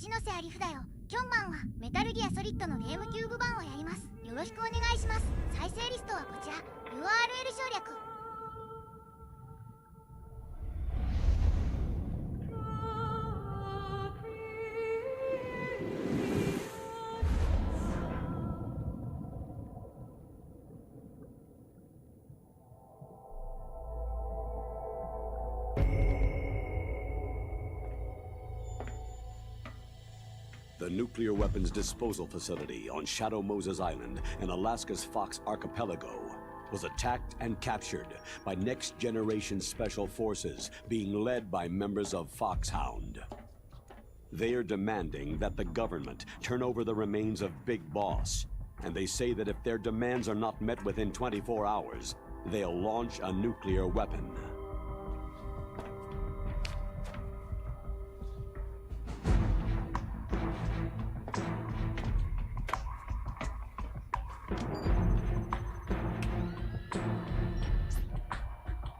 一ノ瀬ありふだよ。今晩はメタルギアソリッドのゲームキューブ版をやります。よろしくお願いします。再生リストはこちら URL 省略。The nuclear weapons disposal facility on Shadow Moses Island in Alaska's Fox Archipelago was attacked and captured by next-generation special forces being led by members of Foxhound. They are demanding that the government turn over the remains of Big Boss, and they say that if their demands are not met within 24 hours, they'll launch a nuclear weapon.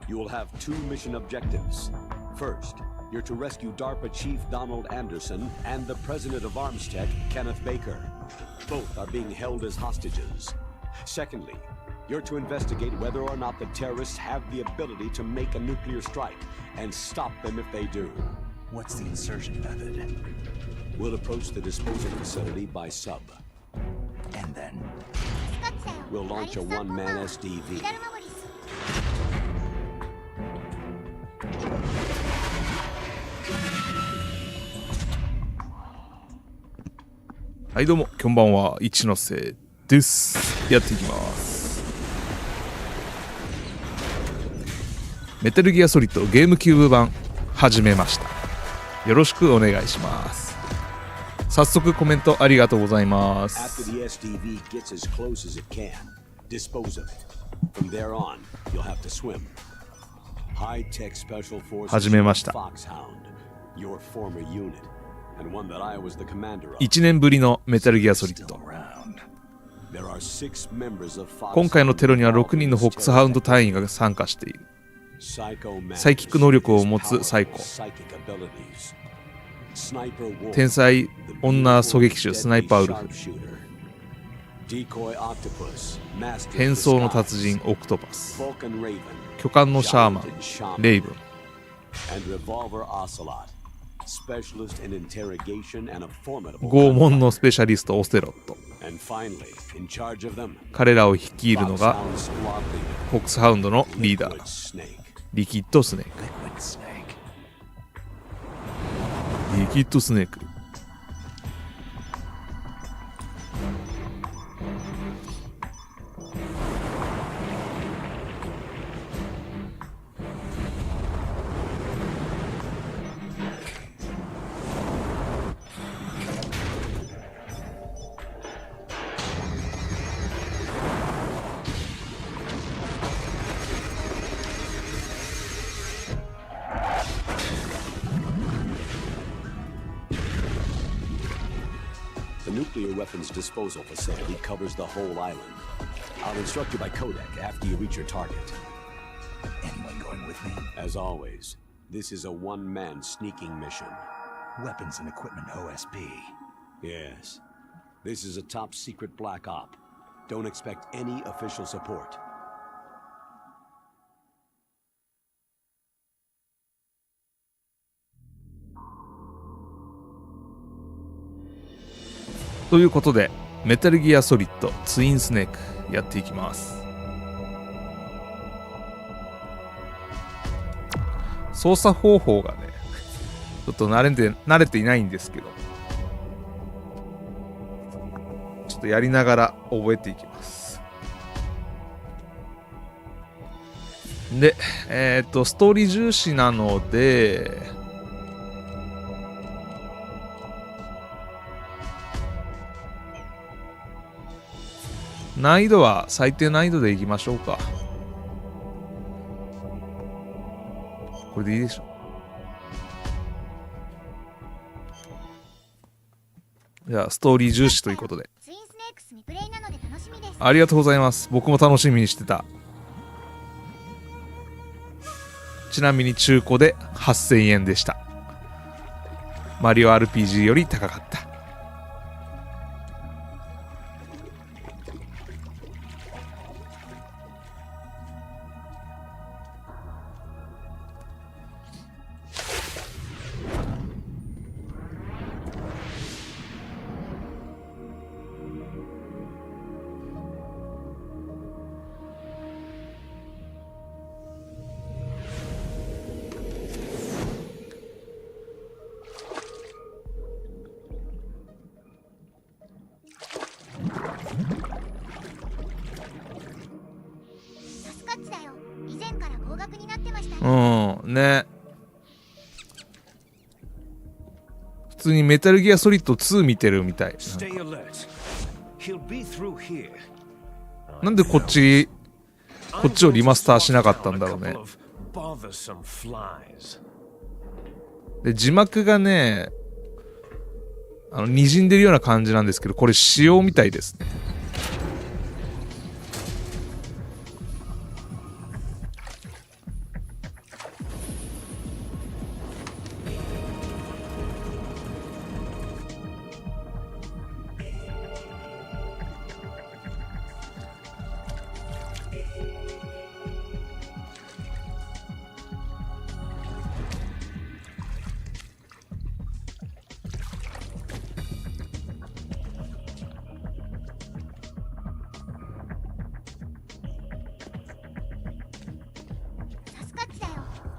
You will have two mission objectives. First, you're to rescue DARPA Chief Donald Anderson and the President of Armstech, Kenneth Baker. Both are being held as hostages. Secondly, you're to investigate whether or not the terrorists have the ability to make a nuclear strike and stop them if they do. What's the insertion method? We'll approach the disposal facility by sub. And then? We'll launch a one-man SDV. はいどうもこんばんは、一ノ瀬です。やっていきます。メタルギアソリッドゲームキューブ版始めました。よろしくお願いします。早速コメントありがとうございます。始めました。1年ぶりのメタルギアソリッド。今回のテロには6人のフォックスハウンド隊員が参加している。サイキック能力を持つサイコ、天才女狙撃手スナイパーウルフ、変装の達人オクトパス、巨漢のシャーマンレイブン、拷問のスペシャリストオセロット。彼らを率いるのがフォックスハウンドのリーダーリキッドスネーク。リキッドスネーク。The nuclear weapons disposal facility covers the whole island. I'll instruct you by codec after you reach your target. Anyone going with me? As always, this is a one-man sneaking mission. Weapons and equipment OSP. Yes. This is a top-secret black op. Don't expect any official support. ということでメタルギアソリッドツインスネークやっていきます。操作方法がねちょっと慣れていないんですけど、ちょっとやりながら覚えていきます。でストーリー重視なので難易度は最低難易度でいきましょうか。これでいいでしょう。じゃあストーリー重視ということでありがとうございます。僕も楽しみにしてた。ちなみに中古で8000円でした。マリオ RPG より高かった。助かっちだよ。以前から高額になってましたね。うんね。普通にメタルギアソリッド2見てるみたい。なんでこっちをリマスターしなかったんだろうね。で字幕がね滲んでるような感じなんですけど、これ仕様みたいですね。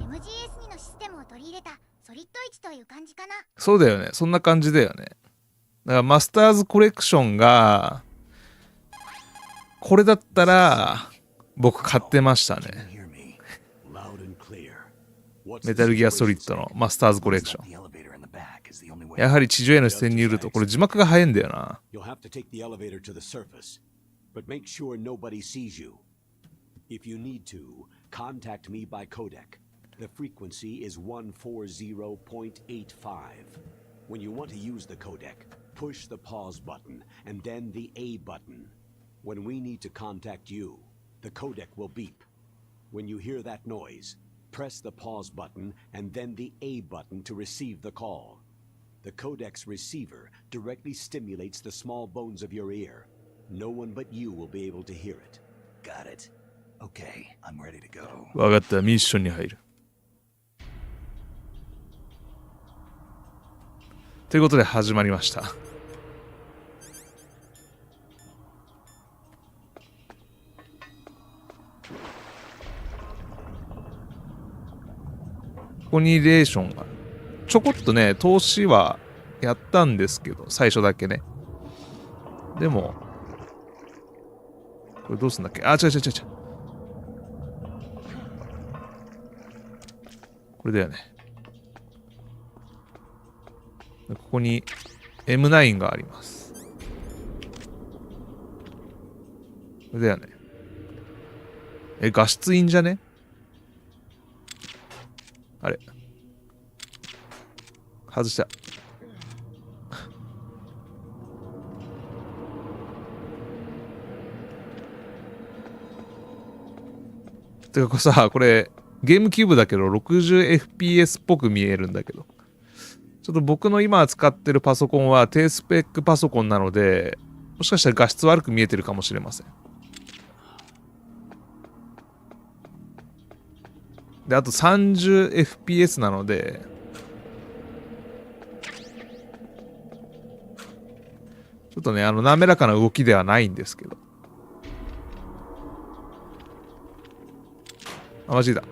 MGS2 のシステムを取り入れたソリッド1という感じかな。そうだよね。そんな感じだよね。だからマスターズコレクションがこれだったら僕買ってましたね。メタルギアソリッドのマスターズコレクション。やはり地上への視線にいるとこれ字幕が早いんだよな。Contact me by codec. The frequency is 140.85. When you want to use the codec, push the pause button and then the A button. When we need to contact you, the codec will beep. When you hear that noise, press the pause button and then the A button to receive the call. The codec's receiver directly stimulates the small bones of your ear. No one but you will be able to hear it. Got it.Okay, I'm ready to go. わかった、ミッションに入る。ということで始まりました。ここにレーションがちょこっとね、投資はやったんですけど、最初だけね。でもこれどうすんだっけ。あ、違う。これだよね。ここに M9 があります。これだよね。画質いいんじゃね。あれ外した。てかさ、これゲームキューブだけど 60fps っぽく見えるんだけど、ちょっと僕の今使ってるパソコンは低スペックパソコンなので、もしかしたら画質悪く見えてるかもしれません。で、あと 30fps なので、ちょっとね、滑らかな動きではないんですけど。あ、マジだ。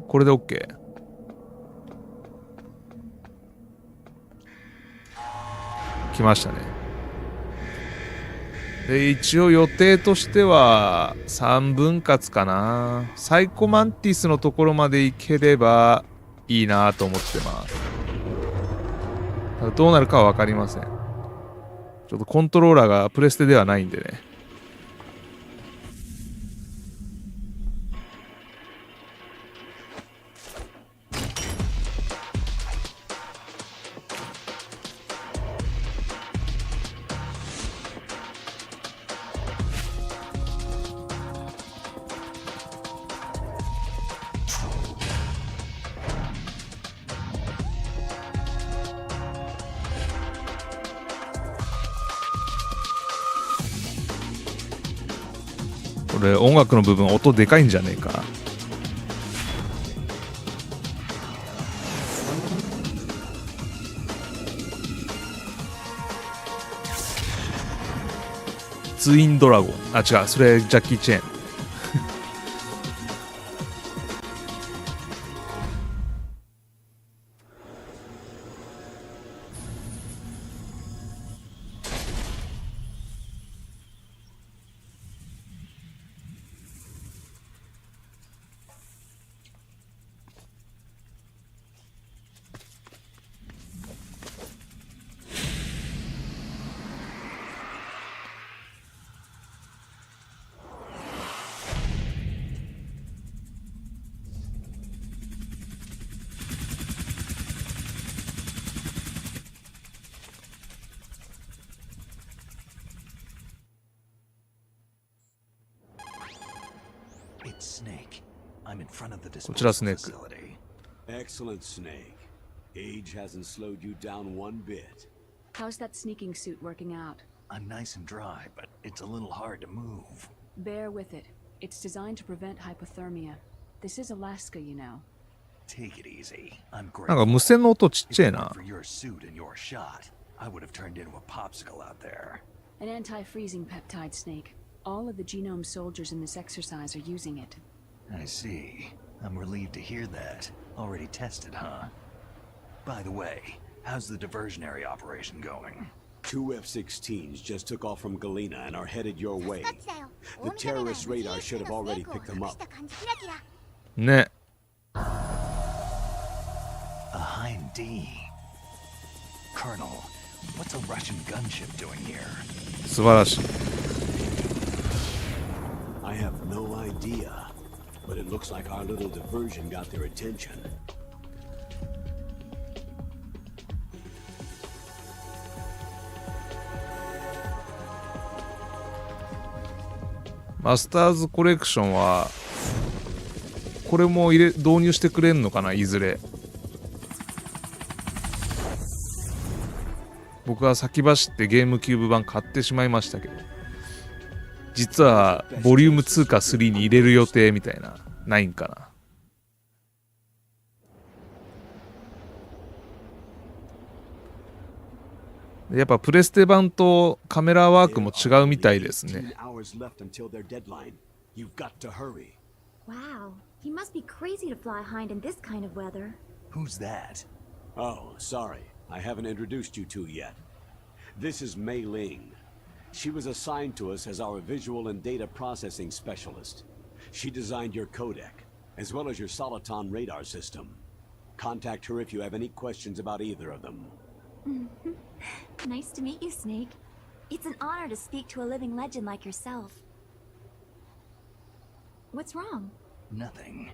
これで OK。来ましたね。で、一応予定としては3分割かな。サイコマンティスのところまで行ければいいなと思ってます。どうなるかは分かりません。ちょっとコントローラーがプレステではないんでね。これ音楽の部分音でかいんじゃねえか。ツインドラゴン、あ違う、それジャッキー・チェーン。こちらスネーク。Excellent, Snake. Age hasn't slowed you down one bit. How's that sneaking suit working out? I'm nice and dry, but it's a little hard to move. Bear with it. It's designed to prevent hypothermia. This is Alaska, you know. Take it easy. I'm なんか grateful. 無線の音ちっちゃい If な not。for your suit and your shot, I would have turned into a popsicle out there. An anti-freezing peptide, Snake. All of the genome soldiers in this exercise are using it. I see. I'm relieved to hear that. Already tested, huh? By the way, how's the diversionary operation going? 2 F-16s just took off from Galena and are headed your 助 way. かってたよ。 The 大見た目が terrorist radar should have already スネークを picked them 隠 up. した感じキラキラ。ね。 A Hind D. Colonel, what's a Russian gunship doing here? 素晴らしい。 I have no idea, but it looks like our little diversion got their attention. マスターズコレクションはこれも導入してくれんのかな、いずれ。僕は先走ってゲームキューブ版買ってしまいましたけど、実はボリューム2か3に入れる予定みたいな、ないんかな。やっぱプレステ版とカメラワークも違うみたいですね。 hours left until their deadline. You've got to hurry. Wow, he must be crazy to fly hind in this kind of weather. Who's that? Oh, sorry. I haven't introduced you to yet. This is Mei Ling. She was assigned to us as our visual and data processing specialist. She designed your codec, as well as your Soliton radar system. Contact her if you have any questions about either of them. Nice to meet you, Snake. It's an honor to speak to a living legend like yourself. What's wrong? Nothing.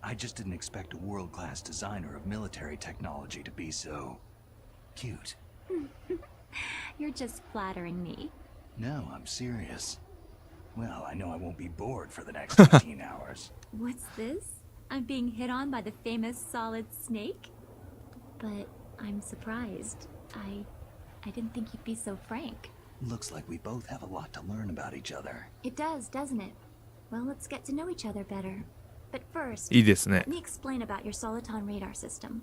I just didn't expect a world-class designer of military technology to be so cute. You're just flattering me. No, I'm serious. Well, I know I won't be bored for the next 15 hours. What's this? I'm being hit on by the famous Solid Snake? But I'm surprised. I didn't think you'd be so frank. Looks like we both have a lot to learn about each other. It does, doesn't it? Well, let's get to know each other better. But first, いいですね let。me explain about your Soliton radar system.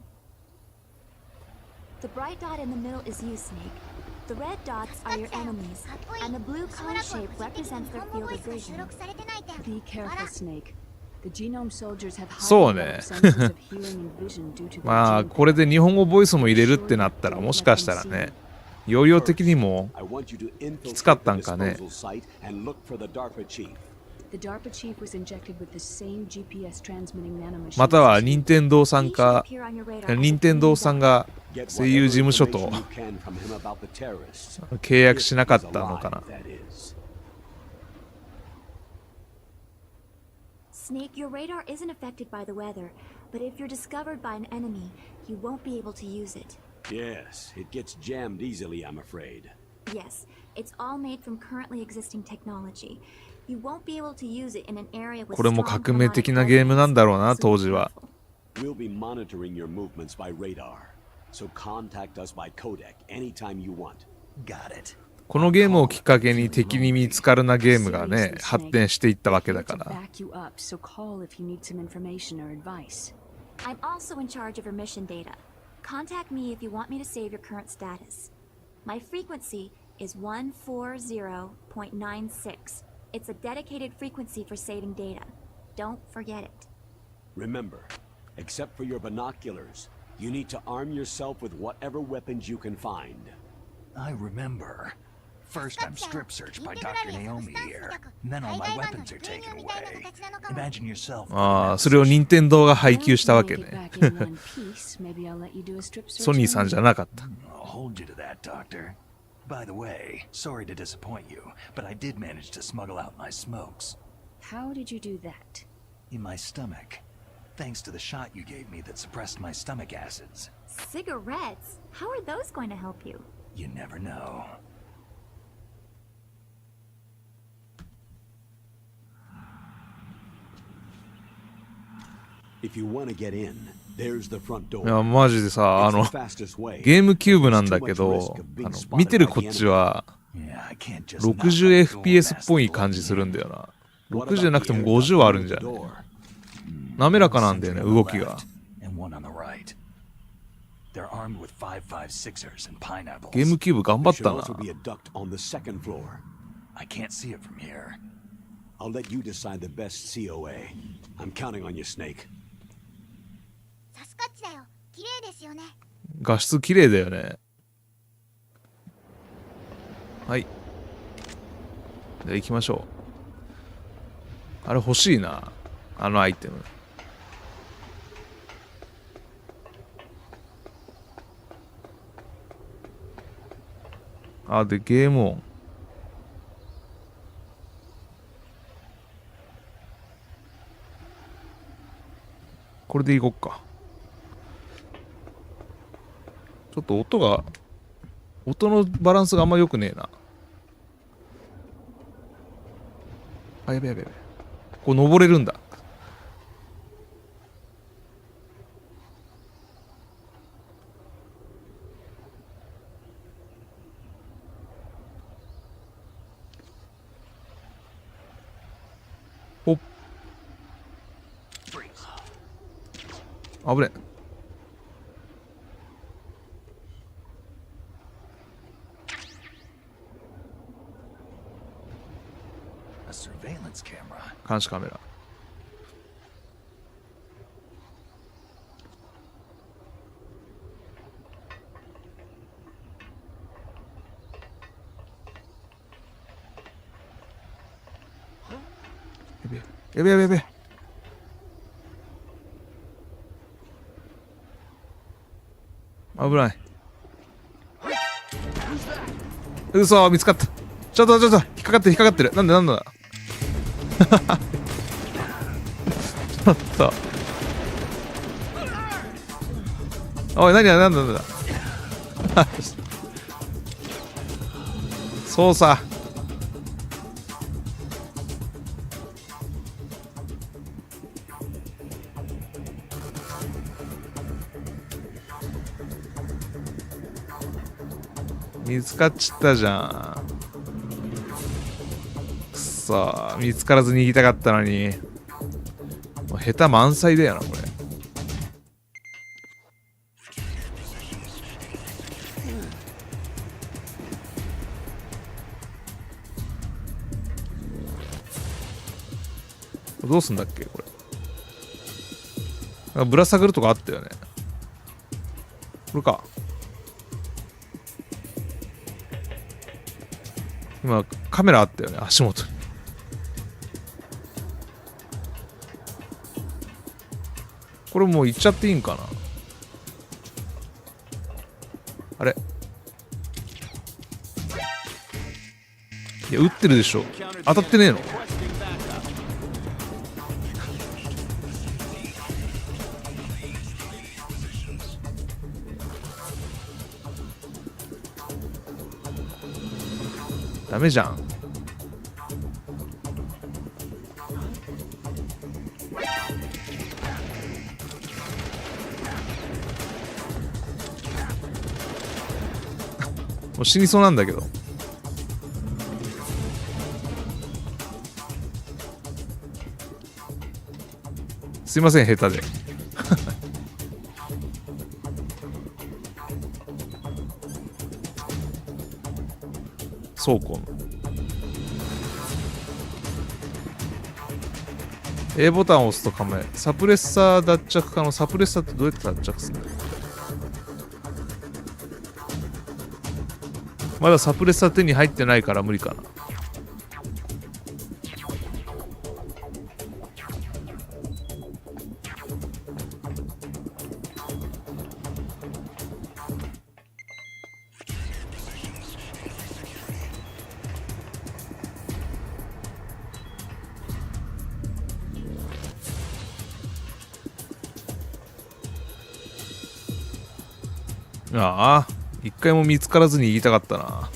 The bright dot in the middle is you, Snake. The red dots are your enemies, and the blue cone shape represents their field of vision. Be careful, Snake. The genome soldiers have high そうね senses of hearing and vision due to their まあ gene これで日本語ボイスも入れるってなったら、もしかしたらね、容量的にも I want you to きつかっ infiltrate た the んかね。 disposal site and look for the DARPA chief. The DARPA chief was injected with the same GPS transmitting nanomachine. または任天堂さん He should か appear on your radar. 任天堂さんが Get 声優事務所 whatever と information you can from him about the terrorists. 契約しなかっ If he's たのか alive, な。 that is. Snake, your radar isn't affected by the weather, but if you're discovered by an enemy, you won't be able to use it. Yes, it gets jammed easily, I'm afraid. Yes, it's all made from currently existing technology. You won't be able to use it in an area with これも strong 革命的なゲームなんだろうな、 so be 当時は。 careful. We'll be monitoring your movements by radar, so contact us by codec anytime you want. Got it. このゲームをきっかけに敵に見つかるなゲームがね、発展していったわけだから。back you up, so call if you need some information or advice. I'm also in charge of your mission data. Contact me if you want me to save your current status. My frequency is 140.96. It's a dedicated frequency for saving data. Don't forget it. Remember, except for your binoculars, you need to arm yourself with whatever weapons you can find. I remember. First I'm strip searched by Dr. Naomi here, and then all my weapons are taken away. Imagine yourself. ああ、それを任天堂が配給したわけ Make it ね。 back in one piece. Maybe I'll let you do a strip search. ソニーさんじゃなかった。 I'll hold you to that, Doctor. By the way, sorry to disappoint you, but I did manage to smuggle out my smokes. How did you do that? In my stomach. Thanks to the shot you gave me that suppressed my stomach acids. Cigarettes? How are those going to help you? You never know. If you want to get in, there's the front いや、 door. マジでさ、 It's the fastest way. ゲームキューブなんだけど、見てるこっちは Yeah, I can't just 60fps っぽい感じするんだよな。60じゃなくても50はあるんじゃない？滑らかなんだよね、動きが。 And one on the right. They're armed with 5.56ers and pineapples. ゲームキューブ頑張っ There た should な。 also be a duct on the second floor. I can't see it from here. I'll let you decide the best COA. I'm counting on you, Snake. サスカッチだよ。綺麗ですよね。画質綺麗だよね。はい。じゃあ行きましょう。あれ欲しいな。あのアイテム。あ、で、ゲームオン。これでいこっか。ちょっと音のバランスがあんま良くねえな。あ、やべやべやべ。こう登れるんだ。ほっ。危ねえ。A surveillance camera. 監視カメラ。やべやべやべ。危ない。嘘、見つかった。ちょっと引っかかってる。なんだちょっと。おい、なんだ操作。見つかっちったじゃん。くそ、見つからずに行きたかったのに。もう下手満載だよな、これ。どうすんだっけ、これ。ぶら下がるとかあったよね。これか。今カメラあったよね、足元に。これもう行っちゃっていいんかな。あれ、いや撃ってるでしょ。当たってねえの。ダメじゃん。もう死にそうなんだけど。すいません、下手で。倉庫の A ボタンを押すと構え、サプレッサー脱着可能。サプレッサーってどうやって脱着するの？まだサプレッサー手に入ってないから無理かな。ああ、一回も見つからずに言いたかったな。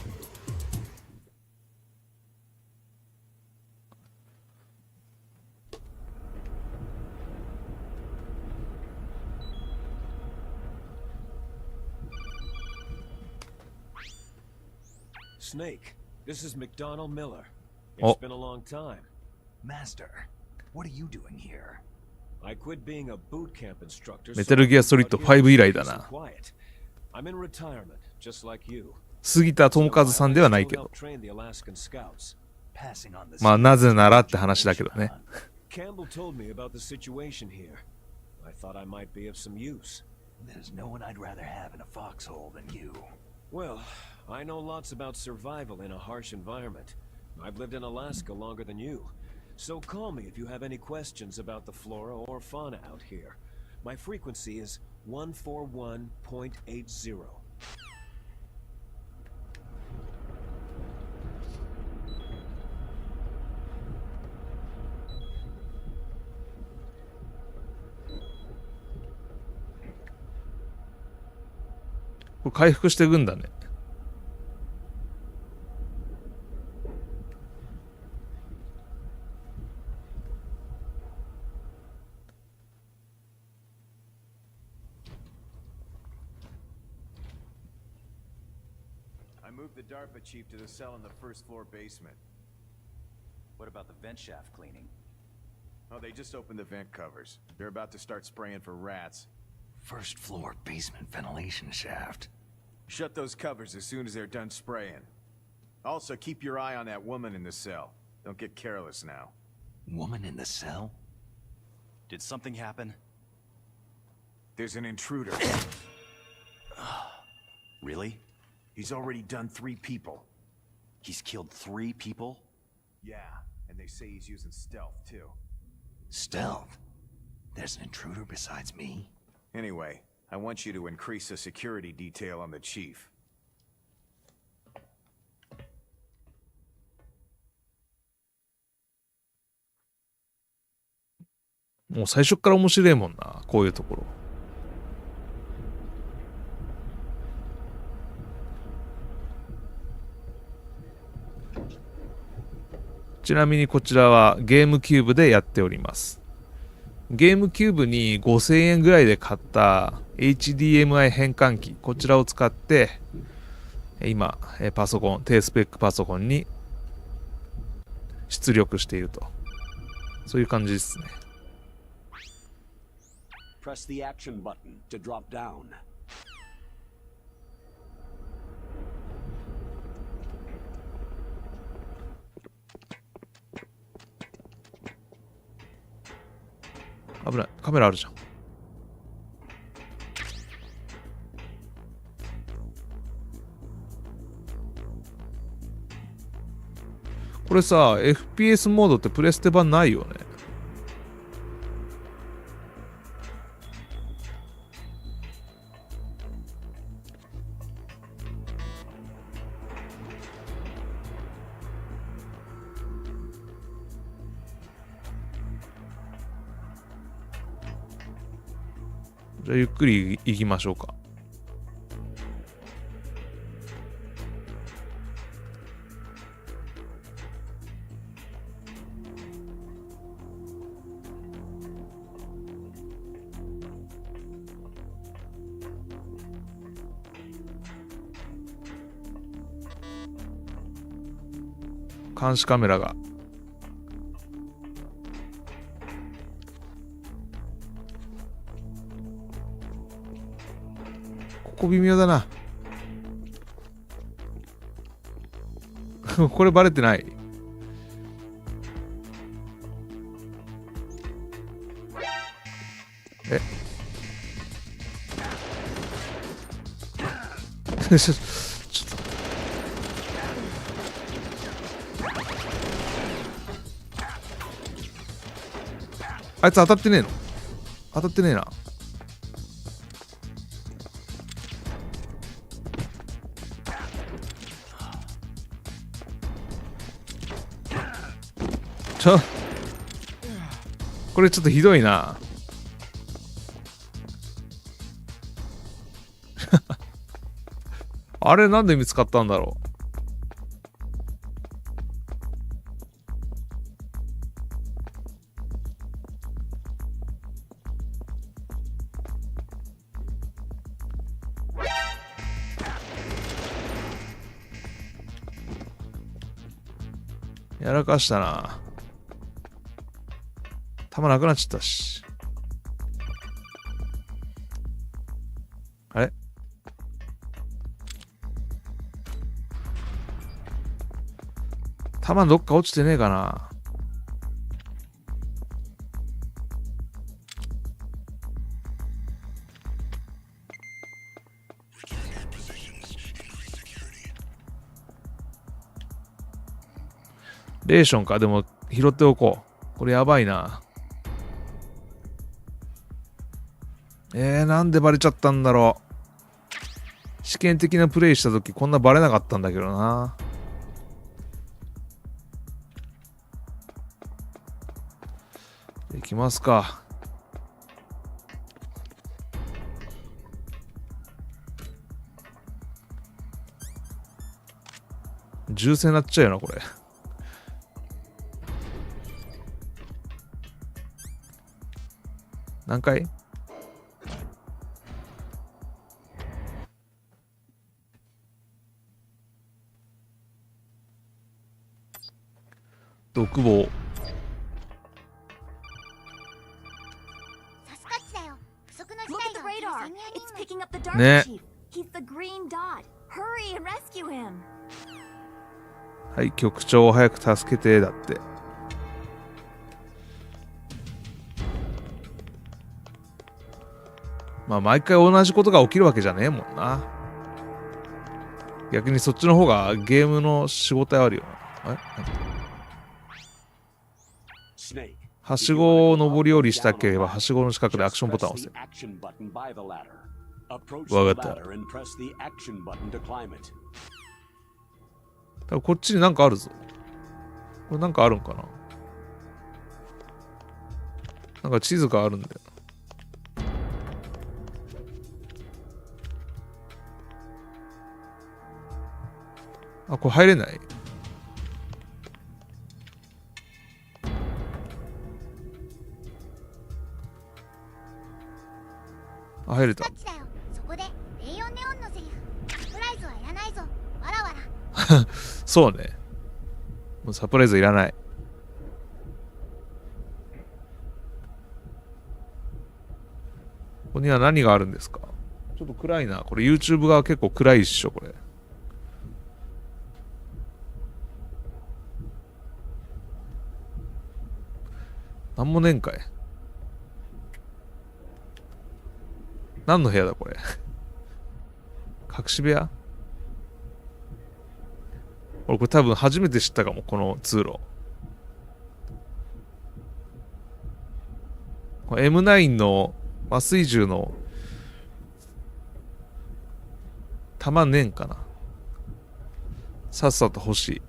Snake, this is McDonald Miller. Oh. It's been a long time. Master, what are you doing here? I quit being a boot camp instructor. メタルギアソリッド5以来だな。I'm in retirement, just like you. 杉田智和さんではないけど。 Train the Alaskan Scouts. Passing on the まあなぜならって話だけどね。 Campbell told me about the situation here. I thought I might be of some use. There's no one I'd rather have in a foxhole than you. Well, I know lots about survival in a harsh environment. I've lived in Alaska longer than you. So call me if you have any questions about the flora or fauna out here. My frequency is 141.80. これ回復していくんだね。I moved the DARPA chief to the cell in the first floor basement. What about the vent shaft cleaning? Oh, they just opened the vent covers. They're about to start spraying for rats. First floor basement ventilation shaft. Shut those covers as soon as they're done spraying. Also, keep your eye on that woman in the cell. Don't get careless now. Woman in the cell? Did something happen? There's an intruder. Really? He's already done 3 people. He's killed 3 people? Yeah, and they say he's using stealth, too. Stealth? There's an intruder besides me? Anyway, I want you to increase the security detail on the chief. もう最初から面白いもんな、こういうところ。ちなみにこちらはゲームキューブでやっております。ゲームキューブに5000円ぐらいで買った HDMI 変換器、こちらを使って今パソコン、低スペックパソコンに出力していると、そういう感じですね。Press the action button to drop down. 危ない、カメラあるじゃん。これさ、FPS モードってプレステ版ないよね。じゃあゆっくり行きましょうか。監視カメラが。こ微妙だな。これバレてない。えちょっとあいつ当たってねえの？当たってねえな。これちょっとひどいな。あれなんで見つかったんだろう。やらかしたな。弾なくなっちゃったし。あれ？弾どっか落ちてねえかな。レーションか。でも拾っておこう。これやばいな。なんでバレちゃったんだろう。試験的なプレイした時こんなバレなかったんだけどな。いきますか。銃声なっちゃうよなこれ。何回？独房。サスカッチだよ。不測の事 Look 態 at the が起きる radar. 潜入 It's 任務。 picking up the dark Ne. chief. He's the green dot. Hurry and rescue him. はい、局長を早く助けてだって。まあ毎回同じことが起きるわけじゃねえもんな。逆にそっちの方がゲームの仕事あるよな。はしごを上り下りしたければはしごの近くでアクションボタンを押せ。わかった。多分こっちになんかあるぞ。これなんかあるんかな。なんか地図があるんだよ。あ、これ入れない？あ、入れた。サスカッチだよ。そこで04ネオンのセリフ。サプライズはいらないぞ。わらわら。そうね。もうサプライズいらない。ここには何があるんですか？ちょっと暗いな。これ YouTube 側結構暗いっしょ、これ。なんもねえんかい。何の部屋だこれ。隠し部屋？俺これ多分初めて知ったかも、この通路。これ M9 の麻酔銃の弾ねえんかな。さっさと欲しい。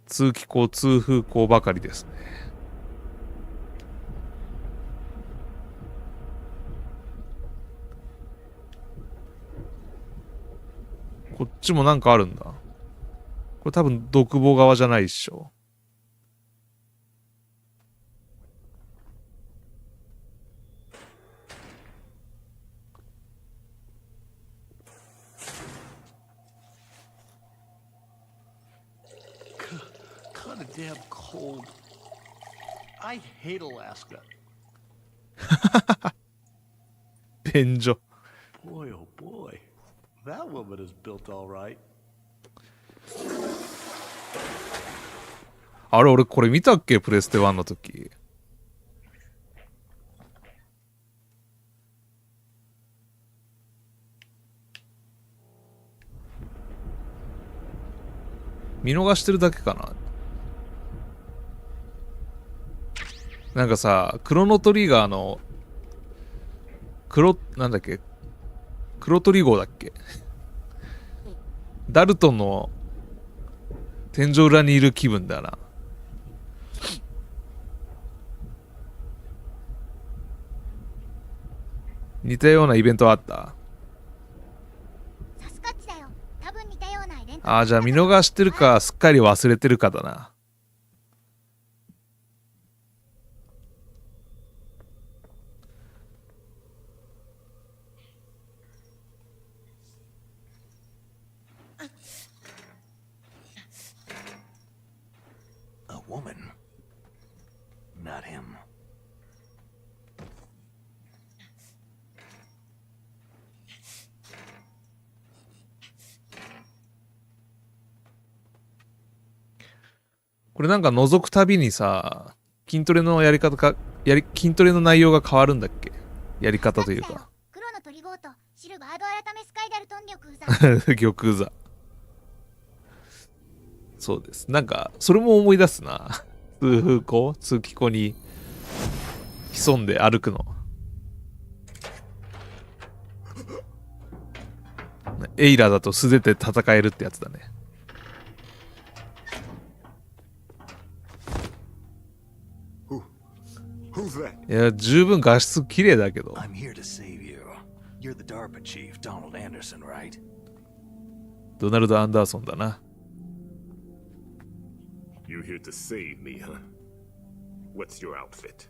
通気口、通風口ばかりですね。こっちもなんかあるんだ。これ多分独房側じゃないっしょ。damn cold. I hate Alaska. 便所。 Boy, oh boy. That woman is built all right. あれ、俺これ見たっけプレステ1の時。見逃してるだけかな。なんかさ、クロノトリガーのなんだっけ、黒トリ号だっけダルトンの天井裏にいる気分だな。似たようなイベントはあった？サスカッチだよ。多分似たようなイベント。ああ、じゃあ見逃してるかすっかり忘れてるかだな。A woman? Not him. これなんか覗くたびにさ、筋トレのやり方か、筋トレの内容が変わるんだっけ？やり方というか。黒のトリゴーとシルバード改めスカイダルトン玉座。玉座。そうです。なんか、それも思い出すな。通気口に潜んで歩くの。エイラだと素手で戦えるってやつだね。いや、十分画質綺麗だけど。I'm here to save you. You're the DARPA chief, Donald Anderson, right? ドナルド・アンダーソンだな。You're here to save me, huh? What's your outfit?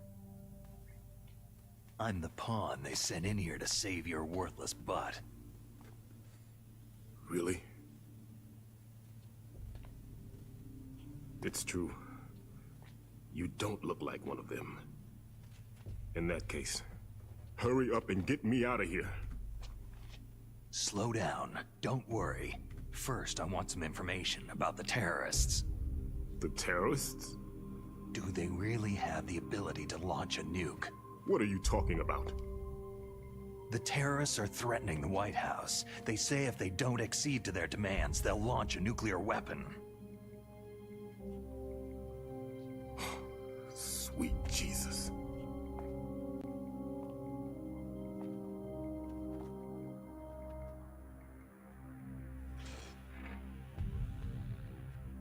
I'm the pawn they sent in here to save your worthless butt. Really? It's true. You don't look like one of them. In that case, hurry up and get me out of here. Slow down. Don't worry. First, I want some information about the terrorists. The terrorists? Do they really have the ability to launch a nuke? What are you talking about? The terrorists are threatening the White House. They say if they don't accede to their demands, they'll launch a nuclear weapon. Sweet Jesus.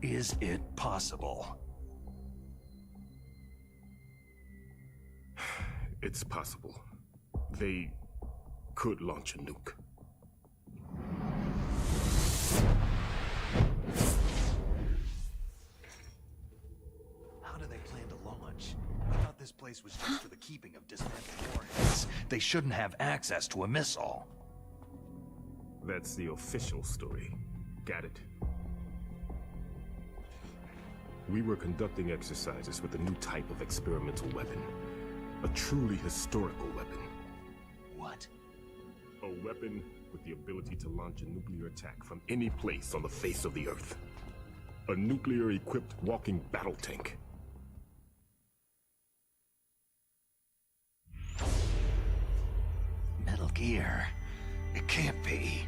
Is it possible? It's possible. They could launch a nuke. How do they plan to launch? I thought this place was just for the keeping of dismantled warheads. They shouldn't have access to a missile. That's the official story. Got it. We were conducting exercises with a new type of experimental weapon. A truly historical weapon. What? A weapon with the ability to launch a nuclear attack from any place on the face of the Earth. A nuclear-equipped walking battle tank. Metal Gear. It can't be.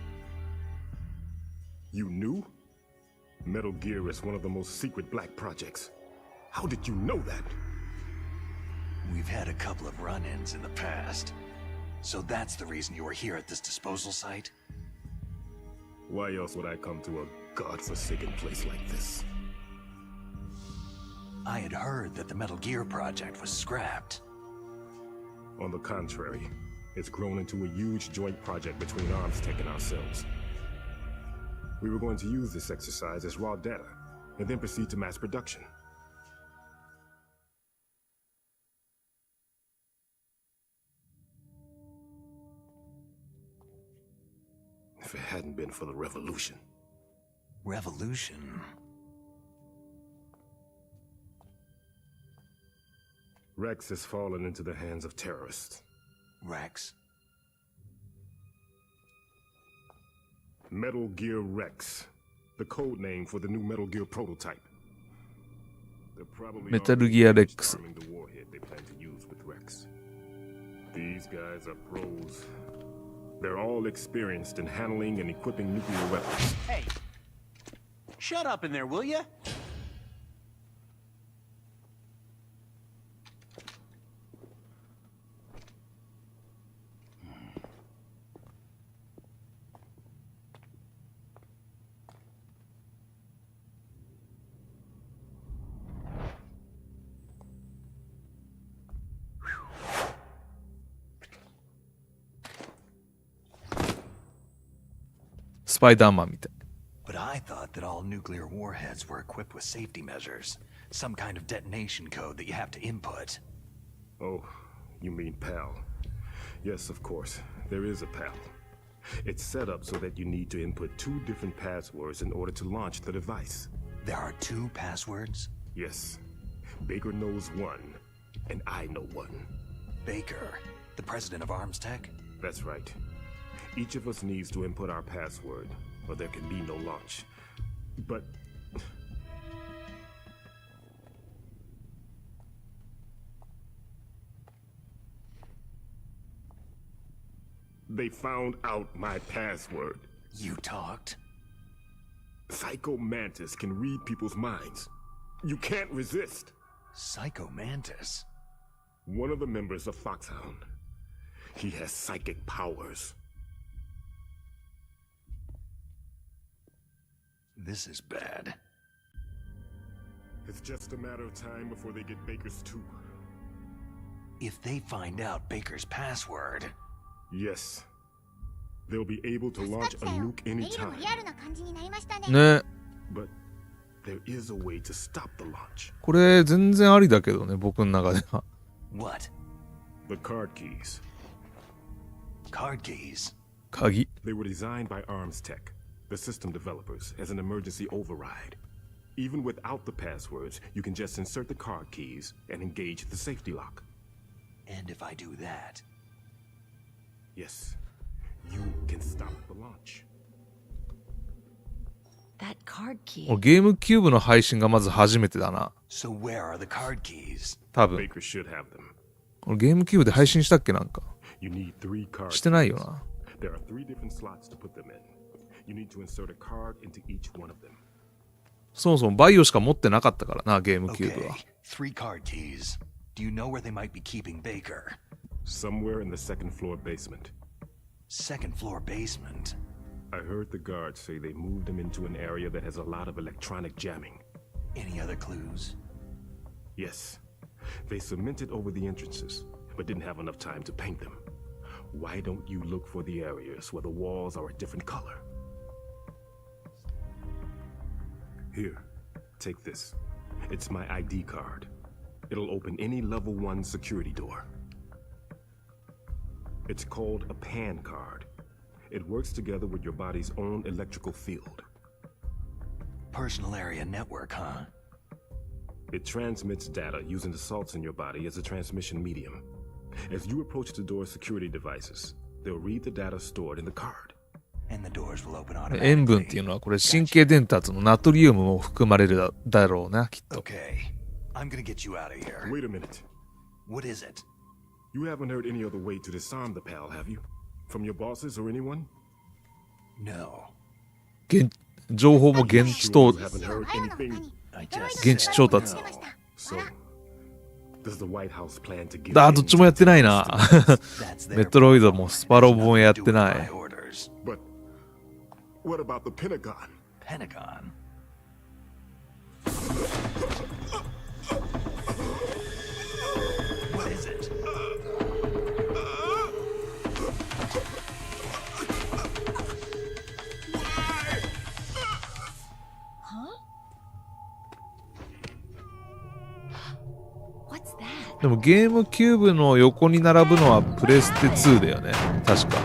You knew? Metal Gear is one of the most secret black projects. How did you know that? We've had a couple of run-ins in the past. So that's the reason you were here at this disposal site? Why else would I come to a godforsaken place like this? I had heard that the Metal Gear project was scrapped. On the contrary, it's grown into a huge joint project between ArmsTech and ourselves. We were going to use this exercise as raw data, and then proceed to mass production. If it hadn't been for the revolution. Revolution? Rex has fallen into the hands of terrorists. Rex? Metal Gear Rex, the code name for the new Metal Gear prototype. They're probably Metal Gear Rex. arming the warhead they plan to use with Rex. These guys are pros. They're all experienced in handling and equipping nuclear weapons. Hey! Shut up in there, will ya? Spider-Man みたい。 But I thought that all nuclear warheads were equipped with safety measures. Some kind of detonation code that you have to input. Oh, you mean PAL? Yes, of course. There is a PAL. It's set up so that you need to input 2 different passwords in order to launch the device. There are 2 passwords? Yes. Baker knows one, and I know one. Baker, the president of Arms Tech? That's right. Each of us needs to input our password, or there can be no launch. But... they found out my password. You talked? Psycho Mantis can read people's minds. You can't resist. Psycho Mantis? One of the members of Foxhound. He has psychic powers. This is bad. It's just a matter of time before they get Baker's too. If they find out Baker's password... Yes. They'll be able to launch a nuke anytime. ね。 But there is a way to stop the launch. これ全然ありだけどね、僕の中では。 What? The card keys. Card keys? 鍵。 They were designed by Arms Tech, the system developers, as an emergency override. Even without the passwords, you can just insert the card keys and engage the safety lock. And if I do that... Yes, you can stop the launch. That card key. ゲームキューブの配信がまず初めてだな。 So where are the card keys? 多分。 Baker should have them. 俺ゲームキューブで配信したっけなんか。 You need 3 cards. してないよな。 There are 3 different slots to put them in. You need to insert a card into each one of them. そもそもバイオしか持ってなかったからな、ゲームキューブ Okay, は。 3 card keys. Do you know where they might be keeping Baker? Somewhere in the second floor basement. Second floor basement? I heard the guards say they moved him into an area that has a lot of electronic jamming. Any other clues? Yes. They cemented over the entrances, but didn't have enough time to paint them. Why don't you look for the areas where the walls are a different color? Here, take this. It's my ID card. It'll open any level 1 security door. It's called a PAN card. It works together with your body's own electrical field. Personal area network, huh? It transmits data using the salts in your body as a transmission medium. As you approach the door's security devices, they'll read the data stored in the card. And the doors will open automatically. 塩分っていうのはこれ神経伝達のナトリウムも含まれるだろうな、きっと。 Okay, I'm gonna get you out of here. Wait a minute. What is it? You haven't heard any other way to disarm the PAL, have you? From your bosses or anyone? No. 情報も現地と You haven't heard anything. I just 現地調達。 So, does the White House plan to get どっちもやってないな。メトロイドもスパロボもやってない。 But what about the Pentagon? Pentagon? What is it? What's that? でもゲームキューブの横に並ぶのはプレステ2だよね。確か。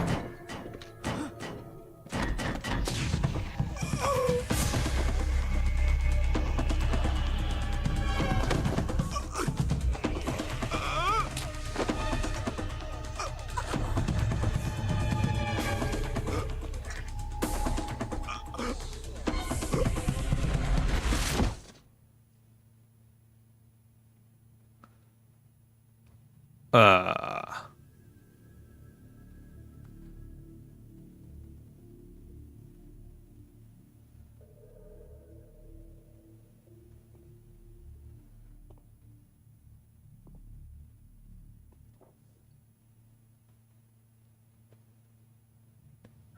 あ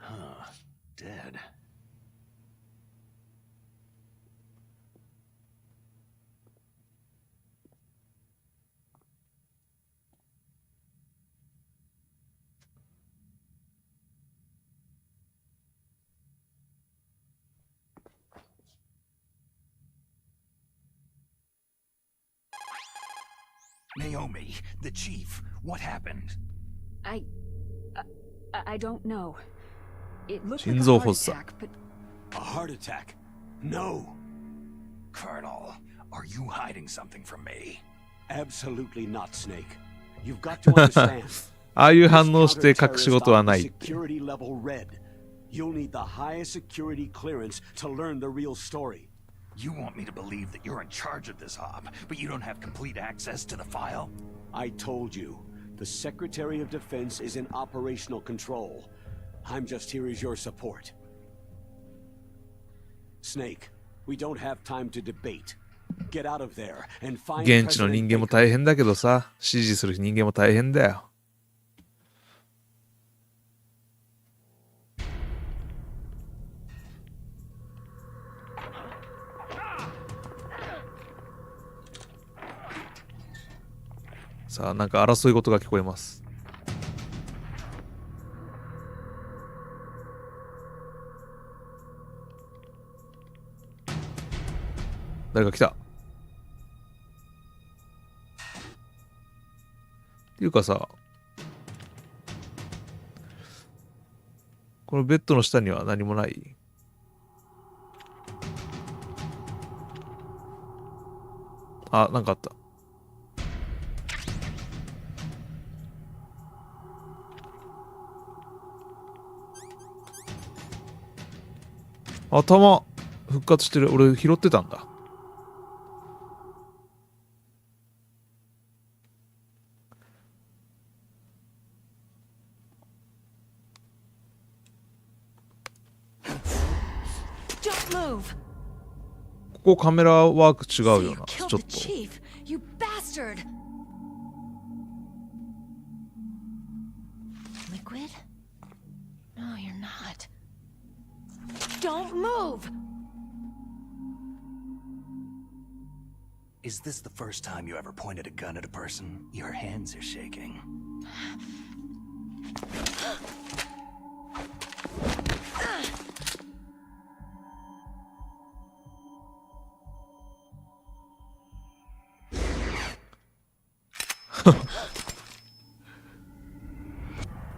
Huh. Dead. Naomi, the chief, what happened? I don't know. It looked like 心 a 臓 heart 発作 attack, but A heart attack? No. Colonel, are you hiding something from me? Absolutely not, Snake. You've got to understand. ああいう反応して隠し事はないって。 Security level red. You'll need the highest security clearance to learn the real story. You want me to believe that you're in charge of this op, but you don't have complete access to the file? I told you. The Secretary of Defense is in operational control. I'm just here as your support. Snake, we don't have time to debate. Get out of there and find 現地の人間も大変だけどさ、指示する人間も大変だよ。さあ、なんか争い事が聞こえます。誰か来た。っていうかさ、このベッドの下には何もない？あ、なんかあった。頭復活してる。俺拾ってたんだ。ここカメラワーク違うよな。ちょっと。You bastard! Liquid? No, you're not. Don't move! Is this the first time you ever pointed a gun at a person? Your hands are shaking.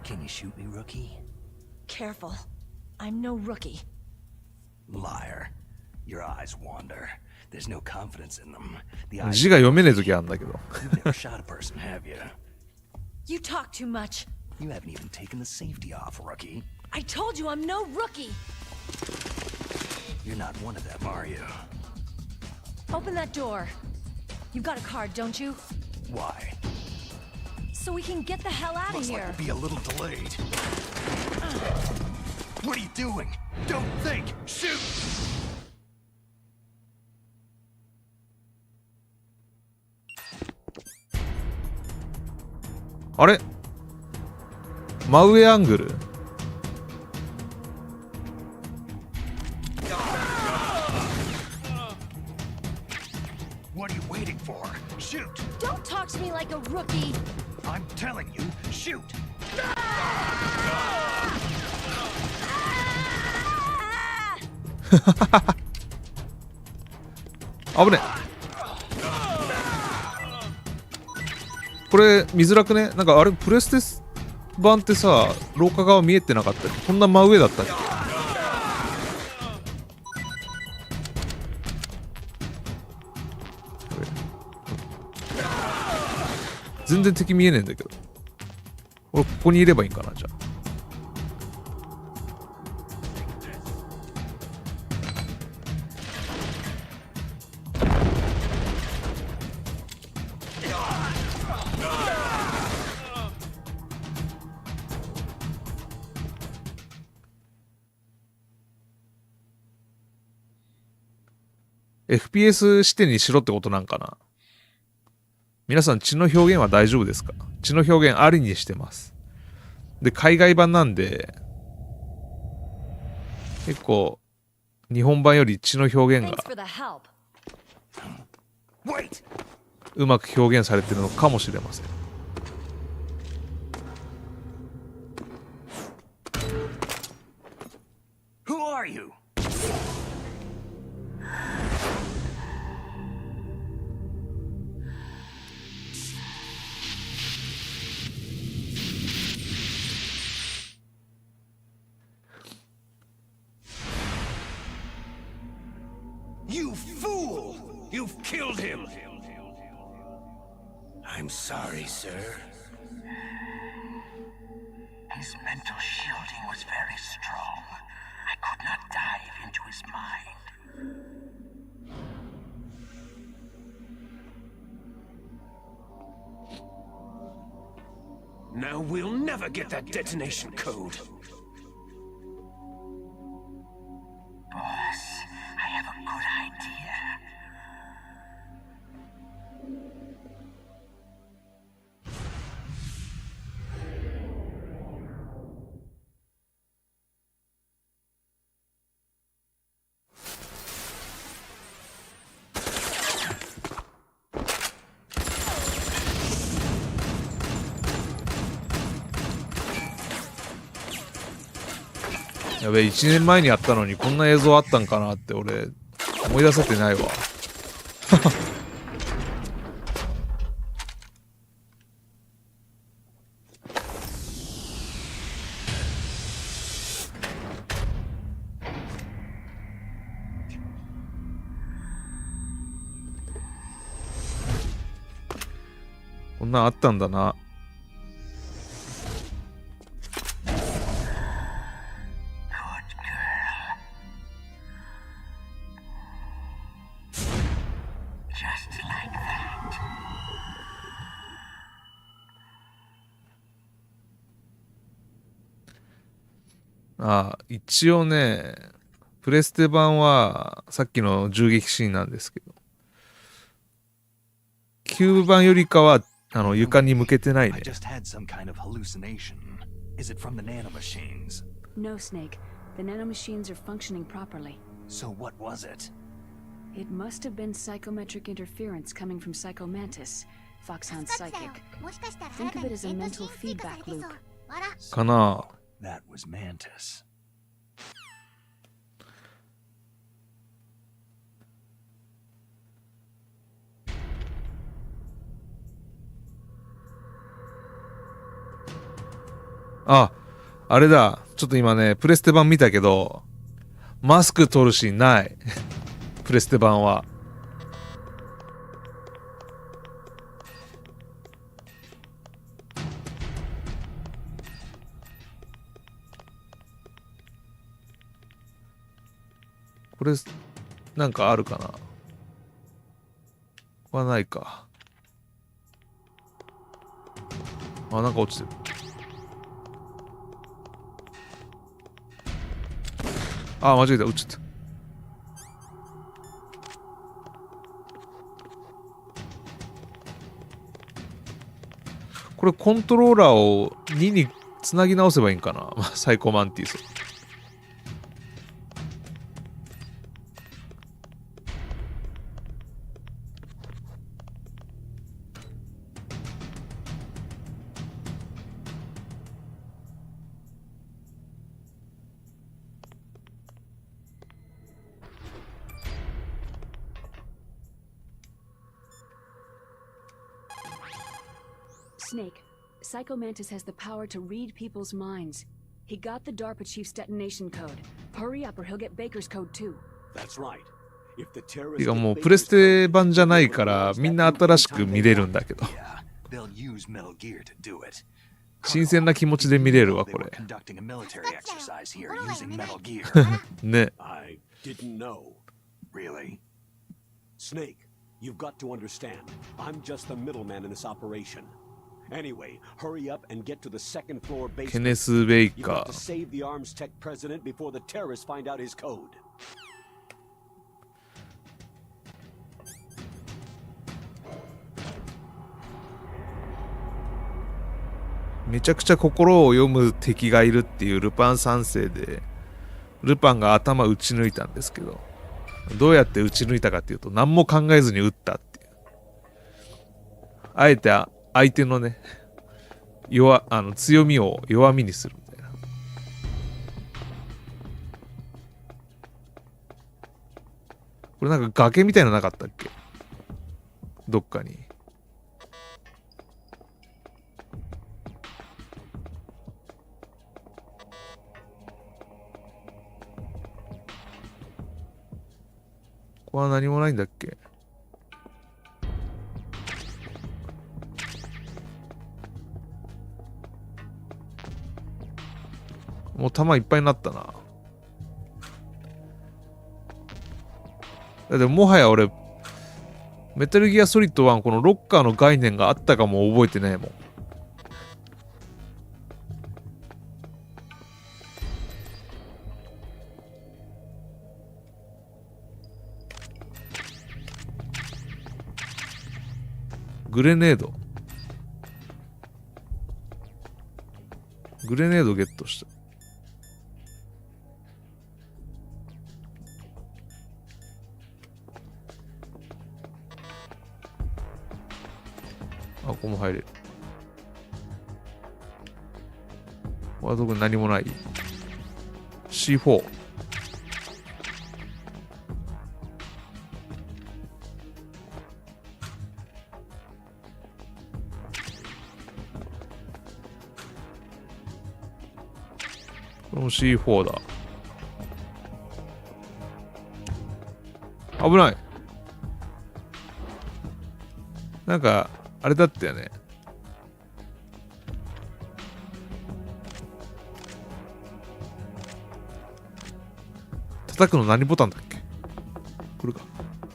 Can you shoot me, rookie? Careful. I'm no rookie. Liar. Your eyes wander. There's no confidence in them. The 字が読めねえ時あるんだけど。 You've never shot a person, have you? You talk too much. You haven't even taken the safety off, rookie. I told you I'm no rookie. You're not one of them, are you? Open that door. You've got a card, don't you? Why? So we can get the hell out of Looks here. like we'll be a little delayed. What are you doing? Don't think! Shoot! あれ？真上アングル？ What are you waiting for? Shoot! Don't talk to me like a rookie. I'm telling you, shoot! 危ねえ。これ見づらくね？なんかあれプレステ版ってさ、廊下側見えてなかったっけ？こんな真上だったっけ？全然敵見えねえんだけど。俺ここにいればいいんかな、じゃあ。FPS 視点にしろってことなんかな。皆さん血の表現は大丈夫ですか？血の表現ありにしてます。で、海外版なんで、結構、日本版より血の表現がうまく表現されてるのかもしれません。Who are you? You fool! You've killed him! I'm sorry, sir. His mental shielding was very strong. I could not dive into his mind. Now we'll never get that detonation code. Boss, I have a good idea. .やべえ、1年前にやったのにこんな映像あったんかなって俺思い出せてないわ。こんなんあったんだな。一応ね、プレステ版はさっきの銃撃シーンなんですけど、キューブ版よりかは床に向けてないね。I just had some kind of hallucination. Is it from the nanomachines? No, Snake. The nanomachines are functioning properly. So what was it? It must have been psychometric interference coming from Psycho Mantis, Foxhound's psychic. Think of it as a mental feedback loop. かな。That was Mantis.あれだ。ちょっと今ね、プレステ版見たけど、マスク取るシーンない。プレステ版は。これ、なんかあるかな？はないか。なんか落ちてる。間違えた、撃っちゃった。これコントローラーを2につなぎ直せばいいんかな。サイコマンティス。Snake, Psycho Mantis has the power to read people's minds. He got the DARPA chief's detonation code. Hurry up or he'll get Baker's code too. That's right. てかもうプレステ版じゃないからみんな新しく見れるんだけど。新鮮な気持ちで見れるわこれ。ね。I didn't know. Really? Snake, you've got to understand. I'm just the middleman in this operation. Anyway, hurry up and get to the second floor basement. ケネス・ベイ You've カ got to save the arms tech president before the terrorists find out his code. めちゃくちゃ心を読む敵がいるっていうルパン三世で、ルパンが頭打ち抜いたんですけど、どうやって打ち抜いたかっていうと、何も考えずに撃ったっていう。あえて相手のね、強みを弱みにするみたいな。これなんか崖みたいなのなかったっけ？どっかに。ここは何もないんだっけ？もう弾いっぱいになったな。でももはや俺、メタルギアソリッド1このロッカーの概念があったかも覚えてないもん。グレネードゲットした。あ、ここも入れる。ここは特に何もない。C4。これも C4 だ。危ない。なんかあれだったよね。叩くの何ボタンだっけ？これか。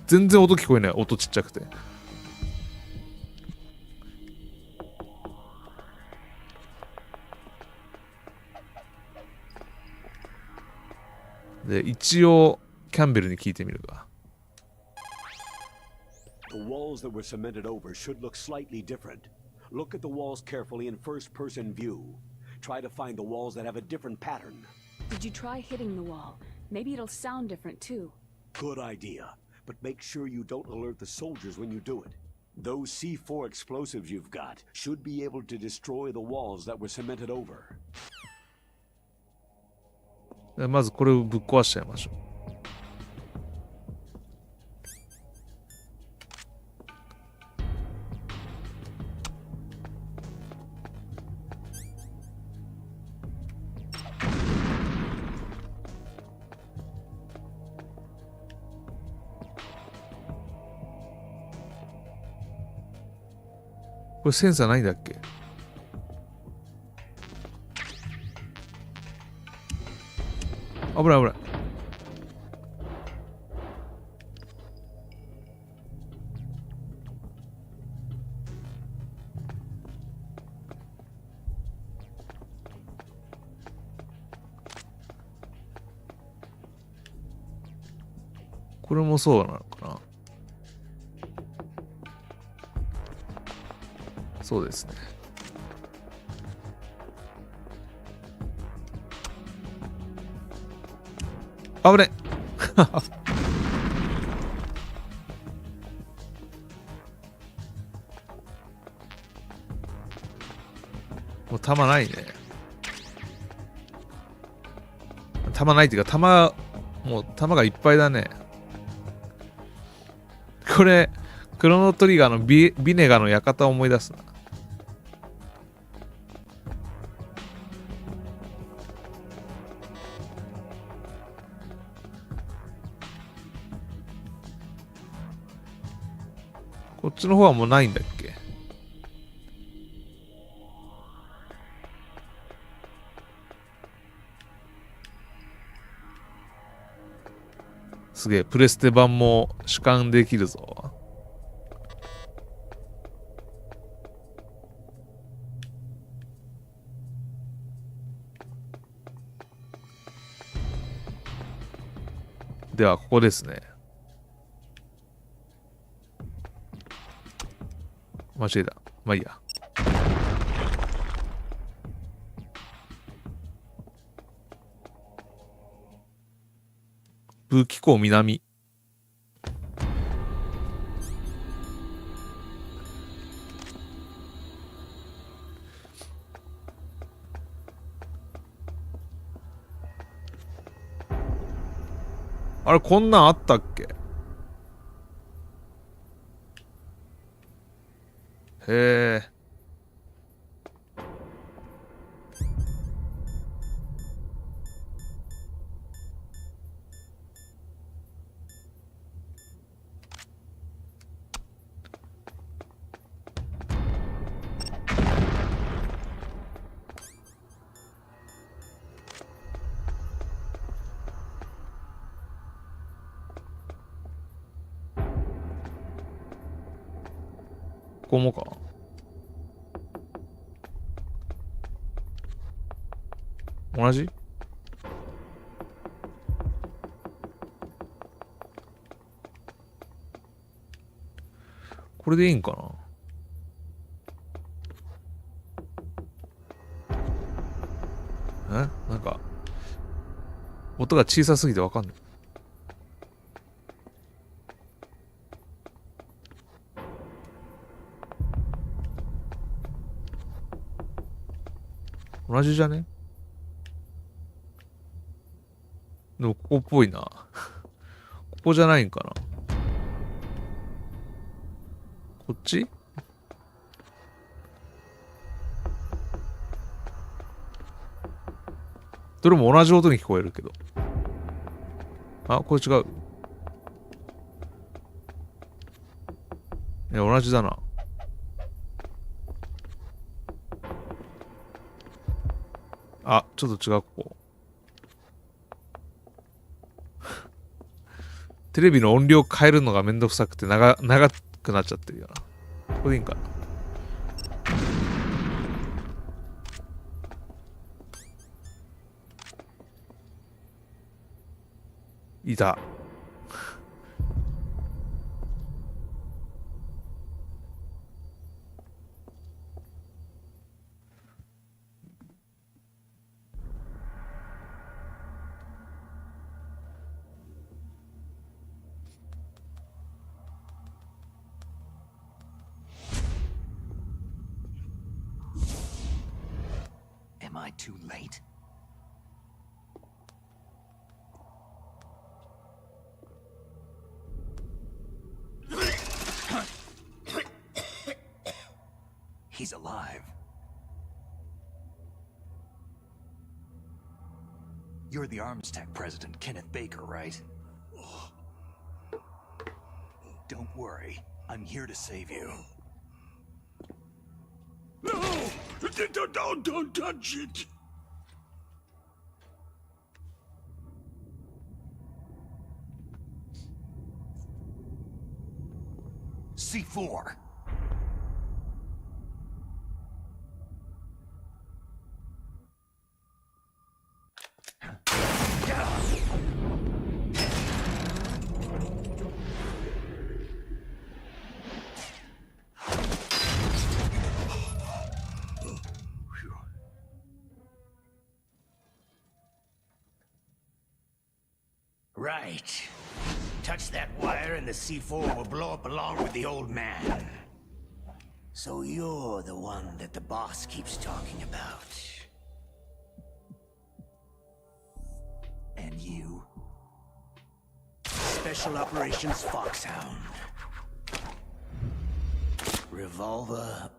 全然音聞こえない。音ちっちゃくて。で、一応キャンベルに聞いてみるか。The walls that were cemented over should look slightly different. Look at the walls carefully in first-person view. Try to find the walls that have a different pattern. Did you try hitting the wall? Maybe it'll sound different too. Good idea, but make sure you don't alert the soldiers when you do it. Those C4 explosives you've got should be able to destroy the walls that were cemented over. まずこれをぶっ壊しちゃいましょう。これセンサーないんだっけ？危ない危ない。これもそうなのかな。そうですね。危ねもう弾ないね。弾ないっていうかもう弾がいっぱいだね。これクロノトリガーのビネガの館を思い出すな。こっちの方はもうないんだっけ？すげえ、プレステ版も主観できるぞ。では、ここですね。間違えた。まあいいや。武器庫南。あれ、こんなんあったっけ？へえ。ここもか。同じ？これでいいんかな。なんか音が小さすぎてわかんない。同じじゃね？でもここっぽいな。ここじゃないんかな。こっち？どれも同じ音に聞こえるけど。あ、これ違う。いや、同じだな。あ、ちょっと違う、ここ。テレビの音量変えるのがめんどくさくて長くなっちゃってるよな。ここでいいんかな。いた。Am I too late? He's alive. You're the Arms Tech president, Kenneth Baker, right? Don't worry. I'm here to save you. No! Don't touch it! C4. Right. Touch that wire and the C4 will blow up along with the old man. So you're the one that the boss keeps talking about. And you? Special Operations Foxhound. Revolver.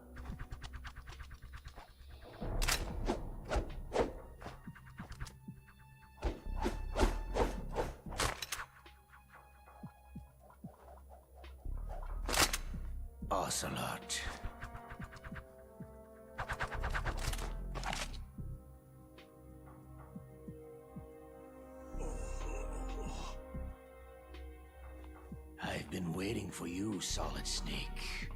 Ocelot. I've been waiting for you, Solid Snake.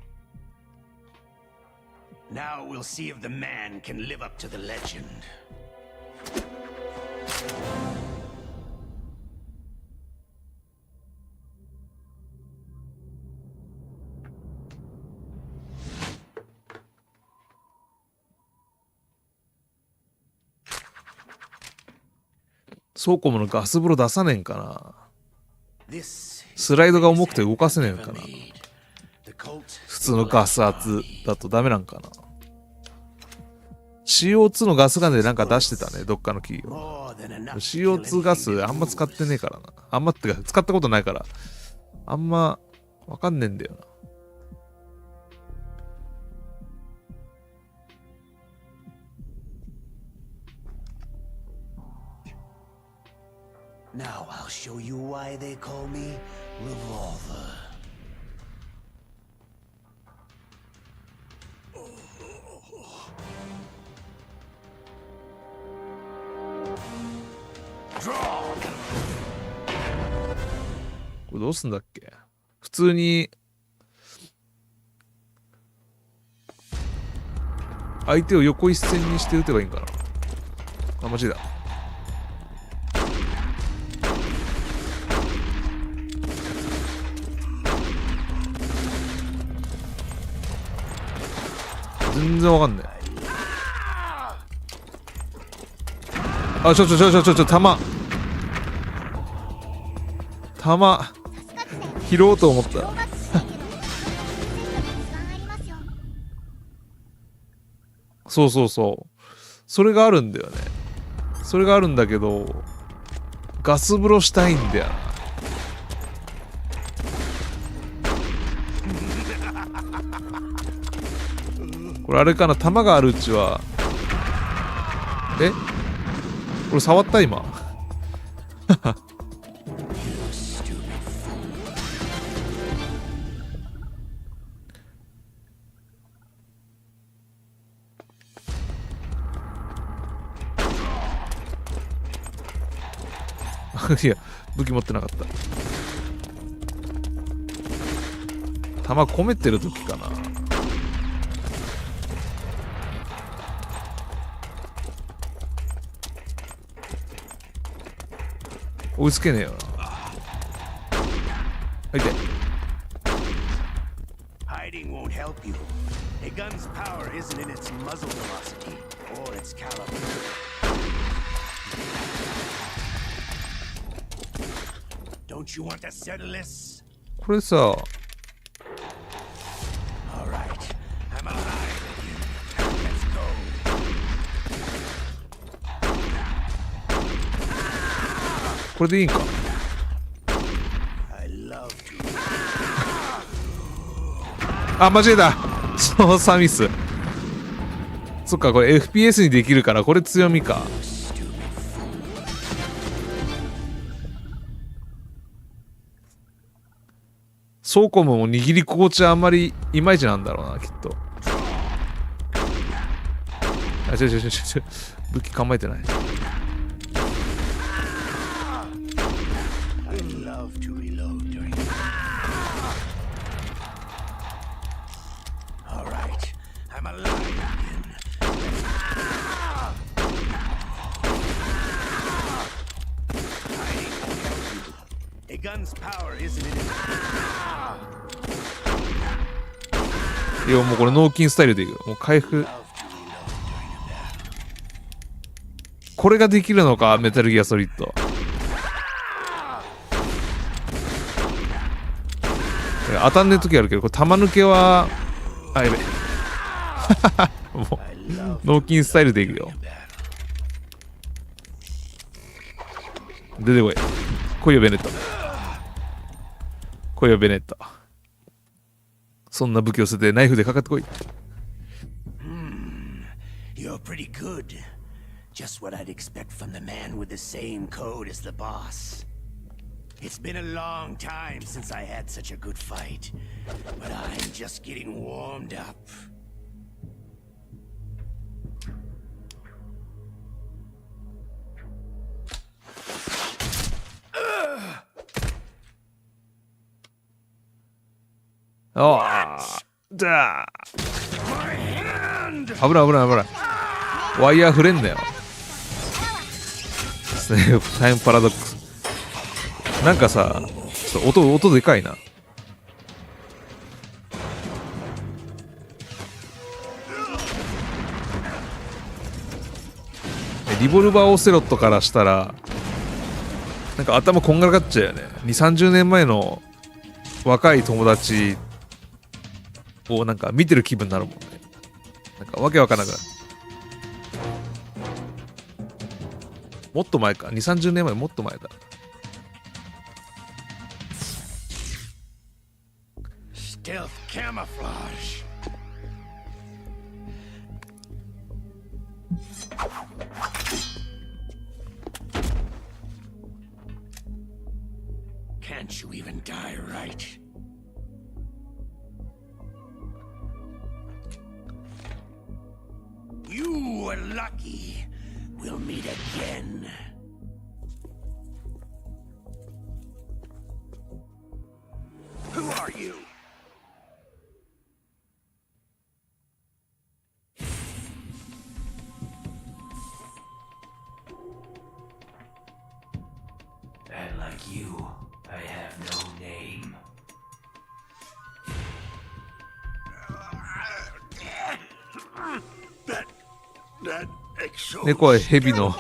Now we'll see if the man can live up to the legend.倉庫のガス風呂出さねえんかな。スライドが重くて動かせねえのかな。普通のガス圧だとダメなんかな。CO2 のガスガンでなんか出してたね、どっかの企業。CO2 ガスあんま使ってねえからな。あんまってか使ったことないからあんまわかんねえんだよな。Now I'll show you why they call me Revolver. Draw. これどうすんだっけ。普通に相手を横一線にして撃てばいいんかな。あ、マジだ。全然わかんない。あ、ちょ、弾拾おうと思った。そう。それがあるんだよね。それがあるんだけど、ガス風呂したいんだよな。これあれかな、弾があるうちは。これ触った今。いや、武器持ってなかった。弾込めてる時かな。追いつけねえよな。はいて。Hiding won't help you. A gun's power isn't in its muzzle velocity or its caliber. Don't you want to settle this? これさ。All right, I'm alive again. Let's go. これでいいんか。あ、間違えた。操作ミス。そっか、これ FPS にできるからこれ強みか。ソーコムも握り心地はあんまりいまいちなんだろうな、きっと。あ、違う。武器構えてない。いや、もうこれ脳筋スタイルでいく。もう回復。これができるのか、メタルギアソリッド。当たんねえ時あるけど、これ弾抜けは、あ、やべ。もう脳筋スタイルでいくよ。出てこい。来いよベネット。来いよベネット。そんな武器を捨ててナイフでかかってこい。You're pretty good. Just what I'd expect from the man with the same code as the boss. It's been a long time since I had such a good fight, but I'm just getting warmed up.ああ、だ。危ない。ワイヤー触れんだよ。タイムパラドックス。なんかさ、ちょっと音でかいな。リボルバーオセロットからしたら、なんか頭こんがらがっちゃうよね。2、30年前の若い友達をなんか見てる気分になるもんね。なんかわけわかんなくなる。もっと前か。2、30年前もっと前だ。Stealth camouflage. Can't you even die right? You were lucky. We'll meet again. Who are you? And like you, I have no name. 猫は蛇の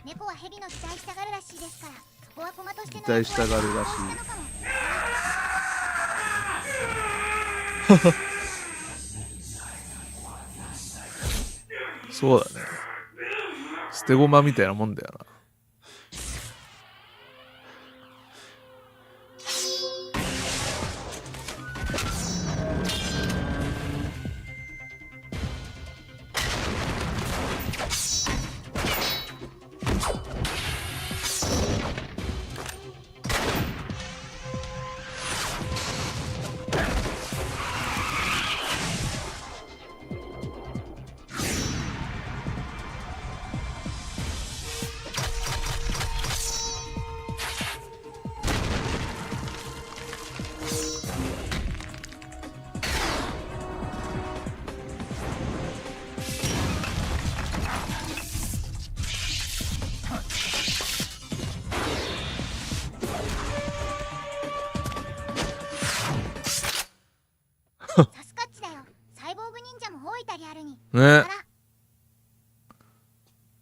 猫は蛇の期待したがるらしいですから、そこは駒としての期待したがるらしい。そうだね。捨て駒みたいなもんだよな。サスカッチだよ。サイボーグ忍者も大いたりあるに。ね。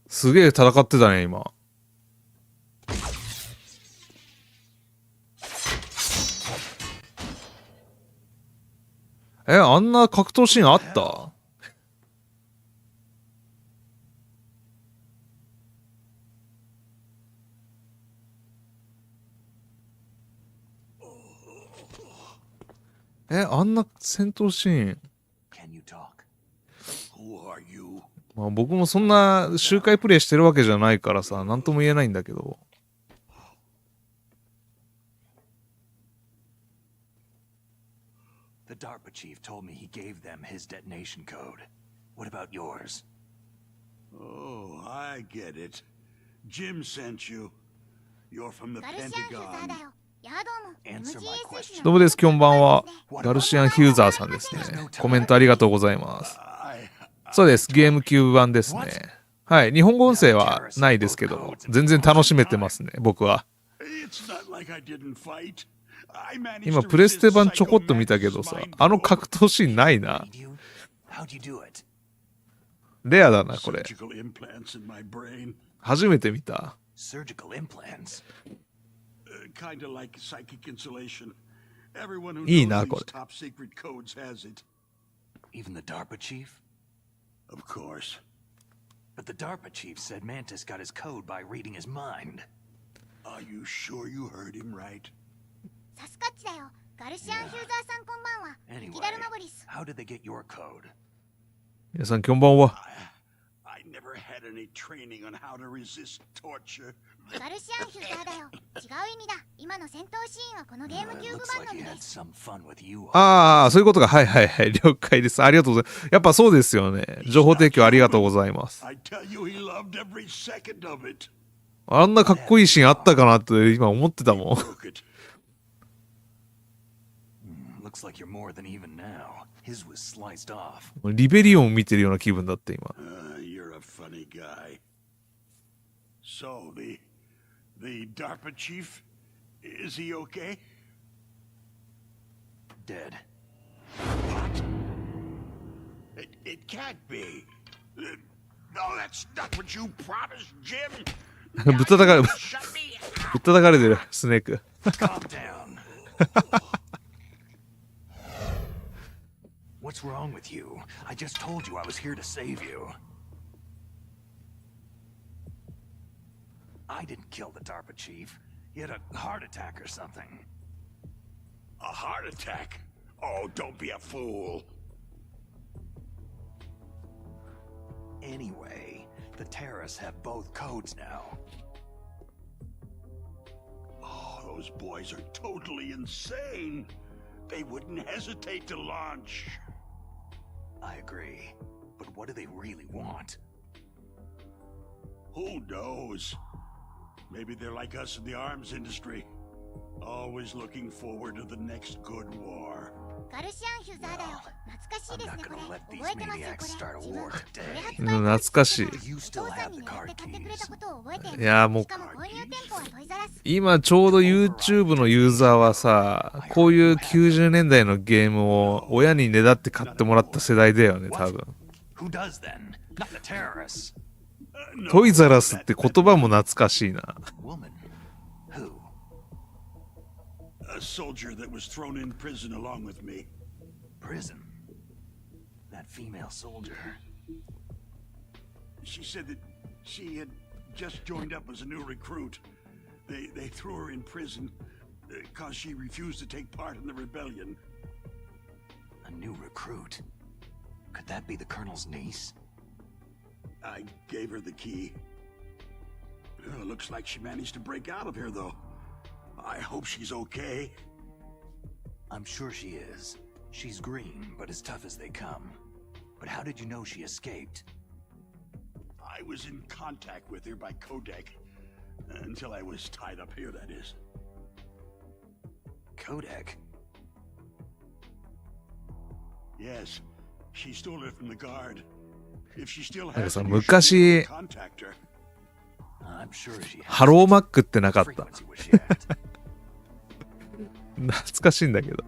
すげえ戦ってたね今。あんな格闘シーンあった？あんな戦闘シーン。まあ僕もそんな周回プレイしてるわけじゃないからさ、なんとも言えないんだけど。The DARPA chief told me he gave them his detonation code. What about yours? Oh, I get it. Jim sent you. You're from the ガルシアンヒューザーだ Pentagon. よ。ヤードーも Answer my question. どうもです、こんばんは。ガルシアンヒューザーさんですね。コメントありがとうございます。そうです、ゲームキューブ版ですね。はい、日本語音声はないですけど、全然楽しめてますね、僕は。今、プレステ版ちょこっと見たけどさ、あの格闘シーンないな。レアだな、これ。初めて見た。いいな、これ。Even the DARPA chief? Of course. But the DARPA chief said Mantis got his code by reading his mind. Are you sure you heard him right? サスカッチだよ。ガルシアンヒューザーさんこんばんは。雪だるまぶりす。 How did they get your code? 皆さん、こんばんは。I never had any training on how to resist torture. ガルシアンヒューザーだよ。違う意味だ。今の戦闘シーンはこのゲームキューブ版のみです。ああ、そういうことか。はいはいはい。了解です。ありがとうございます。やっぱそうですよね。情報提供ありがとうございます。あんなかっこいいシーンあったかなって今思ってたもん。リベリオンを見てるような気分だって今。So, the DARPA chief, is he okay? Dead. What? It can't be. No, that's not what you promised, Jim. ぶったたかれ、ぶったたかれてる、スネーク。Calm down. What's wrong with you? I just told you I was here to save you. I didn't kill the DARPA chief. He had a heart attack or something. A heart attack? Oh, don't be a fool. Anyway, the terrorists have both codes now. Oh, those boys are totally insane. They wouldn't hesitate to launch. I agree. But what do they really want? Who knows? Maybe they're like us in the arms industry. Always looking forward to the next good war. ガルシアンヒューザーだよ。懐かしい I'm です not ね、こ gonna れ。 let these 覚えてます maniacs こ start れ。 a 自分 war これ today. 発売懐かしい。 You お still 父さん have に the 狙っ card て買ってくれ keys. たことを覚えてる。いやもうしかも購入店舗はトイザらス。今ちょうど YouTube のユーザーはさ、こういう90年代のゲームを親にねだって買ってもらった世代だよね、多分。 Who does then? Not the terrorists. トイザラスって言葉も懐かしいな。 Woman. Who? A soldier that was thrown in prison along with me. Prison. That female soldier. She said that she had just joined up as a new recruit. They threw her in prison because she refused to take part in the rebellion. A new recruit. Could that be the colonel's niece? I gave her the key. Looks like she managed to break out of here, though. I hope she's okay. I'm sure she is. She's green, but as tough as they come. But how did you know she escaped? I was in contact with her by codec. Until I was tied up here, that is. Codec? Yes. She stole it from the guard. If she still なんか has さ、 it, you should 昔、 contact her. I'm sure she ハローマックってなかった。 frequency was shared. 懐かしいんだけど。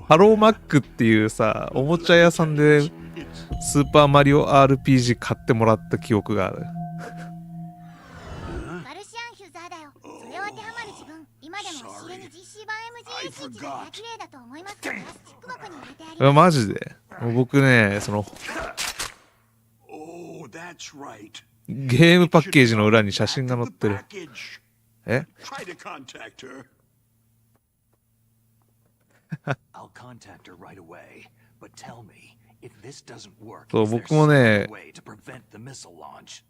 ハローマックっていうさ、おもちゃ屋さんでスーパーマリオ RPG 買ってもらった記憶がある。ガルシアンヒューザーだよ。それを当てはまる自分。今でも押し入れに Gc 版 MGA 機が綺麗だと思います。プラスチック箱に入れてあります。マジでもう僕ね、その Oh, that's right. ゲームパッケージの裏に写真が載ってる。え Try to contact her. I'll contact her right away. But tell me, if this doesn't work, そう、 is there 僕もね some way to prevent the missile launch?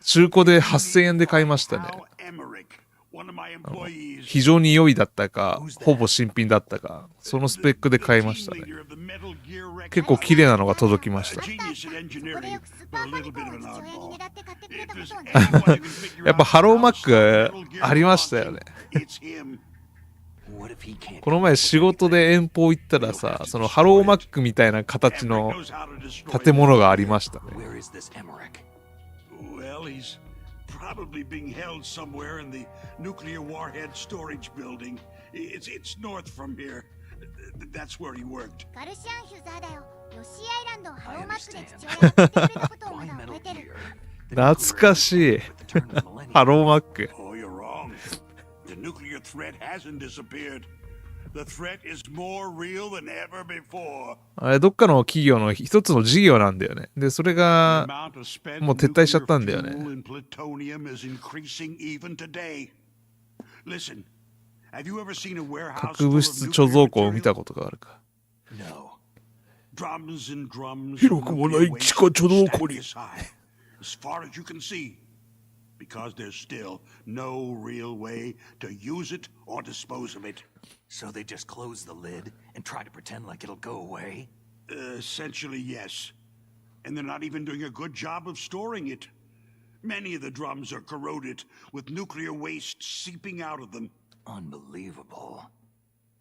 中古で8000円で買いましたね。 One of my employees. 非常に良いだったか、ほぼ新品だったか、そのスペックで買いましたね。結構綺麗なのが届きました。やっぱハローマックありましたよね。この前仕事で遠方行ったらさ、そのハローマックみたいな形の建物がありましたね。 Where is this Emmerich? Well, he's probably being held somewhere in the nuclear warhead storage building. It's north from here. That's where he worked. ガルシアンヒューザーだよ。ヨッシーアイランドをハローマックで父親が買ってくれたことをまだ覚えてる。懐かしい。ハローマック。 Oh, you're wrong. The nuclear threat hasn't disappeared. The threat is more real than ever before. あれ、どっかの企業の一つの事業なんだよね。で、それがもう撤退しちゃったんだよね。 Plutonium is increasing even today. Listen, have you ever seen a warehouse 核物質貯蔵庫を見たことがあるか。 No. Drums and drums. 広くもない地下貯蔵庫に。 As far as you can see. Because there's still no real way to use it or dispose of it. So they just close the lid and try to pretend like it'll go away? Essentially, yes. And they're not even doing a good job of storing it. Many of the drums are corroded, with nuclear waste seeping out of them. Unbelievable.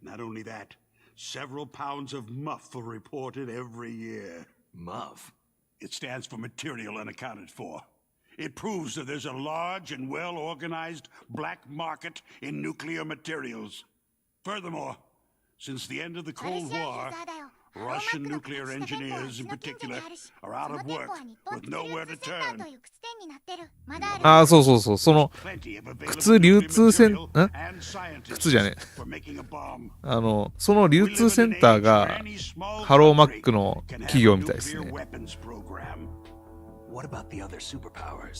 Not only that, several pounds of muff are reported every year. Muff? It stands for material unaccounted for. It proves that there's a large and well-organized black market in nuclear materials. Furthermore, since the end of the Cold War, Russian nuclear engineers in particular are out of work with nowhere to turn. になってる。まだある。ああ、そうそうそう。その、靴流通セン、靴じゃねえ。その流通センターが、ハローマックの企業みたいですね。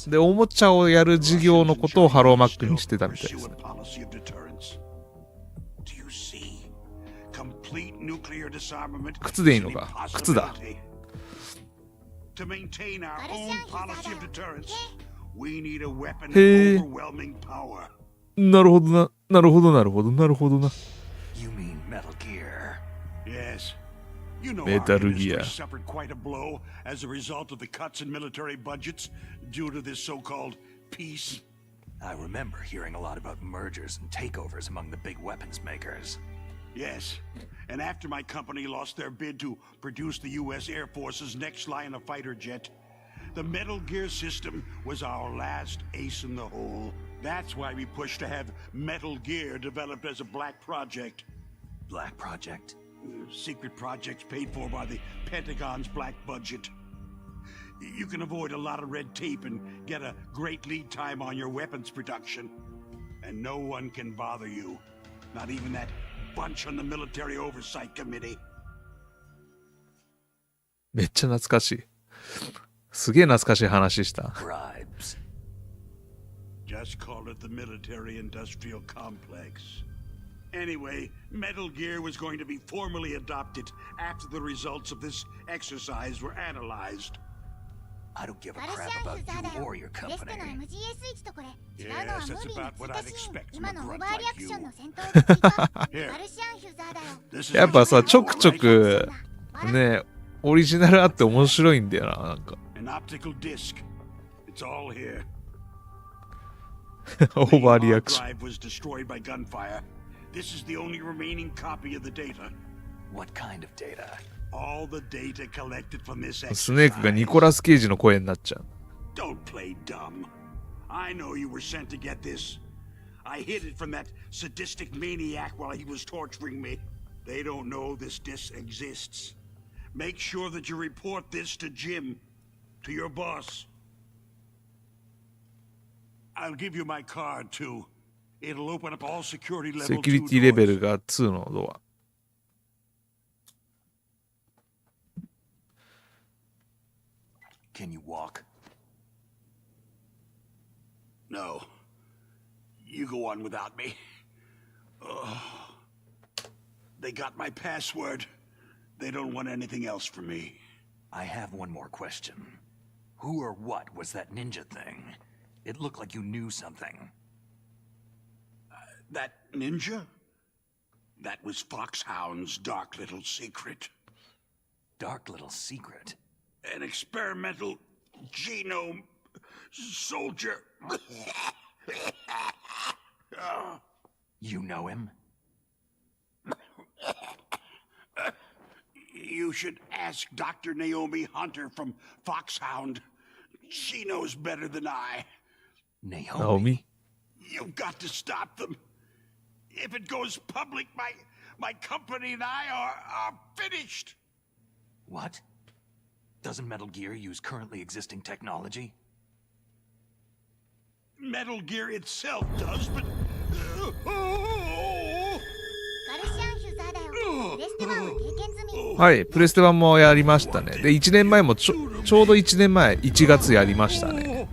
で、おもちゃをやる事業のことをハローマックにしてたみたいですね。靴でいいのか。靴だ。へえ。なるほどな。なるほどなるほどなるほどな。メタルギア。suffered quite a blow as a result of the cuts in military budgets due to this so-called peace. I remember hearing a lot about mergers and takeovers among the big weapons makers. Yes, and after my company lost their bid to produce the U.S. Air Force's next line of fighter jet, the Metal Gear system was our last ace in the hole. That's why we pushed to have Metal Gear developed as a black project. Black project? Secret projects paid for by the Pentagon's black budget. You can avoid a lot of red tape and get a great lead time on your weapons production. And no one can bother you. Not even that bunch on the Military Oversight Committee. めっちゃ懐かしい。すげえ懐かしい話した。Bribes. Just call it the Military Industrial Complex. Anyway, Metal Gear was going to be formally adopted after the results of this exercise were analyzed. I don't give a crap about you or your company. Yes, that's about what I'd expect from a grunt like you. やっぱさ、ちょくちょくね、オリジナルあって面白いんだよな、なんか。An optical disc. It's all here. オーバーリアクション。 The drive was destroyed by gunfire. This is the only remaining copy of the data. What kind of data? All the data collected from this exercise. スネークがニコラス・ケイジの声になっちゃう。Don't play dumb. I know you were sent to get this. I hid it from that sadistic maniac while he was torturing me. They don't know this disc exists. Make sure that you report this to Jim, to your boss. I'll give you my card too. It'll open up all security level セキュリティレベルが2のドア。Can you walk? No. You go on without me. They got my password. They don't want anything else from me. I have one more question. Who or what was that ninja thing? It looked like you knew something. That ninja? That was Foxhound's dark little secret. Dark little secret? An experimental genome soldier. You know him? You should ask Dr. Naomi Hunter from Foxhound. She knows better than I. Naomi? You've got to stop them. If it goes public, my company and I are finished. What? Doesn't Metal Gear use currently existing technology? Metal Gear itself does, but... はい、プレステ版もやりましたね。で、1年前もちょうど1年前、1月やりましたね。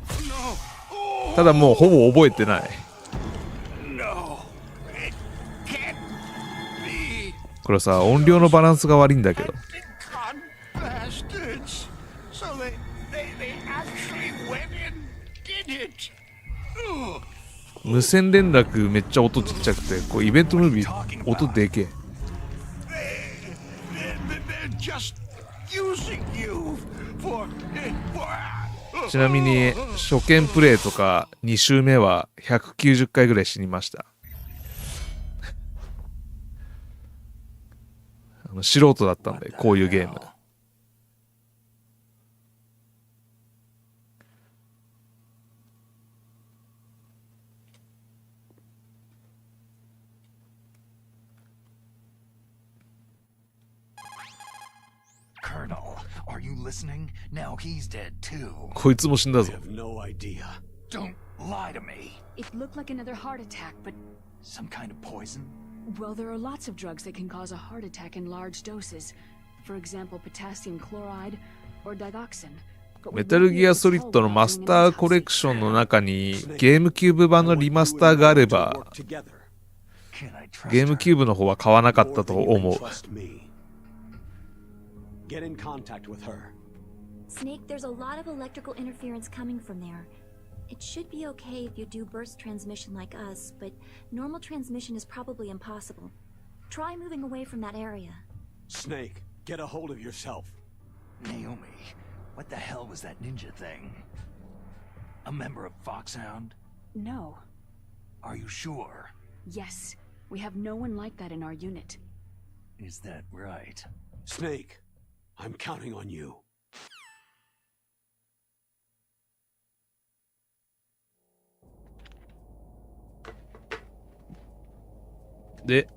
ただもうほぼ覚えてない。これさ、音量のバランスが悪いんだけど。無線連絡めっちゃ音ちっちゃくて、こうイベントムービー音でけえ。ちなみに初見プレイとか2周目は190回ぐらい死にました。素人だったんで、こういうゲーム。Colonel, are you listening? Now he's dead too. こいつも死んだぞ。 I have no idea. Don't lie to me. It looked like another heart attack, but Some kind of poison? well, there are lots of drugs that can cause a heart attack in large doses. For example, potassium chloride or digoxin. メタルギアソリッドのマスターコレクションの中にゲームキューブ版のリマスターがあれば、 Can I trust ゲームキューブの方は買わなかったと思う。 Trust me. Get in contact with her. Snake, there's a lot of electrical interference coming from there. It should be okay if you do burst transmission like us, but normal transmission is probably impossible. Try moving away from that area. Snake, get a hold of yourself. Naomi, what the hell was that ninja thing? A member of Foxhound? No. Are you sure? Yes, we have no one like that in our unit. Is that right? Snake, I'm counting on you. で、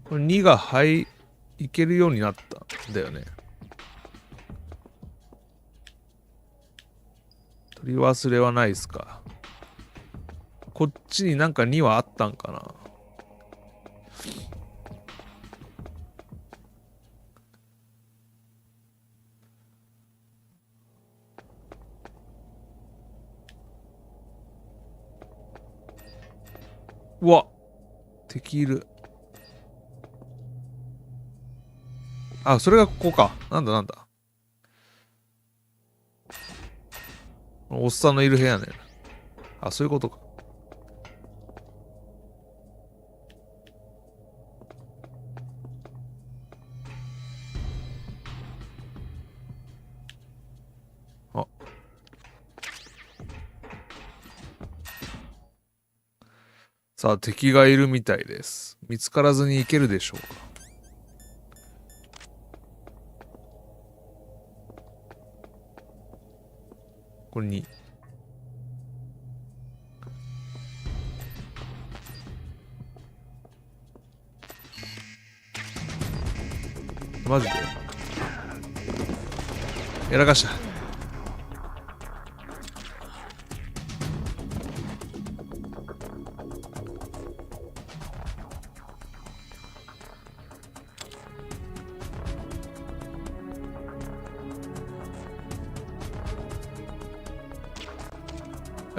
これ2がいけるようになったんだよね。取り忘れはないですか。こっちになんか2はあったんかな。うわ、敵いる。あ、それがここか。なんだなんだ。おっさんのいる部屋ね。あ、そういうことか。あ。さあ、敵がいるみたいです。見つからずに行けるでしょうか。これに。マジでやらかした。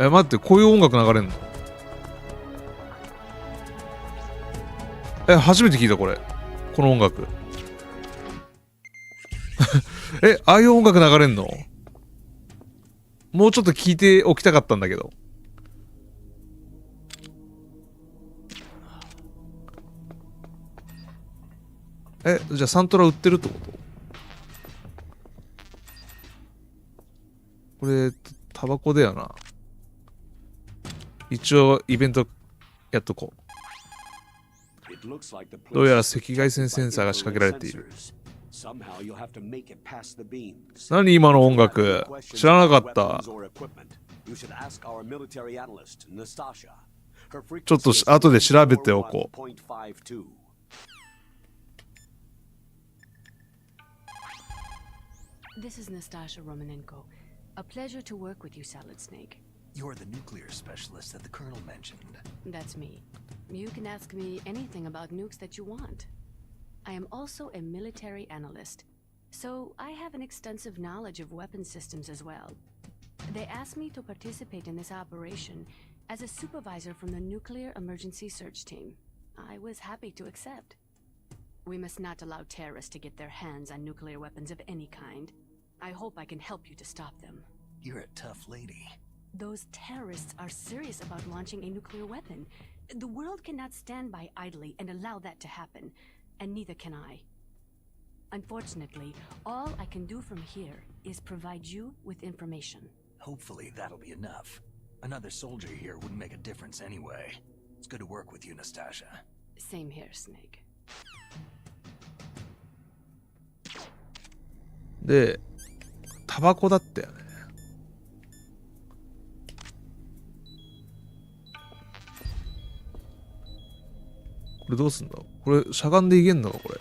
待って、こういう音楽流れんの？初めて聞いた、これ。この音楽。ああいう音楽流れんの？もうちょっと聞いておきたかったんだけど。じゃあサントラ売ってるってこと？これ、タバコだよな。一応イベントやっとこう。どうやら赤外線センサーが仕掛けられている。何今の音楽？知らなかった。ちょっと後で調べておこう。This is Nastasha Romanenko. A pleasure to work with you, Salad Snake. You're the nuclear specialist that the Colonel mentioned. That's me. You can ask me anything about nukes that you want. I am also a military analyst, so I have an extensive knowledge of weapon systems as well. They asked me to participate in this operation as a supervisor from the Nuclear Emergency Search Team. I was happy to accept. We must not allow terrorists to get their hands on nuclear weapons of any kind. I hope I can help you to stop them. You're a tough lady. Those terrorists are serious about launching a nuclear weapon. The world cannot stand by idly and allow that to happen, and neither can I. Unfortunately, all I can do from here is provide you with information. Hopefully that'll be enough. Another soldier here wouldn't make a difference anyway. It's good to work with you, Nastasha. Same here, Snake. で、タバコだったよね。れどうすんだ？これしゃがんでいけんのかこれ。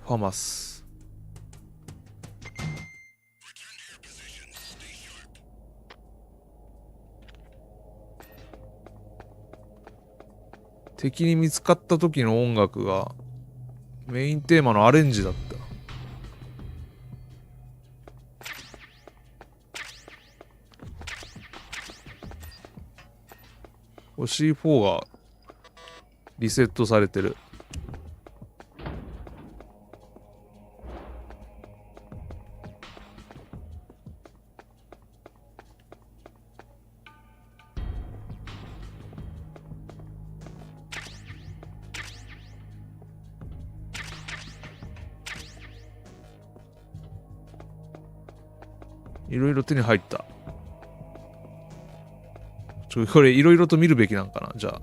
ファマス。敵に見つかった時の音楽がメインテーマのアレンジだった。C4 がリセットされてる。いろいろ手に入った。これいろいろと見るべきなんかな。じゃあ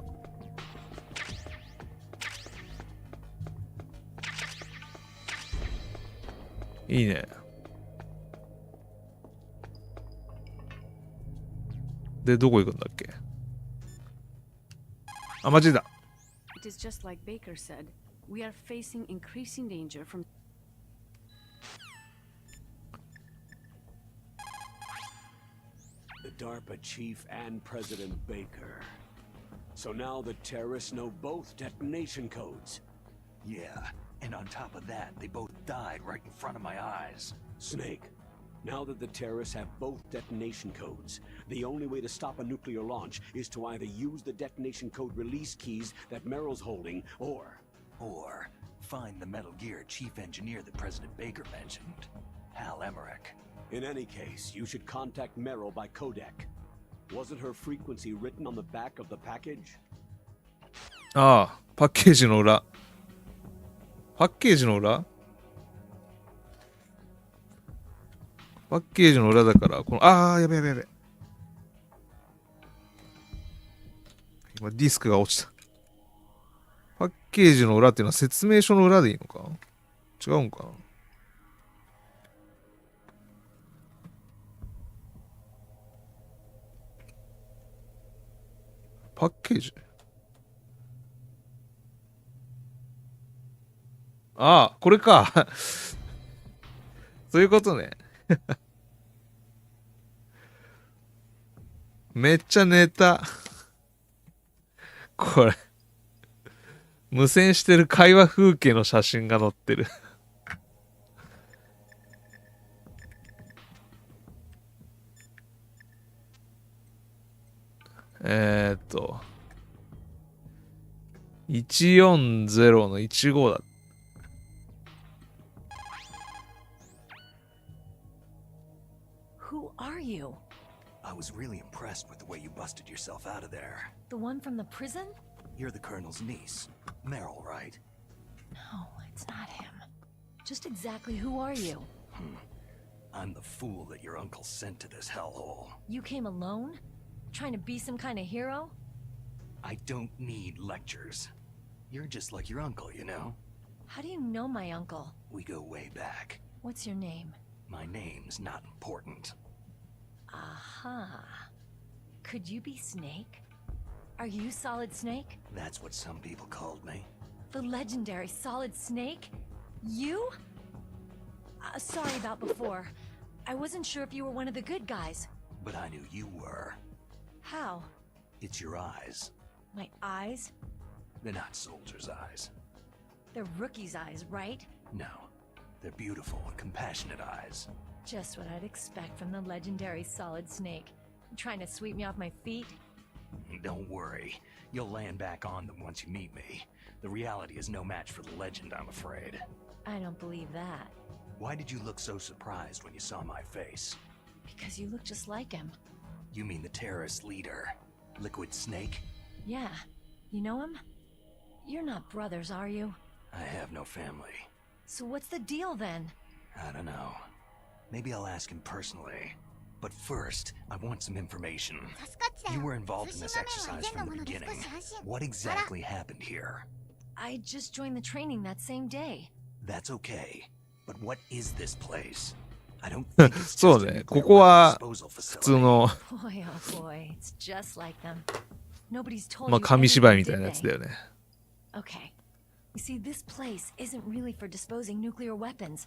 いいね。でどこ行くんだっけ。あ、マジだ。 It is just like Baker said. We are facing increasing danger from The DARPA chief and President Baker. So now the terrorists know both detonation codes. Yeah, and on top of that, they both died right in front of my eyes. Snake, now that the terrorists have both detonation codes, the only way to stop a nuclear launch is to either use the detonation code release keys that Merrill's holding, or find the Metal Gear chief engineer that President Baker mentioned, Hal Emmerich. In any case, you should contact Merrill by codec. Wasn't her frequency written on the back of the package? ああ、パッケージの裏。パッケージの裏？パッケージの裏だから、この、やべやべやべ。今ディスクが落ちた。パッケージの裏っていうのは説明書の裏でいいのか？違うんかな？パッケージ？ああ、これか。そういうことね。めっちゃ寝た。これ。無線してる会話風景の写真が載ってる。140の15だ。Who are you? I was really impressed with the way you busted yourself out of there. The one from the prison? You're the Colonel's niece, Meryl, right? No, it's not him. Just exactly who are you? I'm the fool that your uncle sent to this hellhole. You came alone? Trying to be some kind of hero? I don't need lectures. You're just like your uncle, you know? How do you know my uncle? We go way back. What's your name? My name's not important. Aha. Could you be Snake? Are you Solid Snake? That's what some people called me. The legendary Solid Snake? You? Sorry about before. I wasn't sure if you were one of the good guys. But I knew you were. How? It's your eyes. My eyes? They're not soldiers' eyes. They're rookies' eyes, right? No. They're beautiful and compassionate eyes. Just what I'd expect from the legendary Solid Snake. You trying to sweep me off my feet? Don't worry. You'll land back on them once you meet me. The reality is no match for the legend, I'm afraid. I don't believe that. Why did you look so surprised when you saw my face? Because you look just like him. You mean the terrorist leader, Liquid Snake? Yeah. You know him? You're not brothers, are you? I have no family. So what's the deal then? I don't know. Maybe I'll ask him personally. But first, I want some information. You were involved in this exercise from the beginning. What exactly happened here? I just joined the training that same day. That's okay. But what is this place? I don't think it's そ just う a ね、 nuclear ここは weapons disposal 普通 facility. の Boy, oh boy, it's just like them. Nobody's told まあ you 紙芝居 anything, みたい did なやつ they? だよね。 Okay. You see, this place isn't really for disposing nuclear weapons.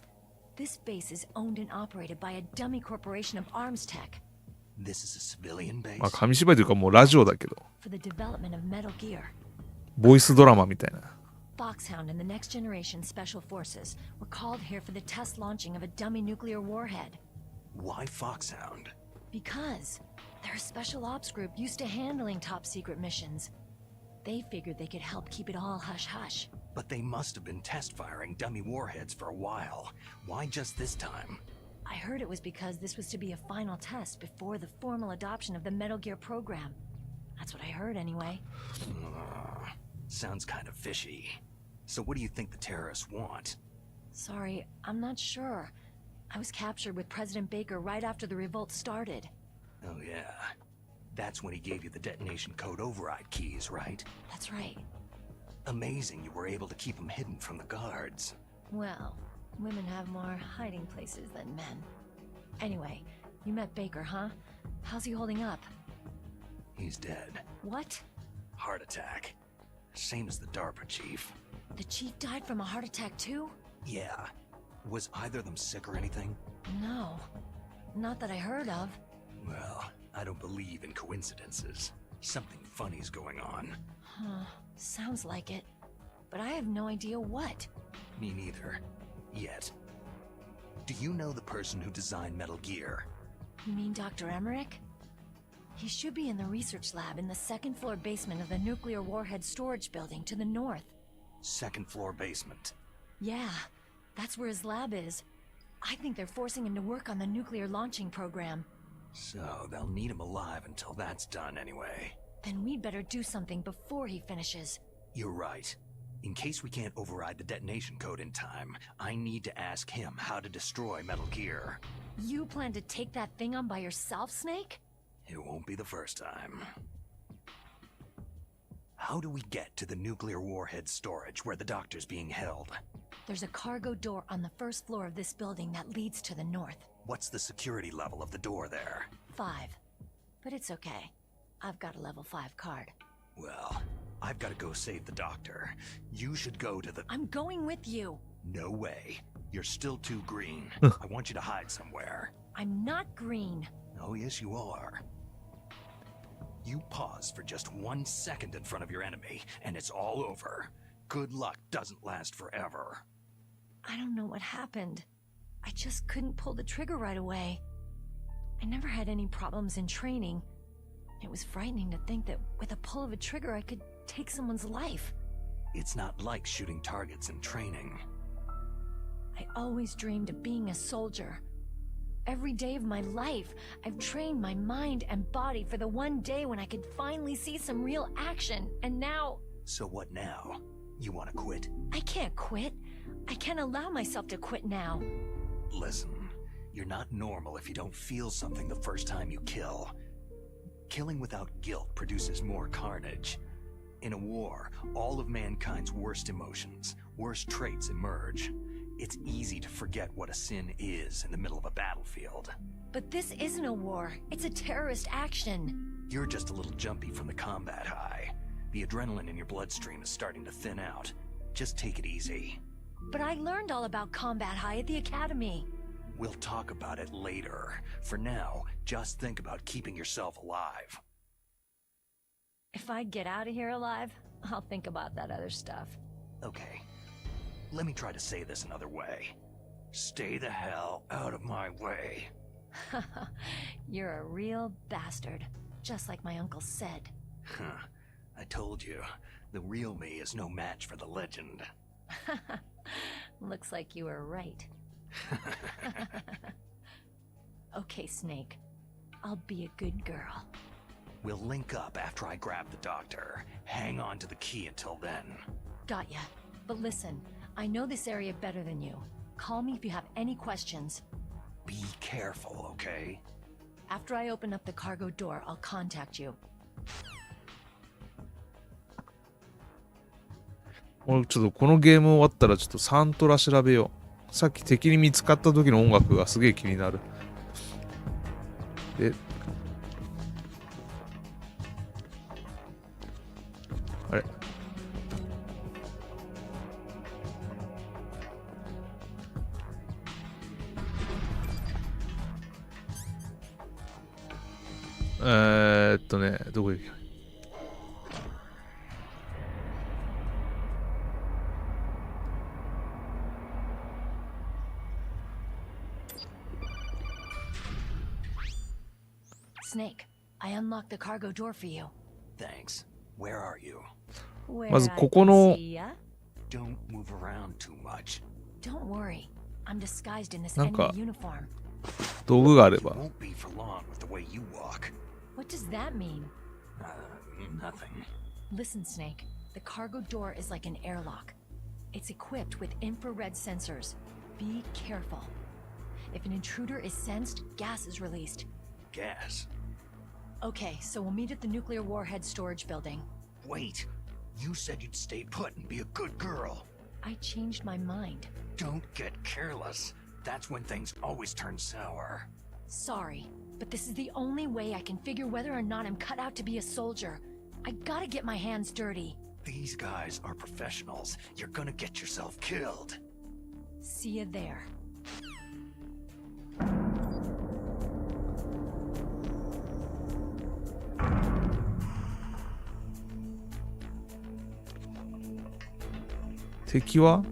This base is owned and operated by a dummy corporation of arms tech. This is a civilian base. まあ紙芝居というかもうラジオだけど、 For the development of Metal Gear. ボイスドラマみたいな。 Foxhound and the Next Generation Special Forces were called here for the test launching of a dummy nuclear warhead. Why Foxhound? Because they're a special ops group used to handling top secret missions. They figured they could help keep it all hush-hush. But they must have been test firing dummy warheads for a while. Why just this time? I heard it was because this was to be a final test before the formal adoption of the Metal Gear program. That's what I heard anyway. Sounds kind of fishy. So what do you think the terrorists want? Sorry, I'm not sure. I was captured with President Baker right after the revolt started. Oh yeah. That's when he gave you the detonation code override keys, right? That's right. Amazing you were able to keep them hidden from the guards. Well, women have more hiding places than men. Anyway, you met Baker, huh? How's he holding up? He's dead. What? Heart attack. Same as the DARPA chief. The chief died from a heart attack too? Yeah. Was either of them sick or anything? No. Not that I heard of. Well, I don't believe in coincidences. Something funny's going on. Huh. Sounds like it. But I have no idea what. Me neither. Yet. Do you know the person who designed Metal Gear? You mean Dr. Emmerich? He should be in the research lab in the second floor basement of the nuclear warhead storage building to the north. Second floor basement. Yeah, that's where his lab is. I think they're forcing him to work on the nuclear launching program. So they'll need him alive until that's done anyway. Then we'd better do something before he finishes. You're right. In case we can't override the detonation code in time, I need to ask him how to destroy Metal Gear. You plan to take that thing on by yourself, Snake? It won't be the first time. How do we get to the nuclear warhead storage where the doctor's being held? There's a cargo door on the first floor of this building that leads to the north. What's the security level of the door there? 5. But it's okay. I've got a level 5 card. Well, I've got to go save the doctor. You should go to the... I'm going with you! No way. You're still too green. I want you to hide somewhere. I'm not green. Oh, yes, you are. You pause for just 1 second in front of your enemy, and it's all over. Good luck doesn't last forever. I don't know what happened. I just couldn't pull the trigger right away. I never had any problems in training. It was frightening to think that with a pull of a trigger I could take someone's life. It's not like shooting targets in training. I always dreamed of being a soldier. Every day of my life, I've trained my mind and body for the one day when I could finally see some real action, and now... So what now? You want to quit? I can't quit. I can't allow myself to quit now. Listen, you're not normal if you don't feel something the first time you kill. Killing without guilt produces more carnage. In a war, all of mankind's worst emotions, worst traits emerge. It's easy to forget what a sin is in the middle of a battlefield. But this isn't a war. It's a terrorist action. You're just a little jumpy from the combat high. The adrenaline in your bloodstream is starting to thin out. Just take it easy. But I learned all about combat high at the academy. We'll talk about it later. For now, just think about keeping yourself alive. If I get out of here alive, I'll think about that other stuff. Okay. Let me try to say this another way. Stay the hell out of my way. You're a real bastard, just like my uncle said. Huh. I told you, the real me is no match for the legend. Looks like you were right. Okay, Snake. I'll be a good girl. We'll link up after I grab the doctor. Hang on to the key until then. Got ya. But listen, I know this area better than you. Call me if you have any questions. Be careful, okay? After I open up the cargo door, I'll contact you. 俺ちょっとこのゲーム終わったらちょっとサントラ調べよう。さっき敵に見つかった時の音楽がすげえ気になる。で、あれ、どこ行けばいい？Snake, I unlocked the cargo door for you. Thanks. Where are you? まずここの Don't move around too much. Don't worry. I'm disguised in this なん enemy か uniform. 道具があれば。 Won't be for long with the way you walk. What does that mean? Nothing. Listen, Snake. The cargo door is like an airlock. It's equipped with infrared sensors. Be careful. If an intruder is sensed, gas is released. Gas? Okay, so we'll meet at the nuclear warhead storage building. Wait. You said you'd stay put and be a good girl. I changed my mind. Don't get careless. That's when things always turn sour. Sorry, but this is the only way I can figure whether or not I'm cut out to be a soldier. I gotta get my hands dirty. These guys are professionals. You're gonna get yourself killed. See you there. 敵は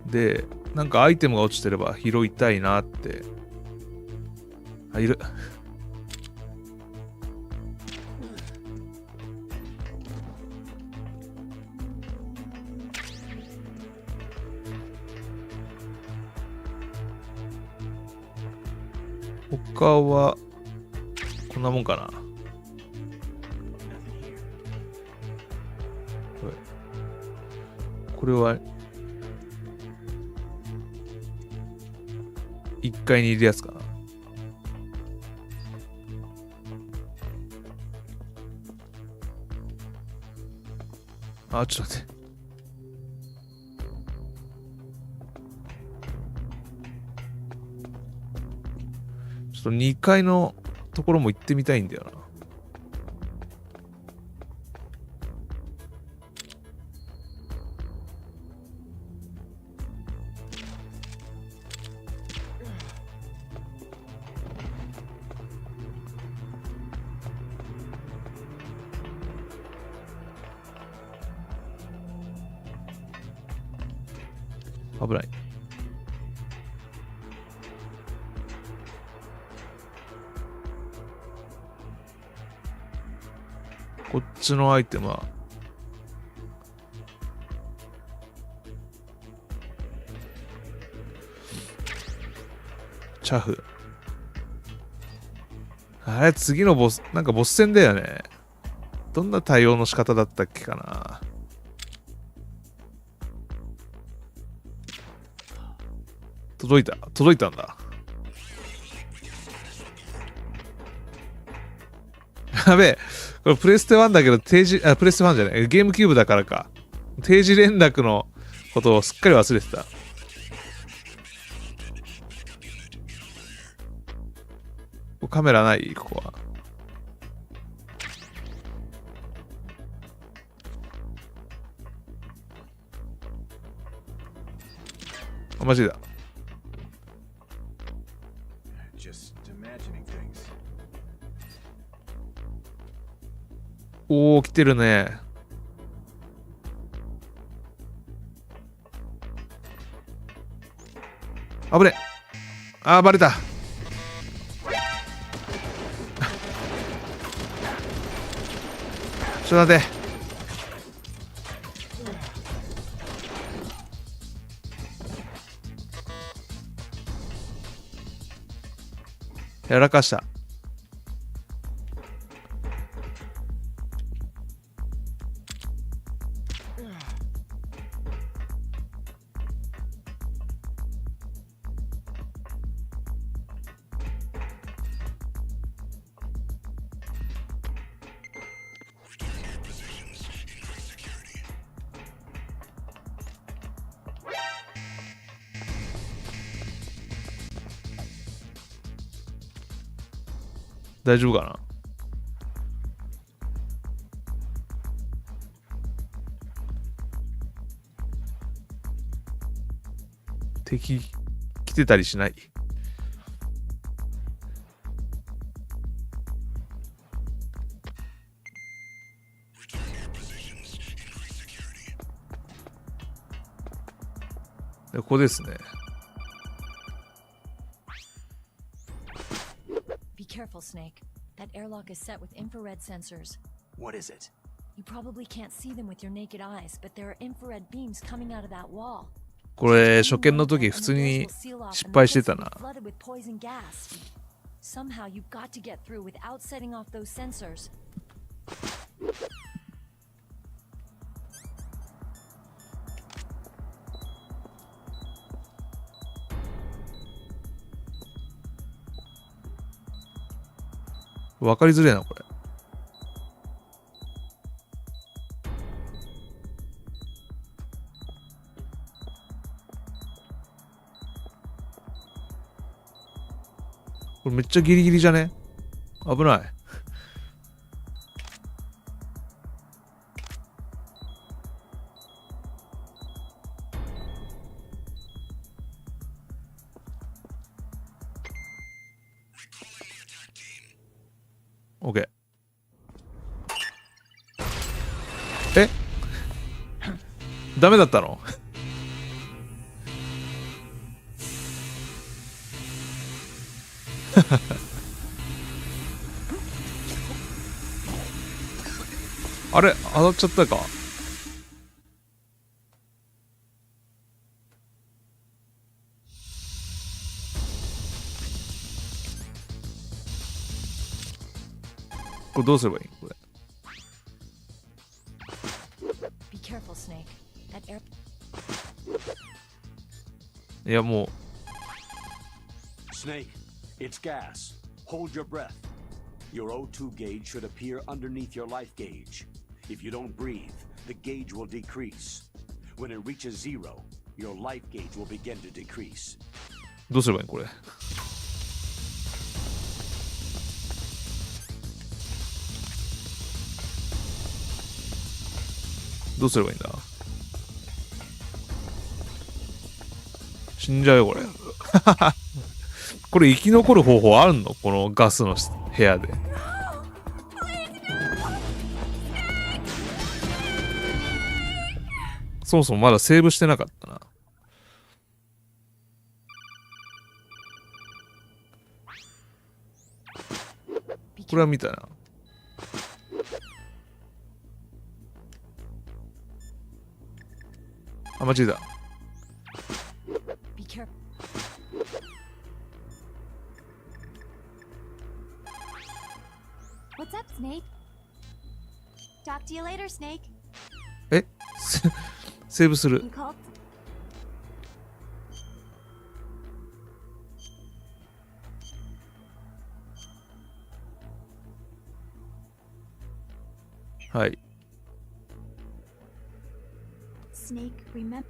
で、なんかアイテムが落ちてれば拾いたいなって。あ、いる。他はこんなもんかな。これは1階にいるやつかな。あ、ちょっと待って。ちょっと2階のところも行ってみたいんだよな。危ない。こっちのアイテムはチャフ。あれ次のボス、なんかボス戦だよね。どんな対応の仕方だったっけかな。届いたんだ。やべえ、これプレステ1だけどプレステ1じゃない、ゲームキューブだからか。定時連絡のことをすっかり忘れてた。カメラない？ここは。あ、マジだ。おー、来てるね。危ね。あー、バレた。ちょっと待って。やらかした。大丈夫かな。敵来てたりしない。ここですね。Be careful, Snake. That airlock is set with infrared sensors. What is it? You probably can't see them with your naked eyes, but there are infrared beams coming out of that wall. これ初見の時普通に失敗してたな。 Flooded with poison gas. Somehow you've got to get through without setting off those sensors. わかりづれえなこれ。これめっちゃギリギリじゃね？危ない。オッケー。え？ダメだったの？あれ当たっちゃったか。これどうすればいい？これ。Be careful, Snake. That air... いやもう。Snake, it's gas. Hold your breath. Your O2 gauge should appear underneath your life gauge. If you don't breathe, the gauge will decrease. When it reaches zero, your life gauge will begin to decrease. どうすればいいこれ。どうすればいいんだ。死んじゃうよこれ。これ生き残る方法あるの？このガスの部屋で。そもそもまだセーブしてなかったな。これは見たな。あ、間違えた。What's up, Snake? Talk to you later, Snake. えセーブする。 You called? はい。Snake, remember?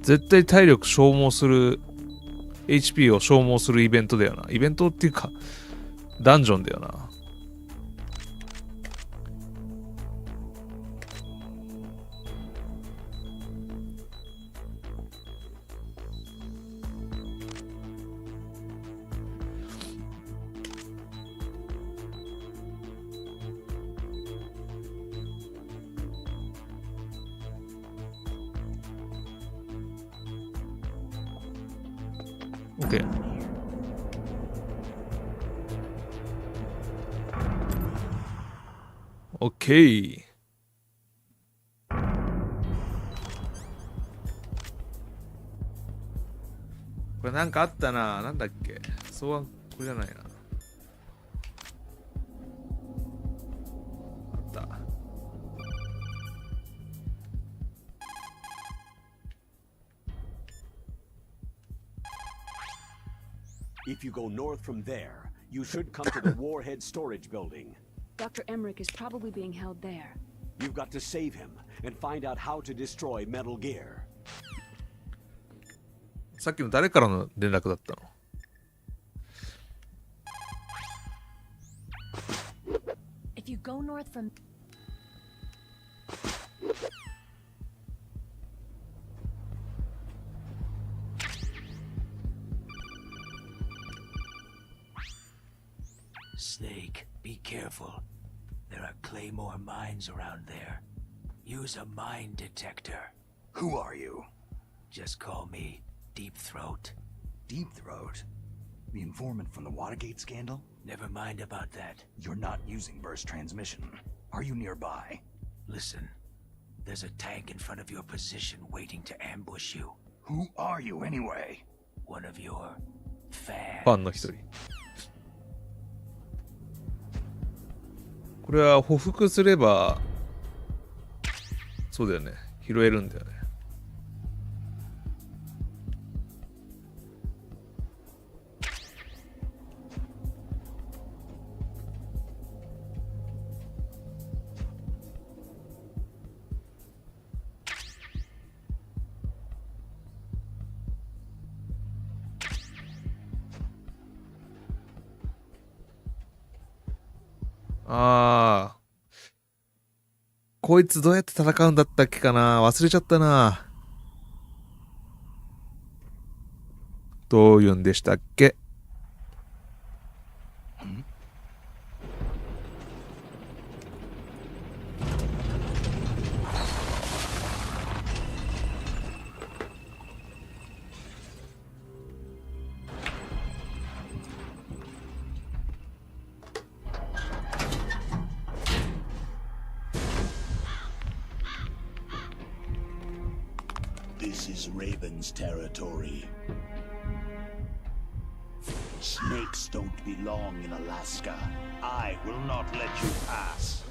絶対体力消耗する HP を消耗するイベントだよな。イベントっていうかダンジョンだよな。OK。OK。これなんかあったな。なんだっけ。そうはこれじゃないな。あった。If you go north from there, you should come to the warhead storage building. Dr. Emmerich is probably being held there. You've got to save him and find out how to destroy Metal Gear. さっきの誰からの連絡だったの？ If you go north from Snake, be careful. There are claymore mines around there. Use a mine detector. Who are you? Just call me Deep Throat. Deep Throat? The informant from the Watergate scandal? Never mind about that. You're not using burst transmission. Are you nearby? Listen, there's a tank in front of your position waiting to ambush you. Who are you anyway? One of your fans. ファンの一人。これは報復すれば、そうだよね。拾えるんだよね。ああ。こいつどうやって戦うんだったっけかな、忘れちゃったな。どういうんでしたっけ？This is Raven's territory. Snakes don't belong in Alaska. I will not let you pass.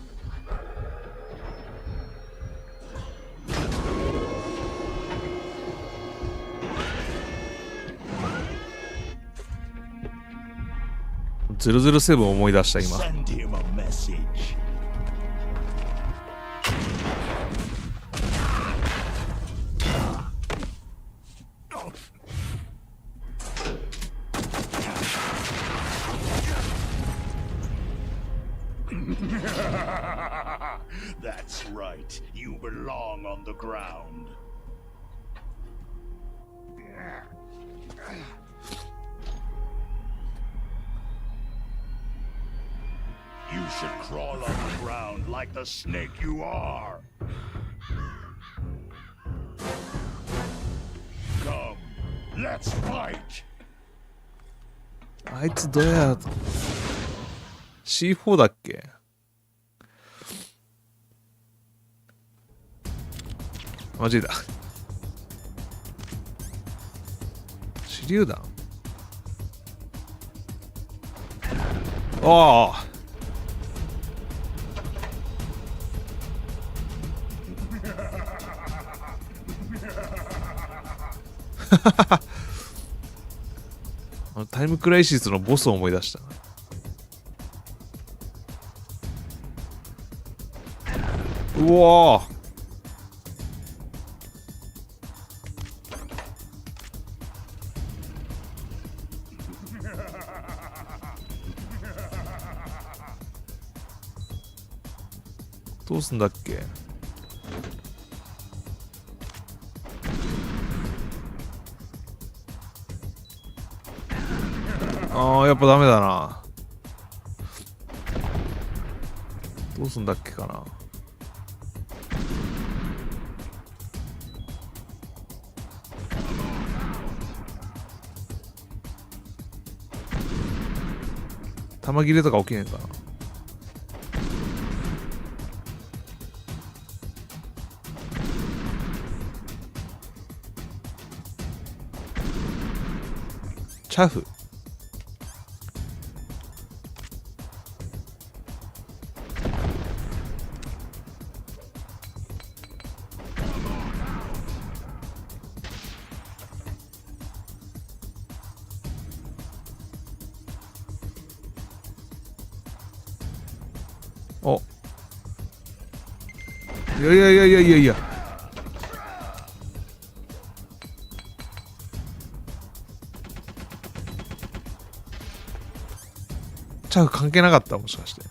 .007思い出した今。 Send him a message. That's right. You belong on the ground. You should crawl on the ground like the snake you are. Come, let's fight. あいつどうや C4 だっけ？マジだ。手榴弾？ああ。タイムクライシスのボスを思い出した。うわー。どうすんだっけ？ああ、やっぱダメだな。どうすんだっけかな。弾切れとか起きねえかな。チャフ。いやいやいやいやいやいや。チャフ関係なかった、もしかして。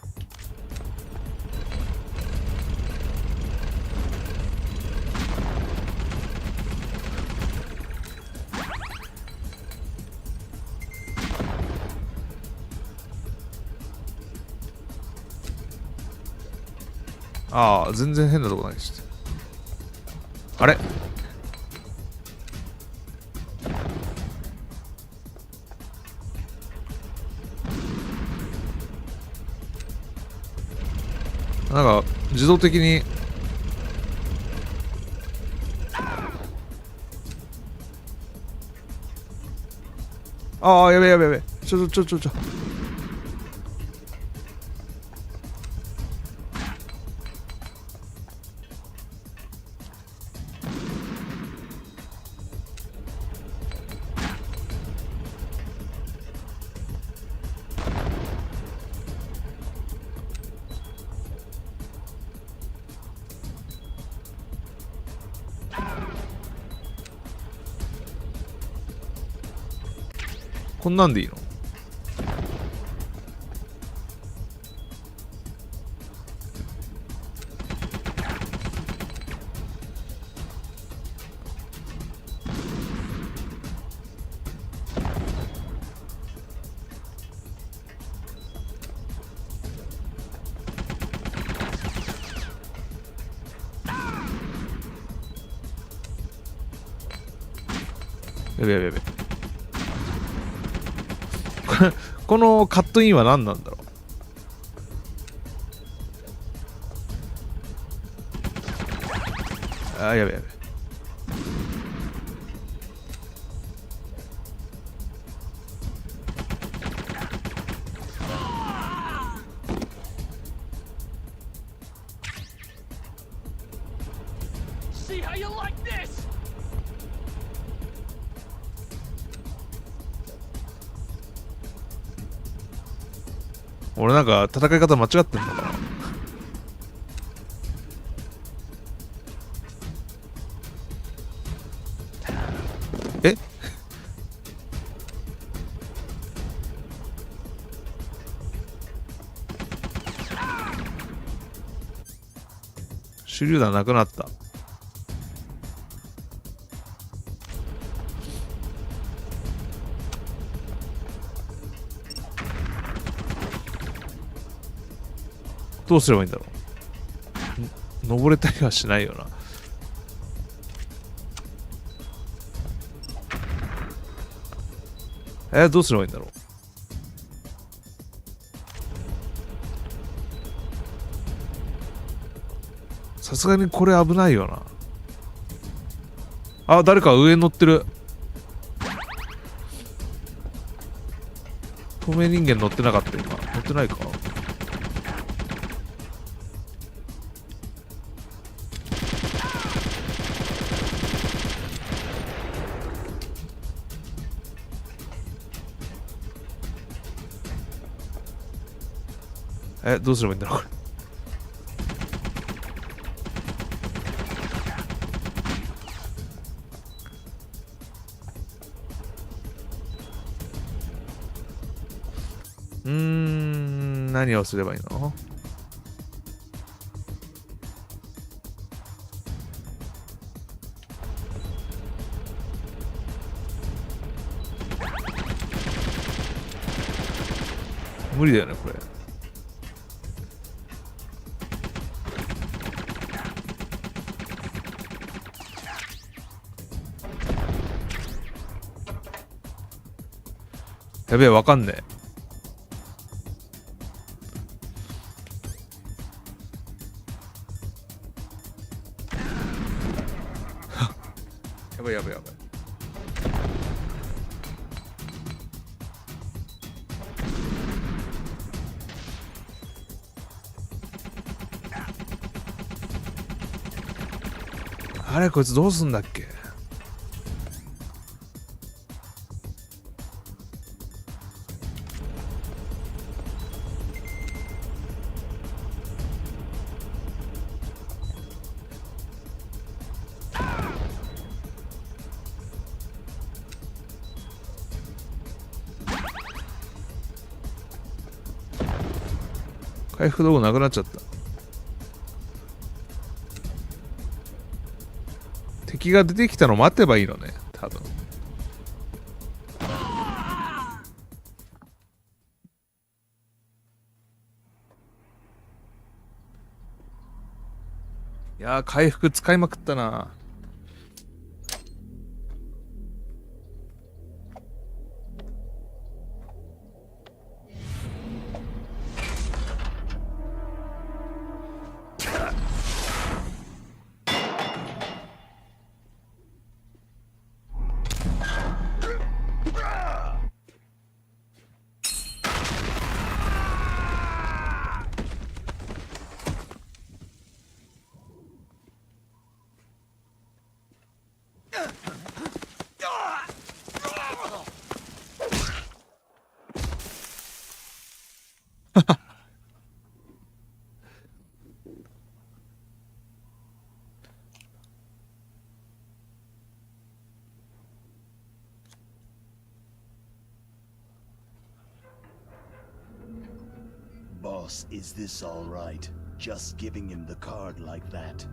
ああ、全然変なとこないし。あれ？なんか自動的にああ、やべやべやべ。ちょ。こんなんでいいの？やべやべやべ。このカットインは何なんだろう。あ、やべやべ。俺なんか戦い方間違ってんのかな。え？手榴弾なくなった。どうすればいいんだろう。登れたりはしないよな。どうすればいいんだろう。さすがにこれ危ないよな。あ、誰か上に乗ってる。透明人間乗ってなかった今。乗ってないか。どうすればいいんだろうこれ。何をすればいいの？無理だよねこれ。やべえ、わかんねえ。やばいやばいやばい。あれ、こいつどうすんだっけ。回復道具なくなっちゃった。敵が出てきたの待てばいいのね、多分。いやー、回復使いまくったな。Boss, is this all right? Just giving him the card like that?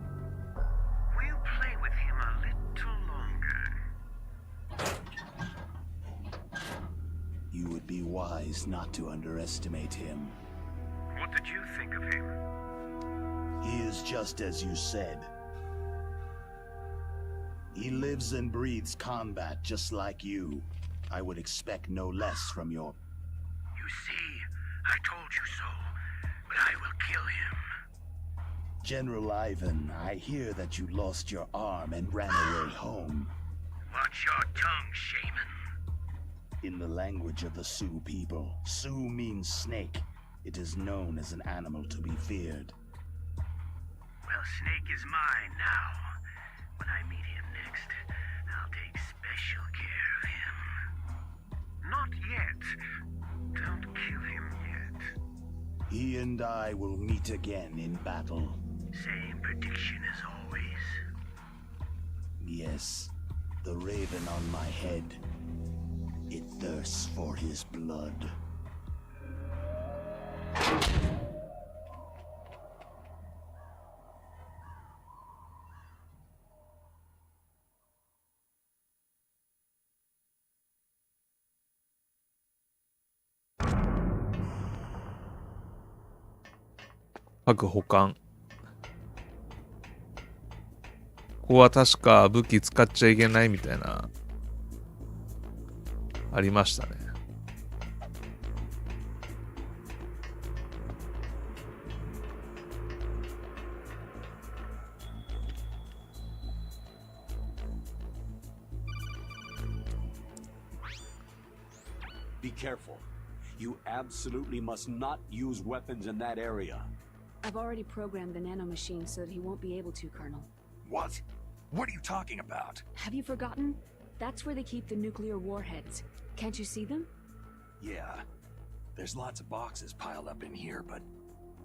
We'll play with him a little longer. You would be wise not to underestimate him. What did you think of him? He is just as you said. He lives and breathes combat just like you. I would expect no less from your... You see, I told you so, but I will kill him. General Ivan, I hear that you lost your arm and ran away home. Watch your tongue, shaman. In the language of the Sioux people, Sioux means snake. It is known as an animal to be feared. Well, Snake is mine now. When I meet him next, I'll take special care of him. Not yet. Don't kill him yet. He and I will meet again in battle. Same prediction as always. Yes, the raven on my head. It thirsts for his blood.各保管。ここは確か武器使っちゃいけないみたいなありましたね。Be careful. You absolutely must not use weapons in that area. I've already programmed the nanomachine so that he won't be able to, Colonel. What? What are you talking about? Have you forgotten? That's where they keep the nuclear warheads. Can't you see them? Yeah. There's lots of boxes piled up in here, but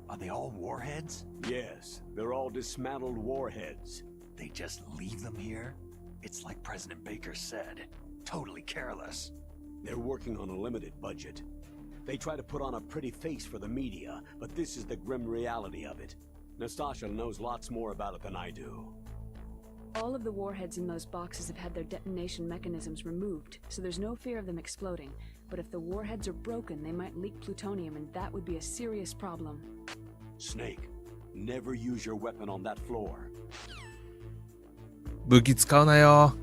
are they all warheads? Yes, they're all dismantled warheads. They just leave them here? It's like President Baker said. Totally careless. They're working on a limited budget. They try to put on a pretty face for the media, but this is the grim reality of it. Nastasha knows lots more about it than I do. All of the warheads in those boxes have had their detonation mechanisms removed, so there's no fear of them exploding. But if the warheads are broken, they might leak plutonium, and that would be a serious problem. Snake, never use your weapon on that floor. 武器使うなよ。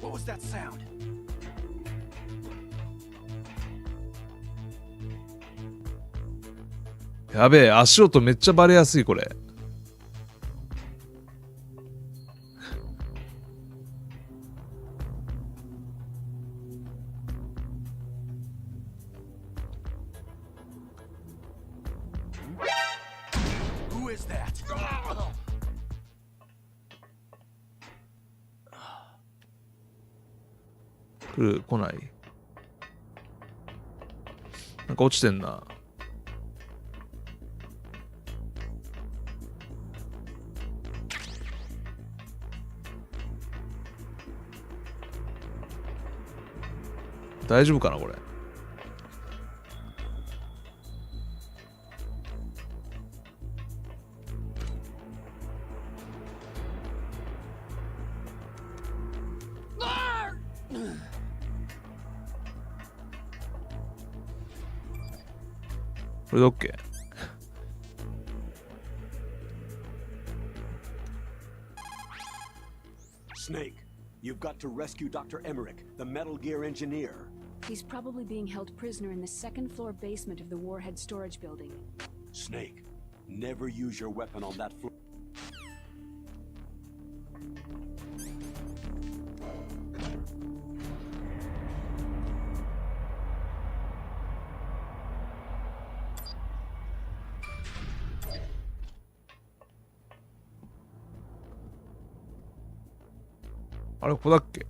What was that sound? やべえ、足音めっちゃバレやすいこれ。Who is that? 来ない。なんか落ちてんな。大丈夫かなこれ。これで OK。Snake, you've got to rescue Dr. Emmerich, the Metal Gear engineer. He's probably being held prisoner in the second-floor basement of the Warhead storage building. Snake, never use your weapon on that floor.あれここだっけ。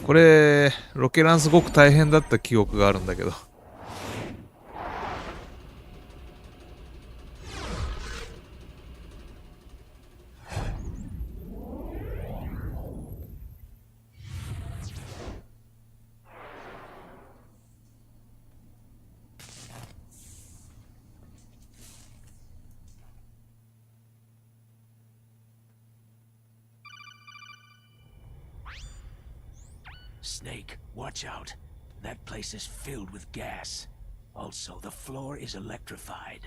これロケランすごく大変だった記憶があるんだけど。Snake, watch out. That place is filled with gas. Also, the floor is electrified.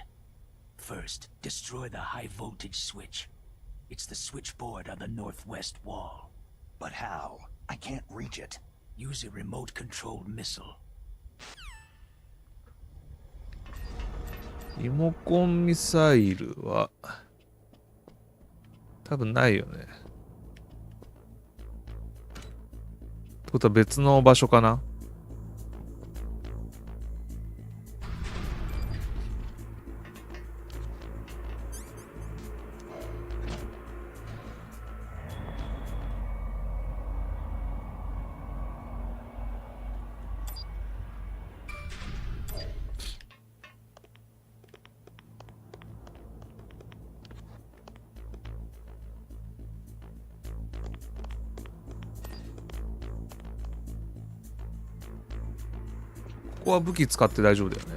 First, destroy the high voltage switch. It's the switchboard on the northwest wall. But how? I can't reach it. Use a remote-controlled missile. リモコンミサイルは多分ないよね。ってことは別の場所かな。ここは武器使って大丈夫だよね。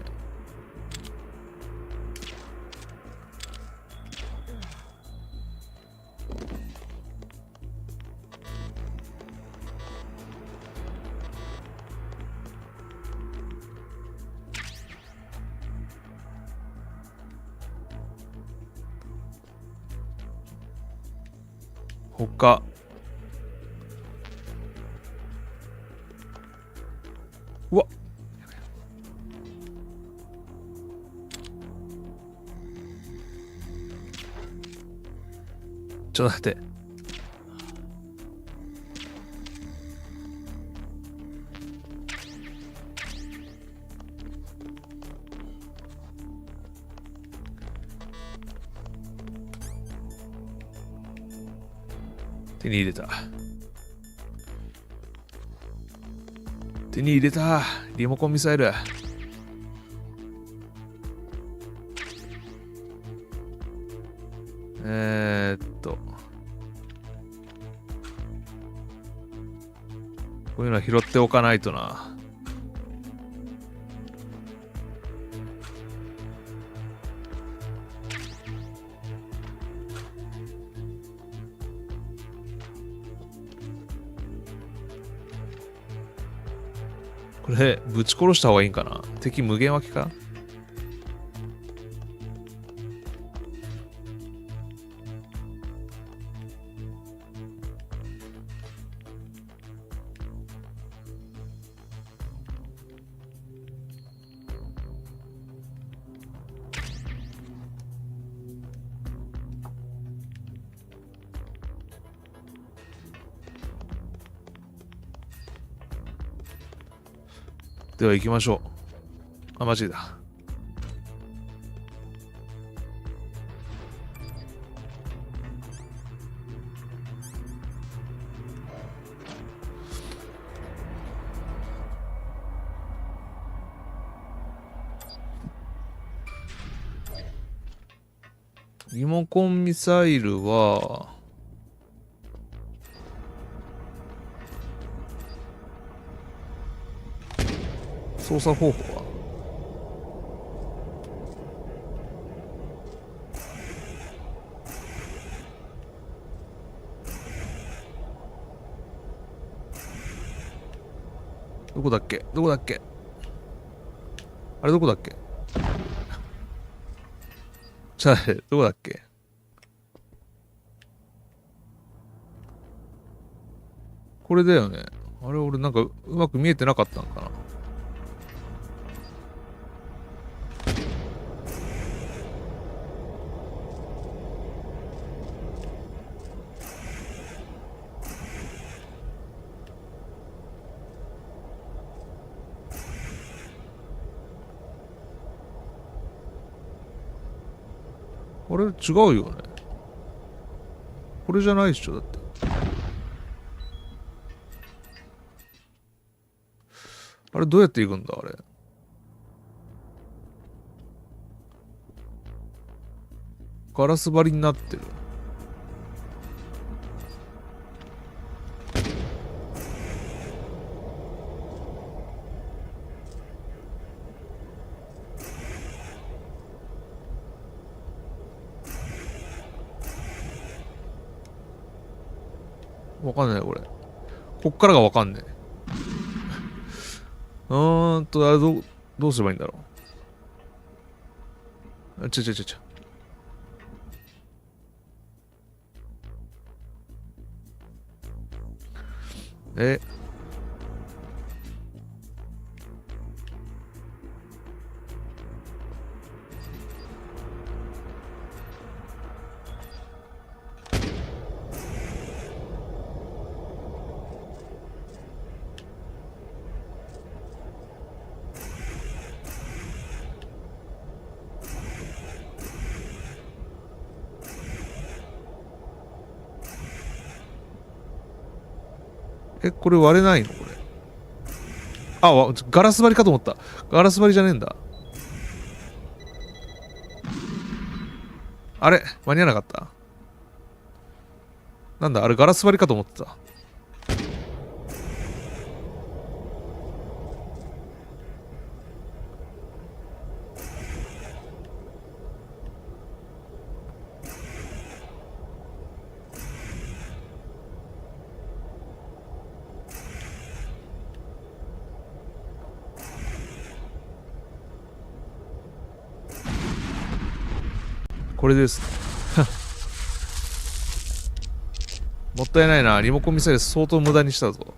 他うわっちょっと待って。手に入れた。手に入れた。リモコンミサイル。こういうのは拾っておかないとな。これぶち殺した方がいいんかな。敵無限湧きか。では行きましょう。あ、マジだ。リモコンミサイルは操作方法はどこだっけどこだっけあれどこだっけどこだっけこれだよね。あれ俺なんかうまく見えてなかったのかな。あれ違うよね。これじゃないっしょ、だって。あれどうやって行くんだあれ。ガラス張りになってる。わかんないこれ。こっからがわかんねえ。あれどうすればいいんだろう。これ割れないのこれ。あ、ガラス張りかと思った。ガラス張りじゃねえんだ。あれ間に合わなかった。なんだあれガラス張りかと思ってた。これです。もったいないな。リモコンミサイル相当無駄にしたぞ。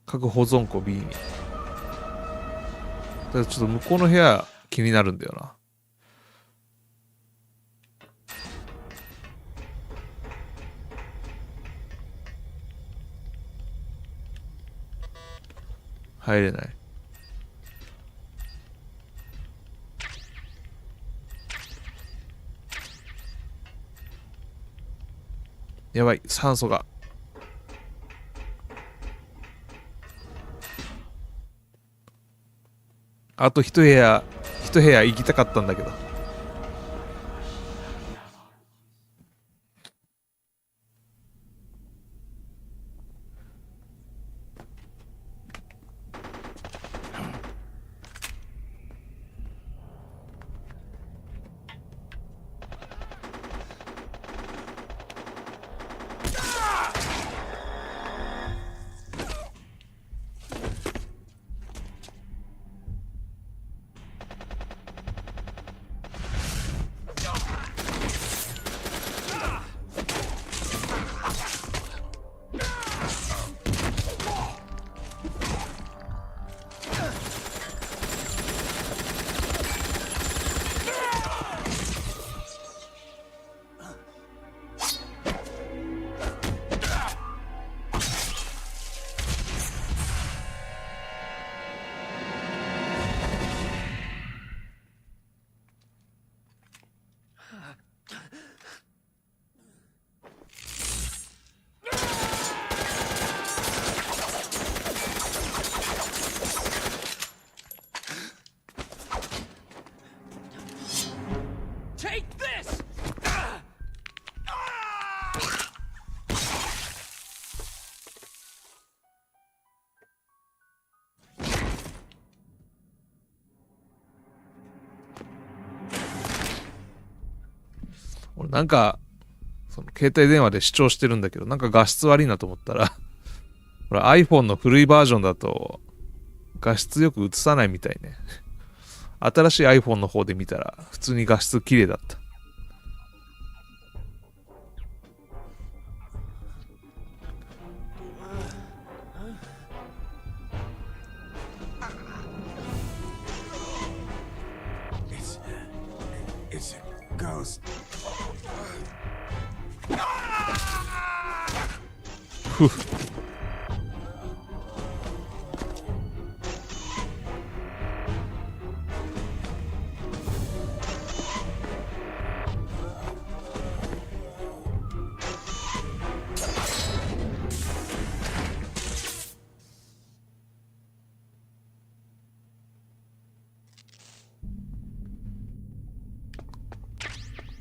各保存庫 B に。だからちょっと向こうの部屋気になるんだよな。入れない。やばい、酸素が。あと一部屋行きたかったんだけど。俺なんかその携帯電話で視聴してるんだけど、なんか画質悪いなと思ったらこれ iPhone の古いバージョンだと画質よく映さないみたいね。新しい iPhone の方で見たら普通に画質綺麗だった。It's a ghost. ふっ。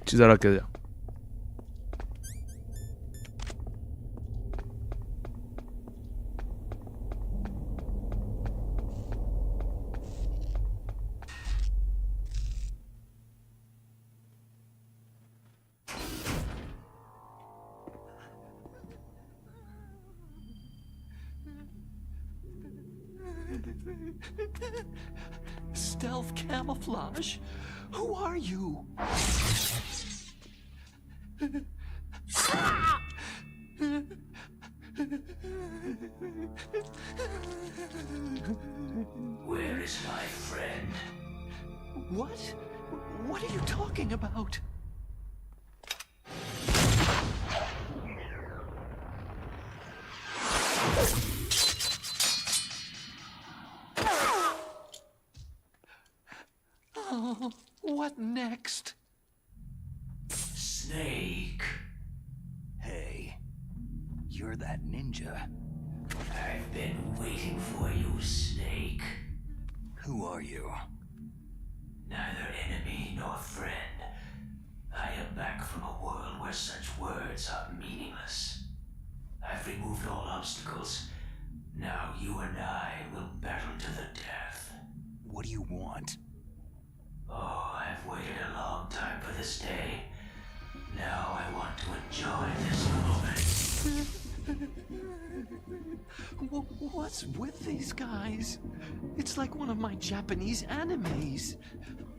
血だらけだよ。Stealth camouflage? Who are you? Where is my friend? What? What are you talking about? Oh, what next? Snake. Hey, you're that ninja. I've been waiting for you, Snake. Who are you? Neither enemy nor friend. I am back from a world where such words are meaningless. I've removed all obstacles. Now you and I will battle to the death. What do you want? Oh, I've waited a long time for this day. Now I want to enjoy this moment. What's with these guys? It's like one of my Japanese animes.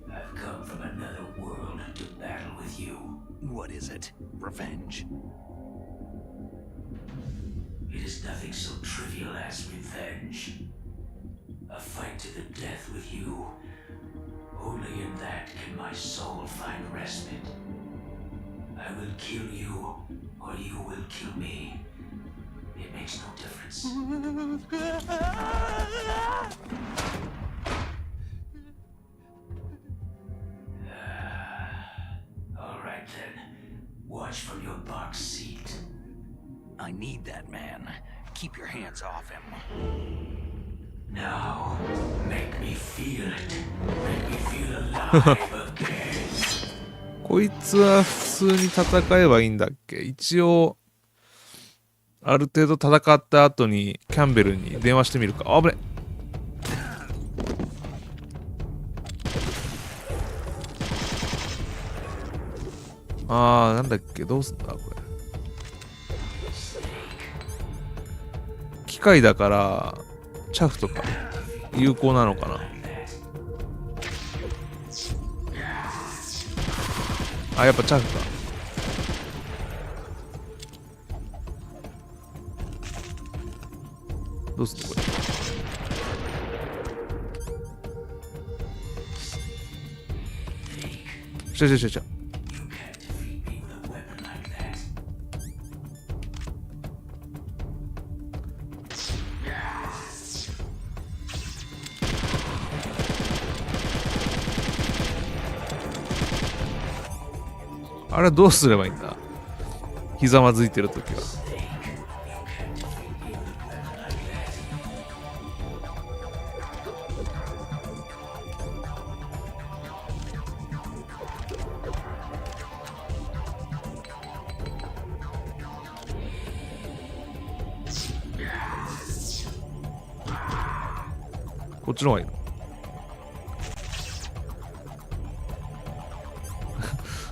I've come from another world to battle with you. What is it? Revenge? It is nothing so trivial as revenge. A fight to the death with you. Only in that can my soul find respite. I will kill you, or you will kill me. It makes no difference. All right then. Watch from your box seat. I need that man. Keep your hands off him. Now, make me feel it. Make me feel alive again. こいつは普通に戦えばいいんだっけ？一応ある程度戦った後にキャンベルに電話してみるか。あぶね。なんだっけ、どうすんだこれ。機械だからチャフとか有効なのかな。やっぱチャフか。どうすんのこれ。ちゃ。あれはどうすればいいんだ？ひざまずいてるときは。こっちの方がいいの？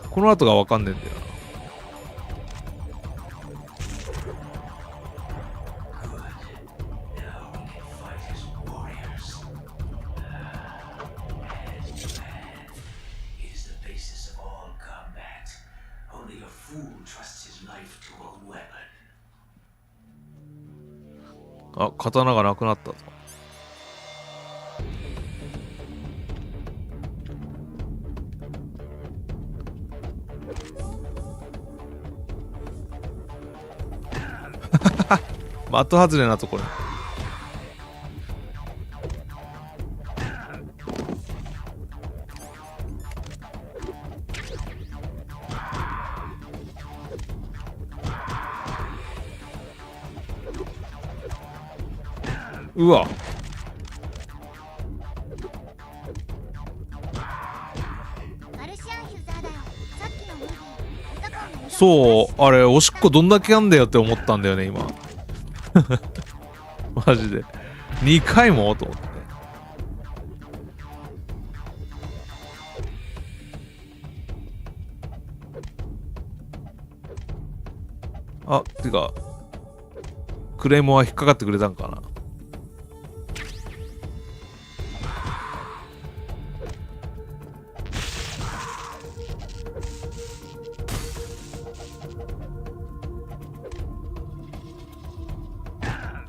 この後が分かんねえんだよな。あ、刀がなくなったぞ。的外れなところ。うわ。そう、あれ、おしっこどんだけあんだよって思ったんだよね、今。マジで。2回もと思って。あ、てか、クレームは引っかかってくれたんかな。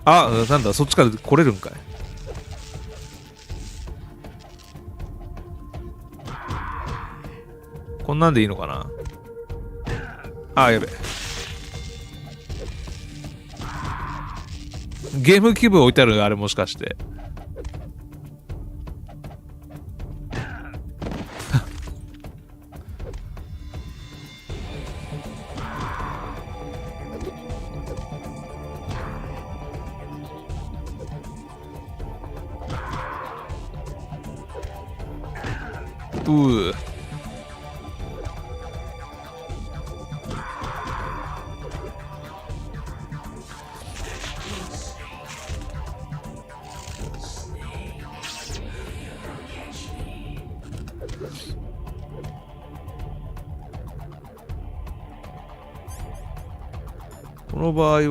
あ、なんだ、そっちから来れるんかい。こんなんでいいのかな。あ、やべ。ゲームキューブ置いてあるあれもしかして。この場合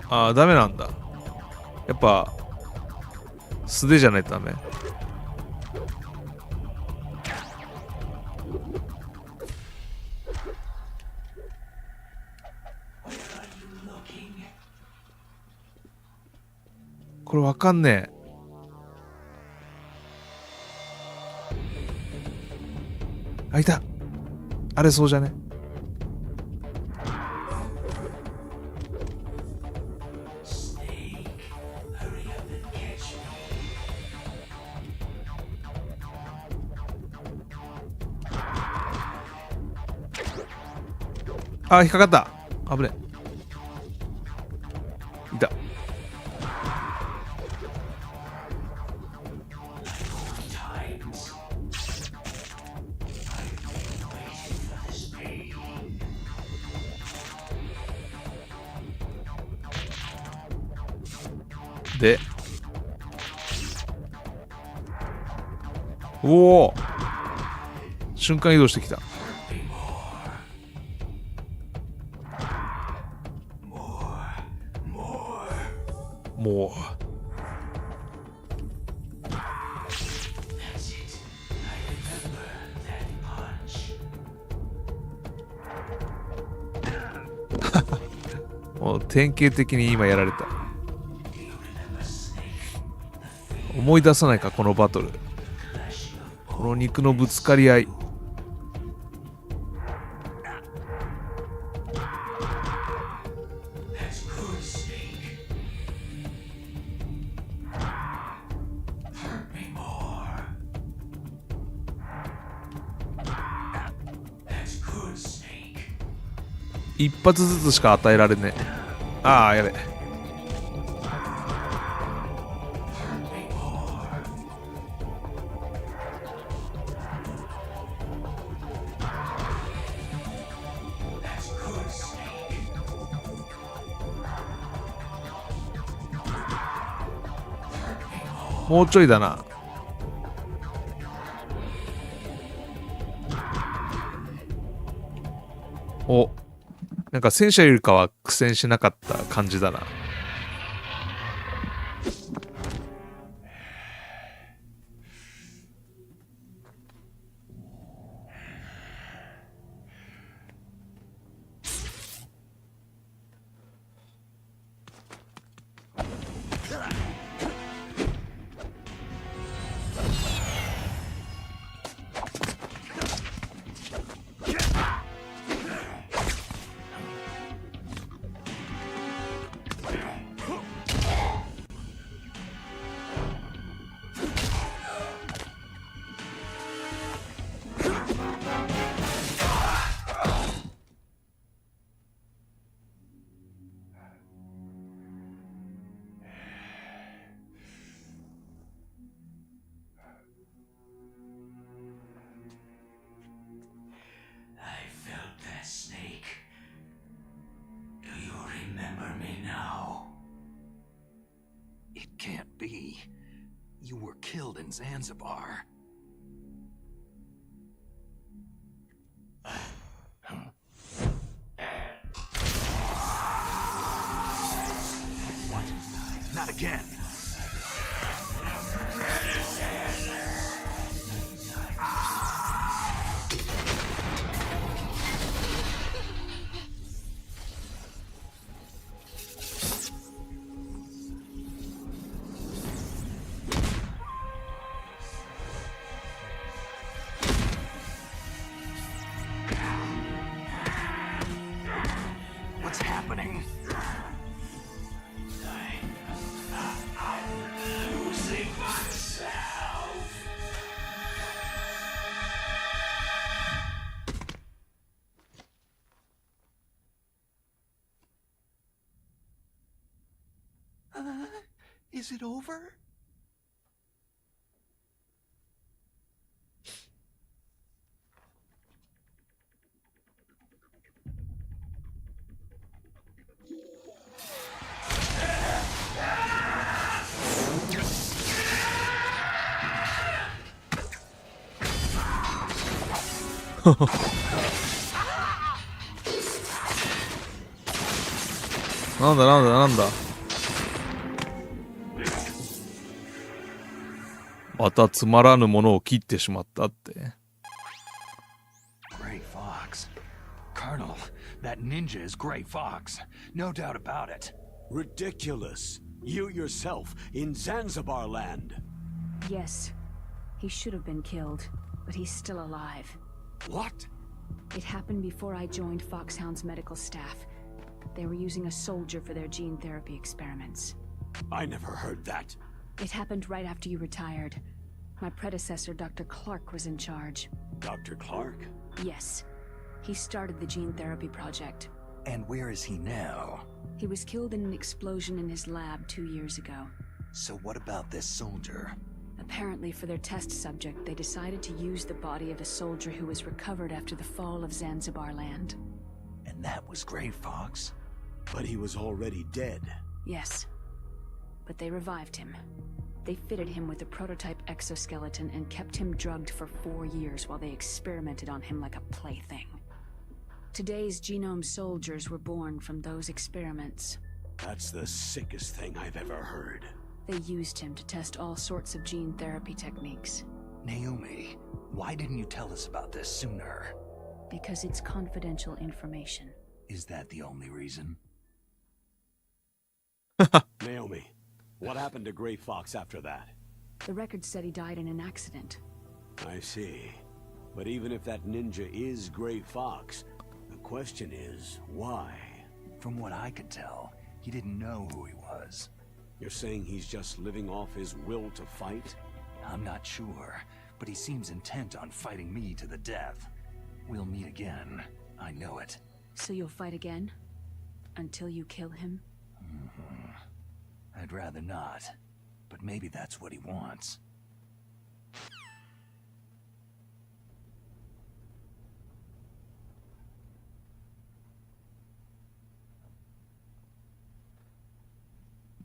はダメなんだ。やっぱ素手じゃないとダメ。これわかんねえ。あ、いた。あれそうじゃね。あ、引っかかった。危ねえ。いた。で、おお、瞬間移動してきた。もうもう典型的に今やられた。思い出さないか、このバトル。この肉のぶつかり合い。一発ずつしか与えられねえ。ああ、やべ。もうちょいだな。お、なんか戦車よりかは苦戦しなかった感じだな。me now. It can't be. You were killed in Zanzibar. What? Not again. What's happening? I'm losing myself. Is it over?なんだまたつまらぬものを切ってしまったって。Gray Fox. Colonel, that ninja is Gray Fox. No doubt about it. Ridiculous. You yourself in Zanzibar land. Yes. He should have been killed, but he's still alive. What? It happened before I joined Foxhound's medical staff. They were using a soldier for their gene therapy experiments. I never heard that. It happened right after you retired. My predecessor, Dr. Clark, was in charge. Dr. Clark? Yes. He started the gene therapy project. And where is he now? He was killed in an explosion in his lab 2 years ago. So what about this soldier? Apparently, for their test subject, they decided to use the body of a soldier who was recovered after the fall of Zanzibar land. And that was Gray Fox? But he was already dead. Yes. But they revived him. They fitted him with a prototype exoskeleton and kept him drugged for 4 years while they experimented on him like a plaything. Today's genome soldiers were born from those experiments. That's the sickest thing I've ever heard. They used him to test all sorts of gene therapy techniques. Naomi, why didn't you tell us about this sooner? Because it's confidential information. Is that the only reason? Naomi, what happened to Gray Fox after that? The record said he died in an accident. I see. But even if that ninja is Gray Fox, the question is, why? From what I could tell, he didn't know who he was. You're saying he's just living off his will to fight? I'm not sure, but he seems intent on fighting me to the death. We'll meet again. I know it. So you'll fight again? Until you kill him? I'd rather not, but maybe that's what he wants.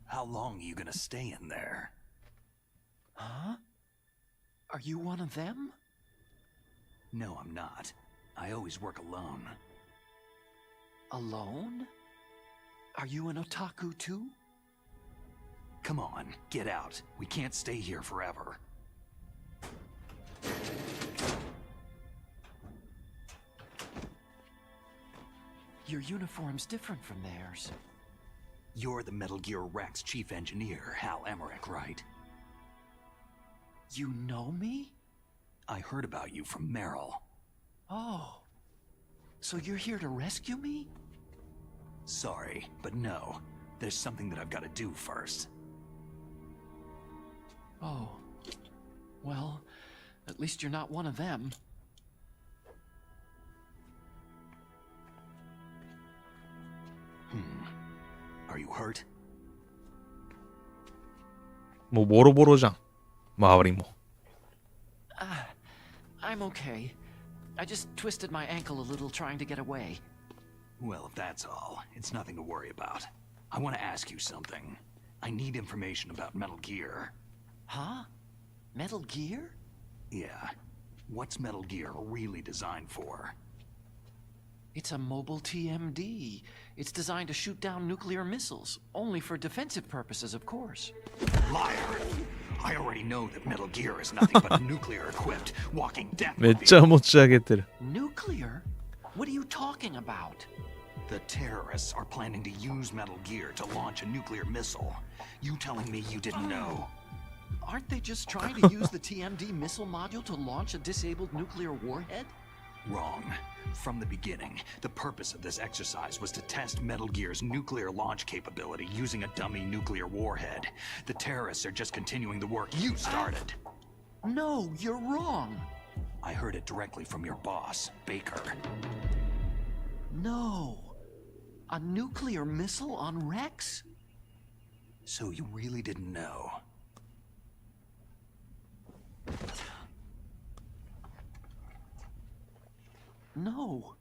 How long are you gonna stay in there? Huh? Are you one of them? No, I'm not. I always work alone. Alone? Are you an otaku too? Come on, get out. We can't stay here forever. Your uniform's different from theirs. You're the Metal Gear Rex chief engineer, Hal Emmerich, right? You know me? I heard about you from Meryl. Oh. So you're here to rescue me? Sorry, but no. There's something that I've got to do first. Oh. Well, at least you're not one of them. Are you hurt? もうボロボロじゃん。周りも。I'm okay. I just twisted my ankle a little trying to get away. Well, if that's all, it's nothing to worry about. I want to ask you something. I need information about Metal Gear. Huh? Metal Gear? Yeah. What's Metal Gear really designed for? It's a mobile TMD. It's designed to shoot down nuclear missiles, only for defensive purposes, of course. Liar! I already know that Metal Gear is nothing but a nuclear-equipped walking death. めっちゃ持ち上げてる。 Nuclear? What are you talking about? The terrorists are planning to use Metal Gear to launch a nuclear missile. You telling me you didn't know? Aren't they just trying to use the TMD missile module to launch a disabled nuclear warhead? Wrong. From the beginning, the purpose of this exercise was to test Metal Gear's nuclear launch capability using a dummy nuclear warhead. The terrorists are just continuing the work you started. No, you're wrong. I heard it directly from your boss, Baker. No. A nuclear missile on Rex? So you really didn't know? No.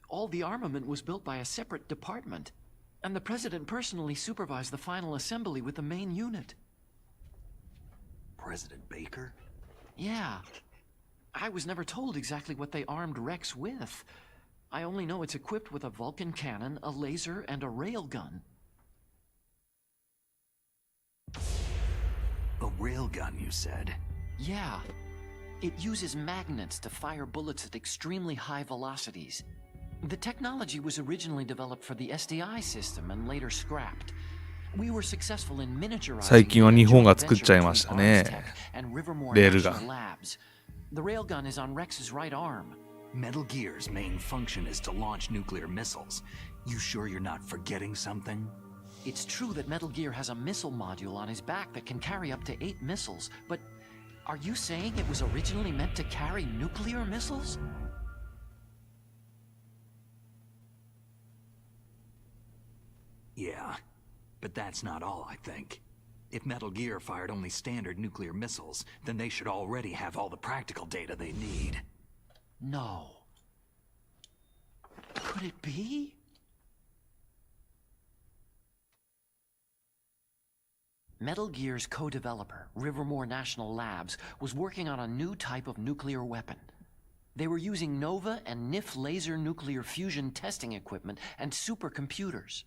All the armament was built by a separate department, and the President personally supervised the final assembly with the main unit. President Baker? Yeah. I was never told exactly what they armed Rex with. I only know it's equipped with a Vulcan cannon, a laser, and a railgun. A railgun, you said? Yeah. It uses magnets to fire bullets at extremely high velocities. The technology was originally developed for the SDI system and later scrapped. We were successful in miniaturizing 最近は日本が作っちゃいましたね。レールガン。The railgun is on Rex's right arm. Metal Gear's main function is to launch nuclear missiles. You sure you're not forgetting something? It's true that Metal Gear has a missile module on his back that can carry up to 8 missiles, but are you saying it was originally meant to carry nuclear missiles? Yeah, but that's not all, I think. If Metal Gear fired only standard nuclear missiles, then they should already have all the practical data they need. No. Could it be? Metal Gear's co-developer, Rivermore National Labs, was working on a new type of nuclear weapon. They were using NOVA and NIF laser nuclear fusion testing equipment and supercomputers.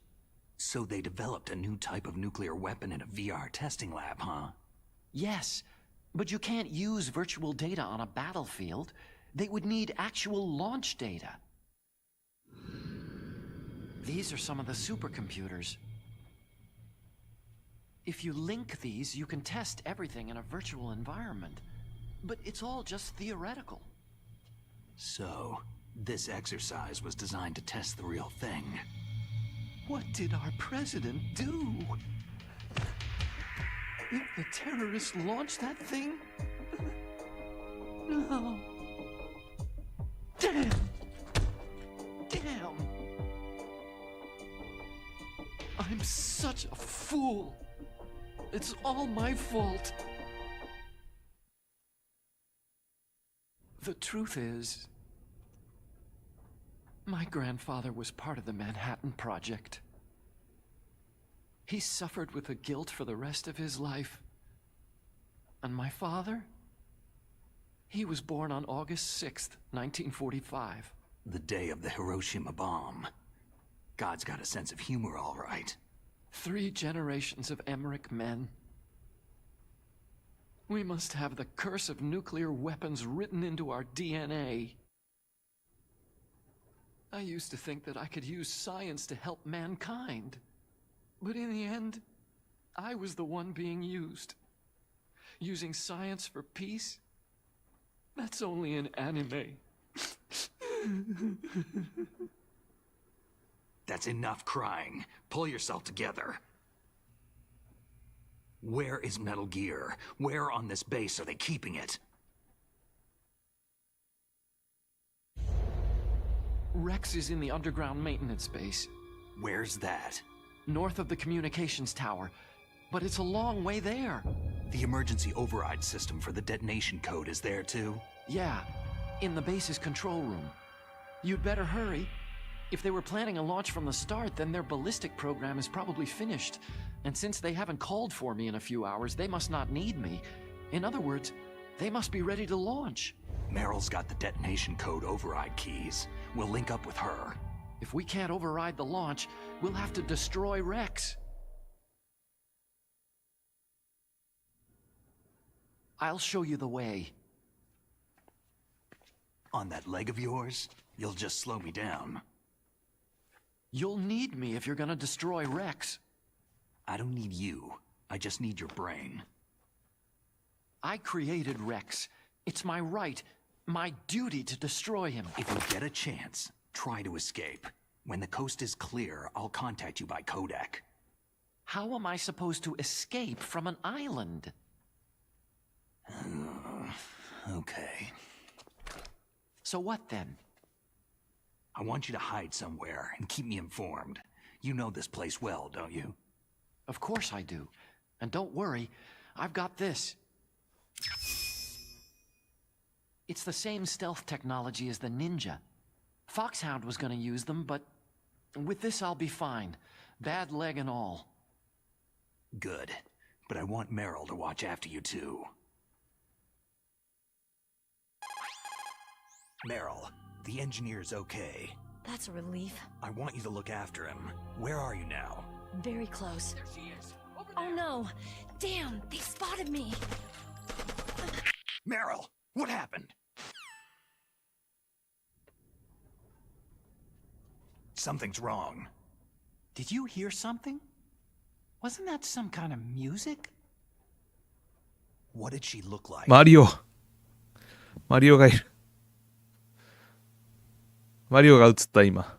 So they developed a new type of nuclear weapon in a VR testing lab, huh? Yes, but you can't use virtual data on a battlefield. They would need actual launch data. These are some of the supercomputers. If you link these, you can test everything in a virtual environment. But it's all just theoretical. So, this exercise was designed to test the real thing. What did our president do? If the terrorists launched that thing? No. Damn! Damn! I'm such a fool. It's all my fault. The truth is, my grandfather was part of the Manhattan Project. He suffered with the guilt for the rest of his life. And my father? He was born on August 6th, 1945. The day of the Hiroshima bomb. God's got a sense of humor, all right. 3 generations of Emmerich men. We must have the curse of nuclear weapons written into our DNA. I used to think that I could use science to help mankind. But in the end, I was the one being used. Using science for peace? That's only in anime. That's enough crying. Pull yourself together. Where is Metal Gear? Where on this base are they keeping it? Rex is in the underground maintenance base. Where's that? North of the communications tower. But it's a long way there. The emergency override system for the detonation code is there too? Yeah, in the base's control room. You'd better hurry. If they were planning a launch from the start, then their ballistic program is probably finished. And since they haven't called for me in a few hours, they must not need me. In other words, they must be ready to launch. Meryl's got the detonation code override keys. We'll link up with her. If we can't override the launch, we'll have to destroy Rex. I'll show you the way. On that leg of yours, you'll just slow me down. You'll need me if you're gonna destroy Rex. I don't need you. I just need your brain. I created Rex. It's my right, my duty to destroy him. If you get a chance, try to escape. When the coast is clear, I'll contact you by codec. How am I supposed to escape from an island? Okay. So what then? I want you to hide somewhere and keep me informed. You know this place well, don't you? Of course I do. And don't worry, I've got this. It's the same stealth technology as the Ninja. Foxhound was gonna use them, but with this I'll be fine. Bad leg and all. Good. But I want Meryl to watch after you too. Meryl, the engineer's okay. That's a relief. I want you to look after him. Where are you now? Very close. There she is. Oh no! Damn, they spotted me! Meryl, what happened? Something's wrong. Did you hear something? Wasn't that some kind of music? What did she look like? マリオがいる。マリオが映った今。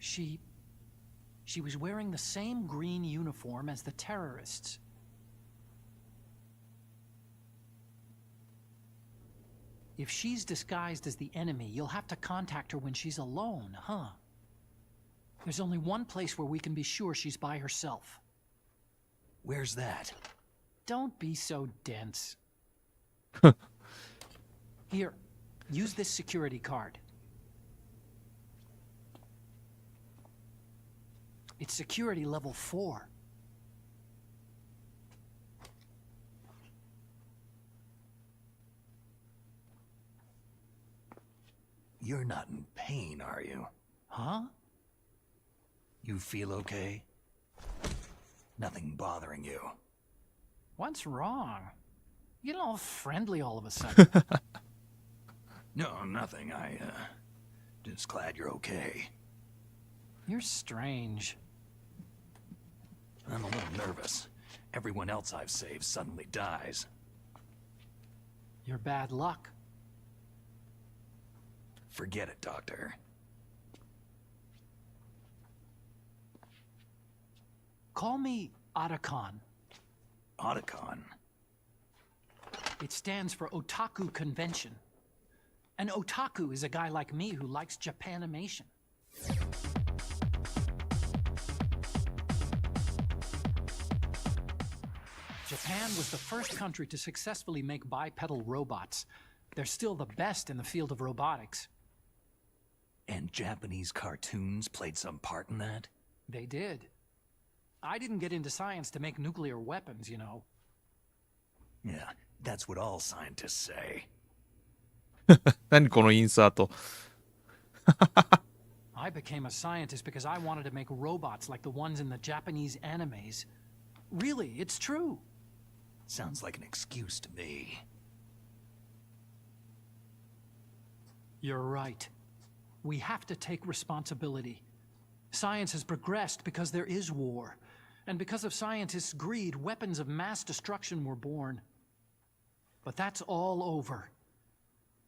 She was wearing the same green uniform as the terrorists. If she's disguised as the enemy, you'll have to contact her when she's alone, huh? There's only one place where we can be sure she's by herself. Where's that? Don't be so dense. Here, use this security card. It's security level 4. You're not in pain, are you? Huh? You feel okay? Nothing bothering you? What's wrong? You get all friendly all of a sudden. No, nothing. Just glad you're okay. You're strange. I'm a little nervous. Everyone else I've saved suddenly dies. You're bad luck. Forget it, Doctor. Call me Otacon. Otacon? It stands for Otaku Convention. An otaku is a guy like me who likes Japanimation. Japan was the first country to successfully make bipedal robots. They're still the best in the field of robotics. And Japanese cartoons played some part in that? They did. I didn't get into science to make nuclear weapons, you know. Yeah, that's what all scientists say. 何このインサート。I became a scientist because I wanted to make robots like the ones in the Japanese animes. Really, it's true. Sounds like an excuse to me. You're right. We have to take responsibility. Science has progressed because there is war. And because of scientists' greed, weapons of mass destruction were born. But that's all over.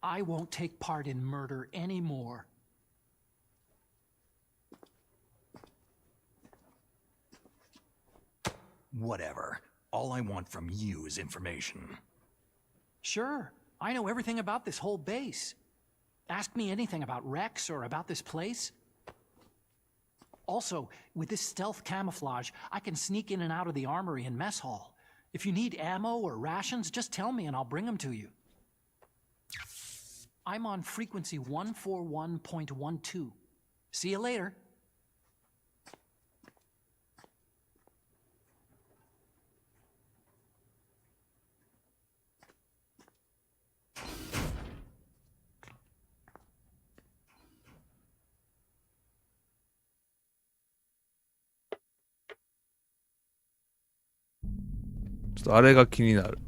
I won't take part in murder anymore. Whatever. All I want from you is information. Sure. I know everything about this whole base. Ask me anything about Rex or about this place. Also, with this stealth camouflage, I can sneak in and out of the armory and mess hall. If you need ammo or rations, just tell me and I'll bring them to you. I'm on frequency 141.12. See you later.ちょっとあれが気になる。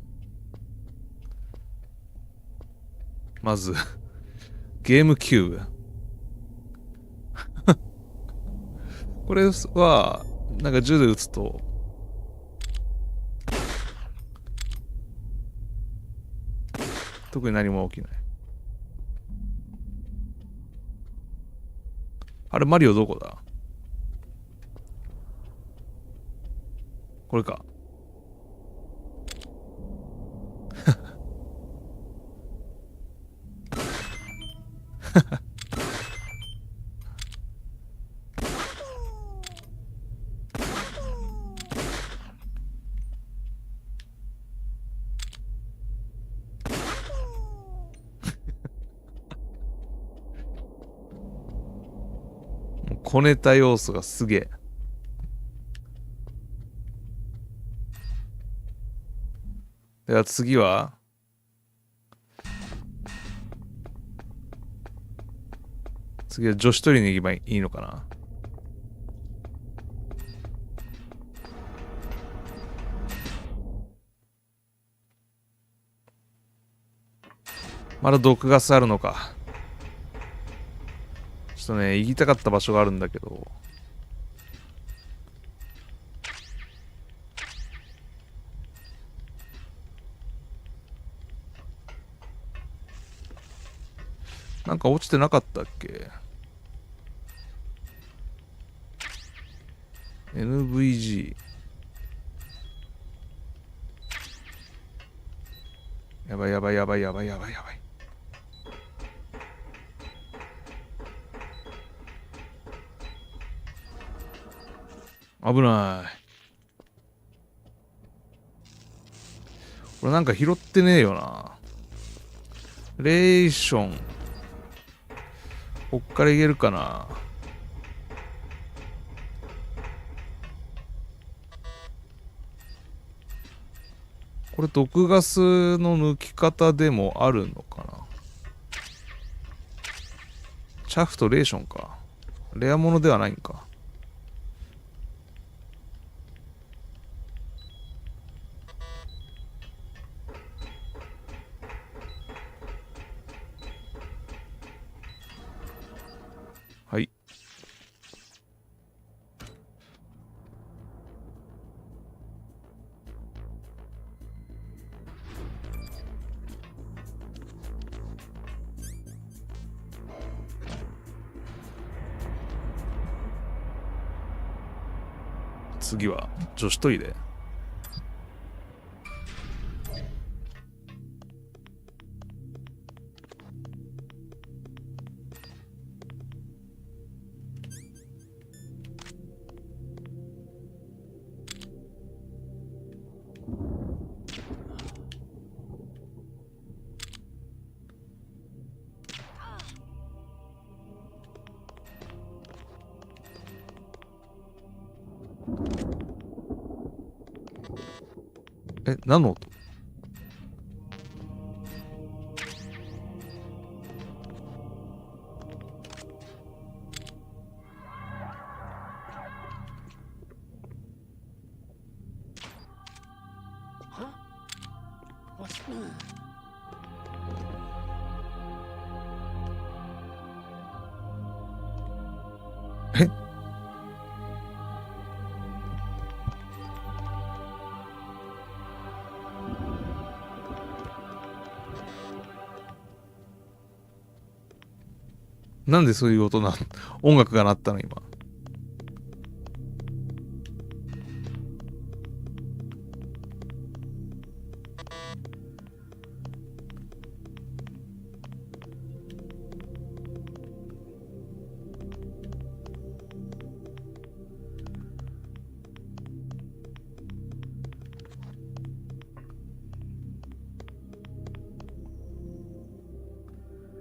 まずゲームキューブこれはなんか銃で撃つと特に何も起きない。あれマリオどこだ？これか。小ネタ要素がすげえ。では次は女子取りに行けばいいのかな。まだ毒ガスあるのか。ちょっとね、行きたかった場所があるんだけど。なんか落ちてなかったっけ？ NVG。やばいやばいやばいやばいやばいやばい。危ない。これなんか拾ってねえよな。レーション。こっからいけるかな。これ毒ガスの抜き方でもあるのかな。チャフとレーションか。レアものではないんか。はい。次は女子トイレ。何の音？なんでそういう音な、音楽が鳴ったの今。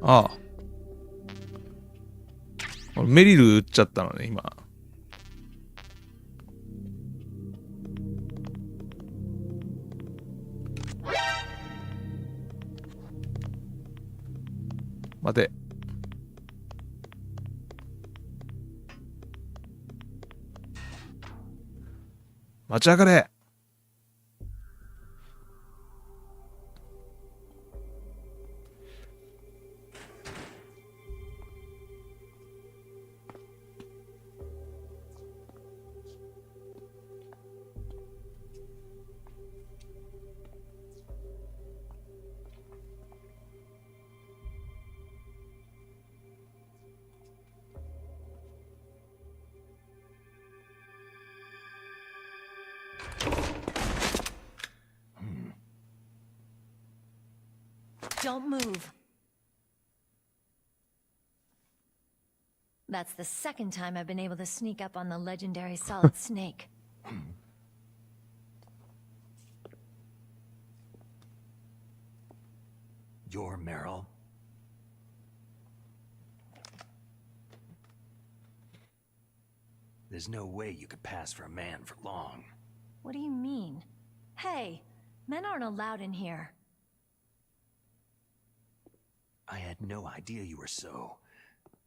ああ。俺メリル撃っちゃったのね、今。待て。待ち上がれ。Don't move. That's the second time I've been able to sneak up on the legendary Solid Snake. You're Meryl. There's no way you could pass for a man for long. What do you mean? Hey, men aren't allowed in here. I had no idea you were so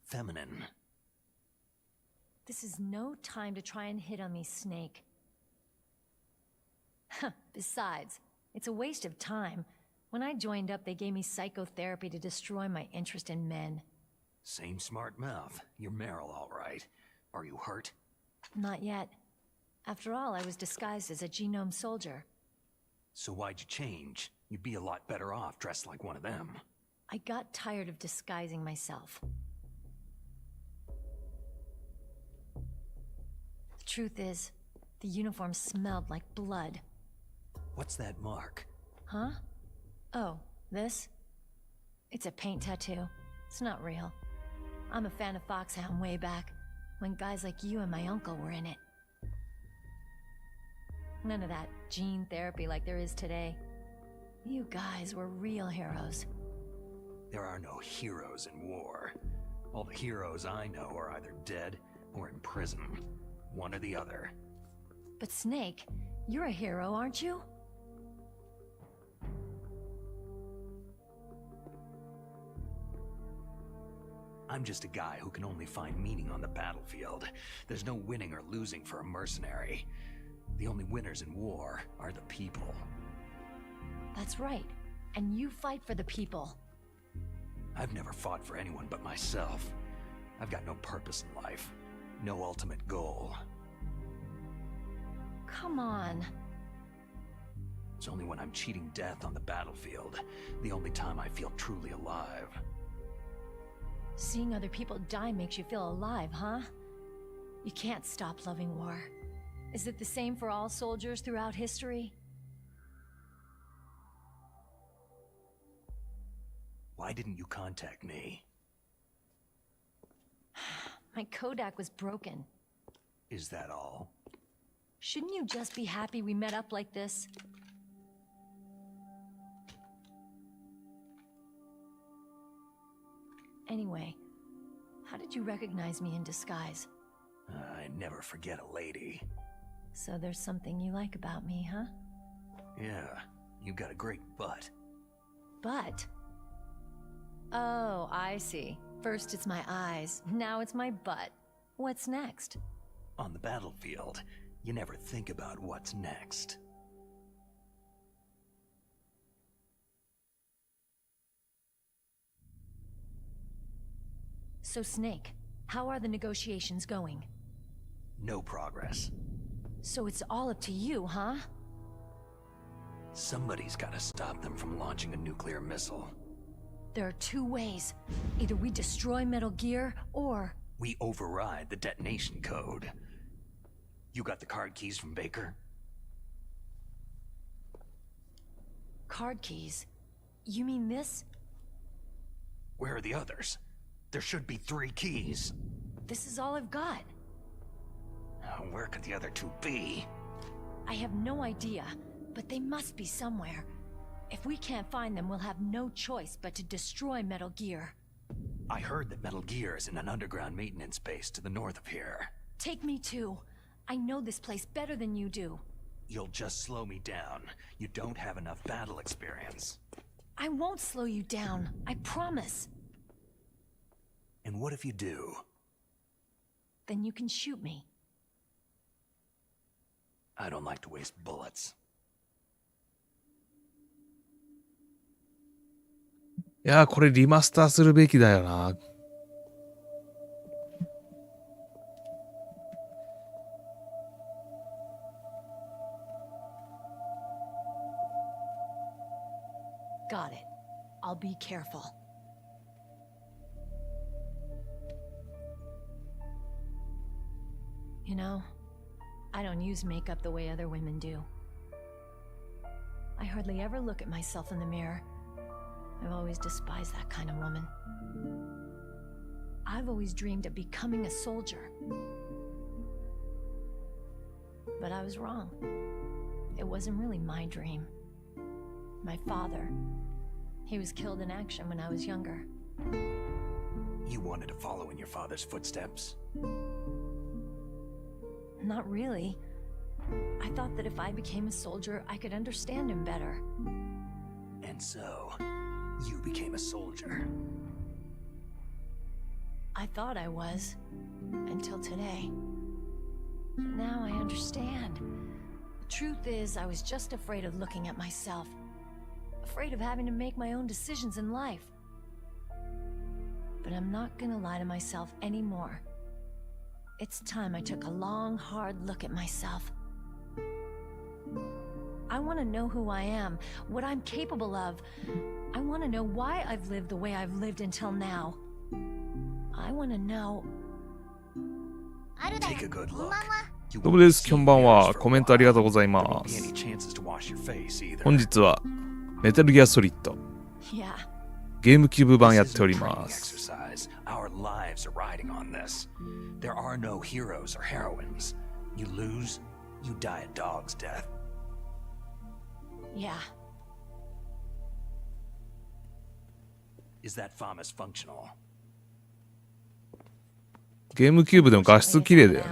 feminine. This is no time to try and hit on me, Snake. Besides, it's a waste of time. When I joined up, they gave me psychotherapy to destroy my interest in men. Same smart mouth. You're Meryl, all right. Are you hurt? Not yet. After all, I was disguised as a genome soldier. So why'd you change? You'd be a lot better off dressed like one of them. I got tired of disguising myself. The truth is, the uniform smelled like blood. What's that mark? Huh? Oh, this? It's a paint tattoo. It's not real. I'm a fan of Foxhound way back, when guys like you and my uncle were in it. None of that gene therapy like there is today. You guys were real heroes. There are no heroes in war. All the heroes I know are either dead or in prison. One or the other. But Snake, you're a hero, aren't you? I'm just a guy who can only find meaning on the battlefield. There's no winning or losing for a mercenary. The only winners in war are the people. That's right. And you fight for the people. I've never fought for anyone but myself. I've got no purpose in life. No ultimate goal. Come on. It's only when I'm cheating death on the battlefield, the only time I feel truly alive. Seeing other people die makes you feel alive, huh? You can't stop loving war. Is it the same for all soldiers throughout history? Why didn't you contact me? My Kodak was broken. Is that all? Shouldn't you just be happy we met up like this? Anyway, how did you recognize me in disguise? I never forget a lady. So there's something you like about me, huh? Yeah, you got a great butt. Butt? Oh, I see. First it's my eyes, now it's my butt. What's next? On the battlefield, you never think about what's next. So Snake, how are the negotiations going? No progress. So it's all up to you, huh? Somebody's gotta stop them from launching a nuclear missile. There are two ways. Either we destroy Metal Gear, or... we override the detonation code. You got the card keys from Baker? Card keys? You mean this? Where are the others? There should be 3 keys. This is all I've got. Where could the other 2 be? I have no idea, but they must be somewhere. If we can't find them, we'll have no choice but to destroy Metal Gear. I heard that Metal Gear is in an underground maintenance base to the north of here. Take me too. I know this place better than you do. You'll just slow me down. You don't have enough battle experience. I won't slow you down. I promise. And what if you do? Then you can shoot me. I don't like to waste bullets. いやー、これリマスターするべきだよな。Got it. I'll be careful. You know, I don't use makeup the way other women do. I hardly ever look at myself in the mirror. I've always despised that kind of woman. I've always dreamed of becoming a soldier. But I was wrong. It wasn't really my dream. My father, he was killed in action when I was younger. You wanted to follow in your father's footsteps? Not really. I thought that if I became a soldier, I could understand him better. And so, you became a soldier. I thought I was, until today. But now I understand. The truth is, I was just afraid of looking at myself. Afraid of having to make my own decisions in life. But I'm not gonna lie to myself anymore. It's time I took a long, hard look at myself. I want to know who I am, what I'm capable of. I want to know why I've lived the way I've lived until now. I want to know. Take a good look. どうもです。こんばんは。コメントありがとうございます。本日はメタルギアソリッドゲームキューブ版やっております。Our lives are riding on this. There are no heroes or heroines. You lose, you die a dog's death. Yeah. Is that FAMAS functional? ゲームキューブでも画質綺麗だよね。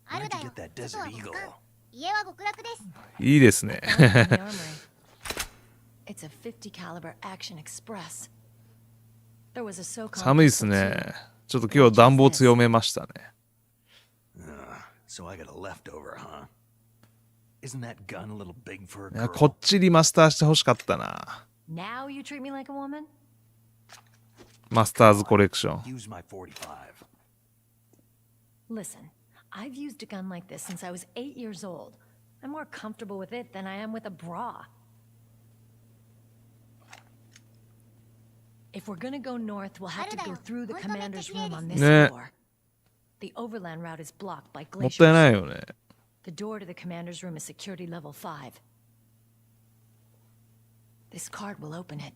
Where'd you get that Desert Eagle? 家は極楽です。いいですね。It's a 50 caliber action express. There was a so-called 寒いですね。ちょっと今日暖房強めましたね。So I got a leftover, huh? Isn't that gun a little big for a いや girl? こっちリマスターしてほしかったな。Now you treat me like a woman? マスターズコレクション。 Use my 45. Listen, I've used a gun like this since I was 8 years old. I'm more comfortable with it than I am with a bra. If we're gonna go north, we'll have to go through the commander's room on this floor. The overland route is blocked by もったいないよ glaciers. ね。 The door to the commander's room is security level 5. This card will open it.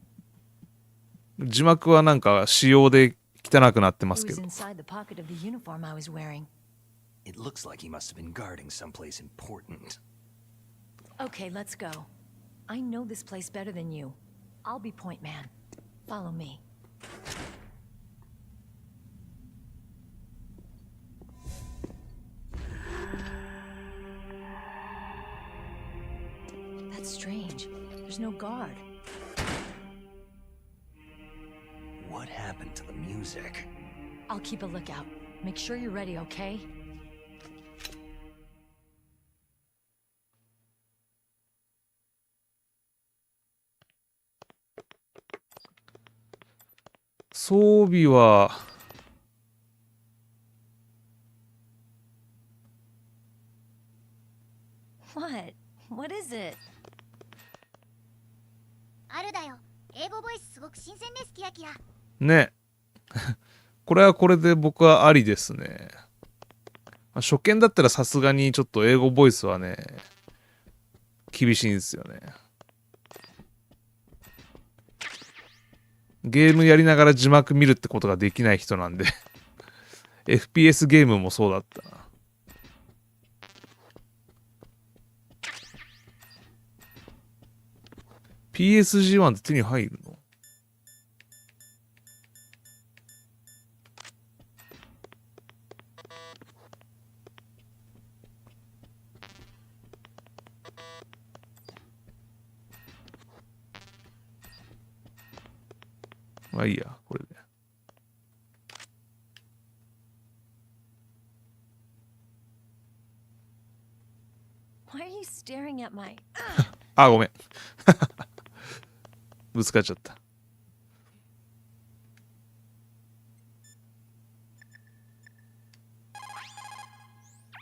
字幕はなんか仕様で汚くなってま It すけ was ど。 inside the pocket of the uniform I was wearing. It looks like he must have been guarding someplace important. Okay, let's go. I know this place better than you. I'll be point man. Follow me. That's strange. There's no guard. What happened to the music? I'll keep a lookout. Make sure you're ready, okay?「装備はWhat? What is it? あるだよ。英語ボイスすごく新鮮です、キラキラ。ねこれはこれで僕はありですね。まあ初見だったらさすがにちょっと英語ボイスはね厳しいんですよね。ゲームやりながら字幕見るってことができない人なんでFPS ゲームもそうだったな。PSG1 って手に入るの？まあいいや、これで。Why are you staring at my... あ、ごめん。ぶつかっちゃった。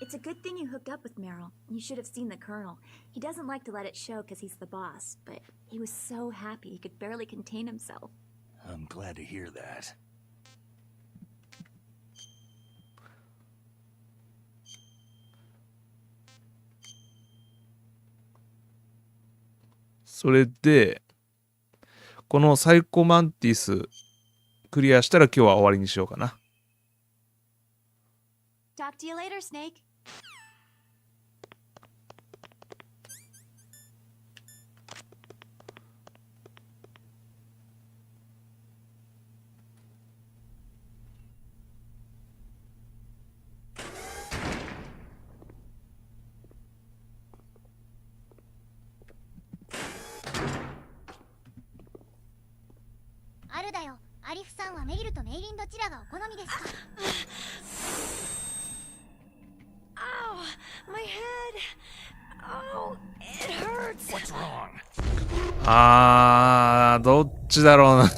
It's a good thing you hooked up with Meryl. You should have seen the Colonel. He doesn't like to let it show because he's the boss, but he was so happy he could barely contain himself. I'm glad to hear that. それで、このサイコマンティスクリアしたら今日は終わりにしようかな。Talk to you later, Snake. あるだよ。アリフさんはメリルとメイリンどちらがお好みですか？ Ow! My head! Oh, it hurts! What's wrong? どっちだろうな。Don't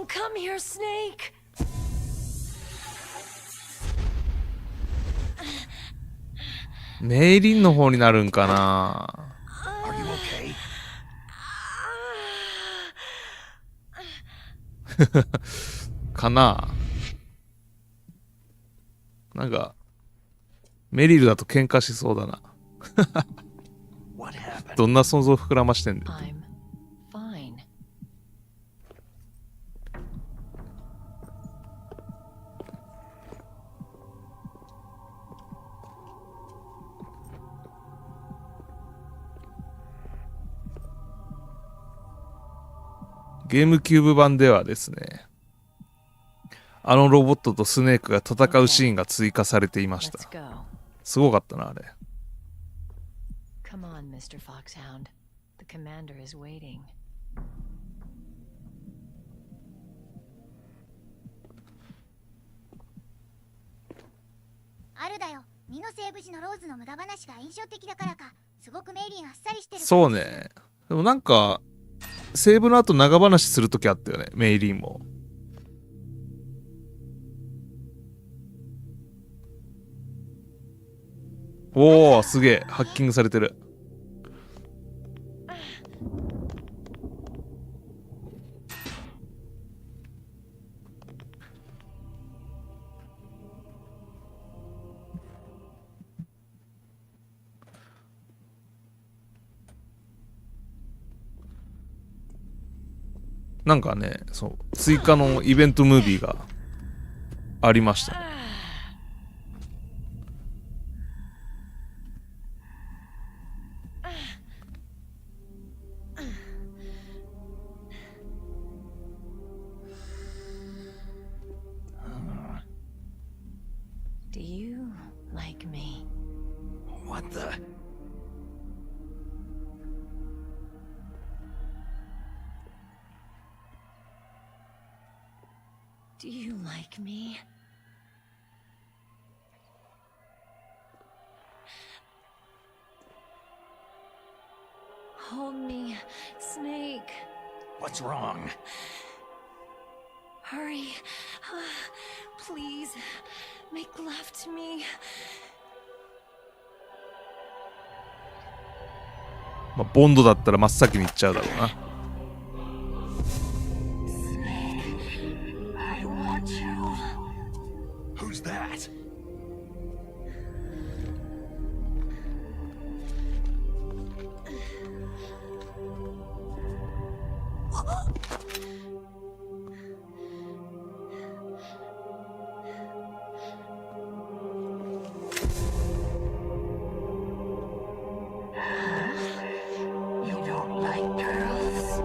come here, Snake! メイリンの方になるんかな。Are you okay? かな。なんかメリルだと喧嘩しそうだな。どんな想像膨らましてんだよ。I'm fine. ゲームキューブ版ではですね、あのロボットとスネークが戦うシーンが追加されていました。すごかったな、あれ。Come on, Mr. Foxhound. The commander is waiting. あるだよ。2の西部時のローズの無駄話が印象的だからか、すごくメイリンあっさりしてる。そうね。でもなんかセーブの後長話するときあったよね、メイリンも。おお、すげえハッキングされてる。なんかね、そう追加のイベントムービーがありましたね。Do you like me? What the? Do you like me? Hold me, Snake. What's wrong? Hurry. Please, make love to me. まあ、ボンドだったら真っ先に行っちゃうだろうな。I want you. Who's that? You don't like girls?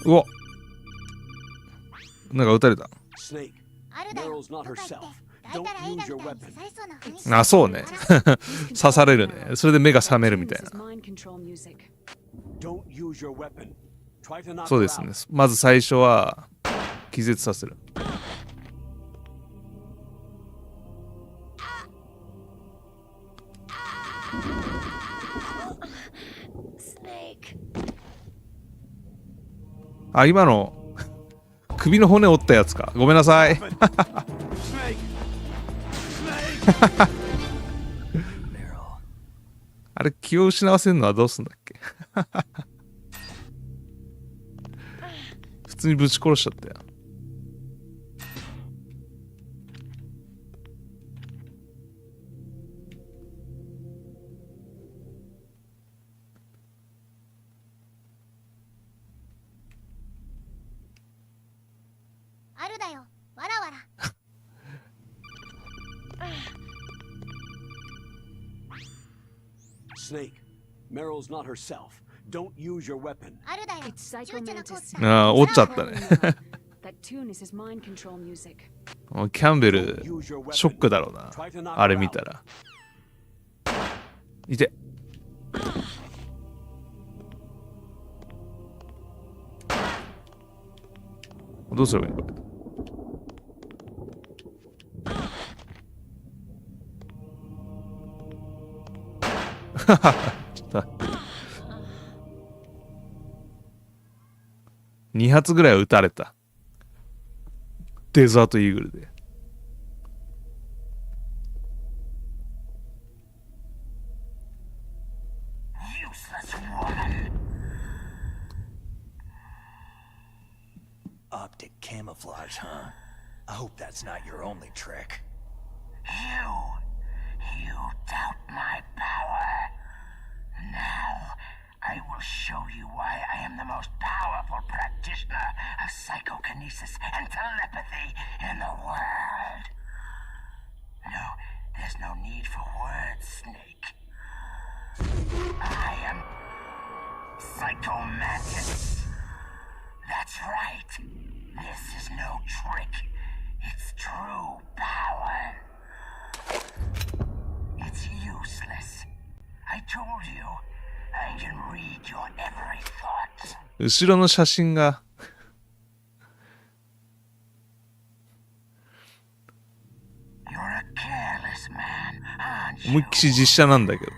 うわ、なんか撃たれた。Snake, あるだよ。 Meryl's not とか言って herself. 大いたら映画みたいに刺されそうな雰囲気。あ、そうね。刺されるね。それで目が覚めるみたいな。そうですね。まず最初は気絶させる。あ、今の首の骨折ったやつか。ごめんなさい。あれ、気を失わせるのはどうすんだっけ。普通にぶち殺しちゃったよ。あるだよ、わらわら。Snake, Meryl's not herself. Don't use your weapon. あるだよ、躊躇のコッああ、折っちゃったね。キャンベル、ショックだろうな。あれ見たら。いて。どうすればいいのこれ。2発ぐらいは撃たれた。デザートイーグルで。Optic camouflage, huh? I hope that's not your only trick. You doubt my power. Now, I will show you why I am the most powerful practitioner of psychokinesis and telepathy in the world. No, there's no need for words, Snake. I am Psychomantis. That's right. This is no trick. It's true power. It's useless. I told you. I can read your every thought. 後ろの写真が思いっきし実写なんだけど。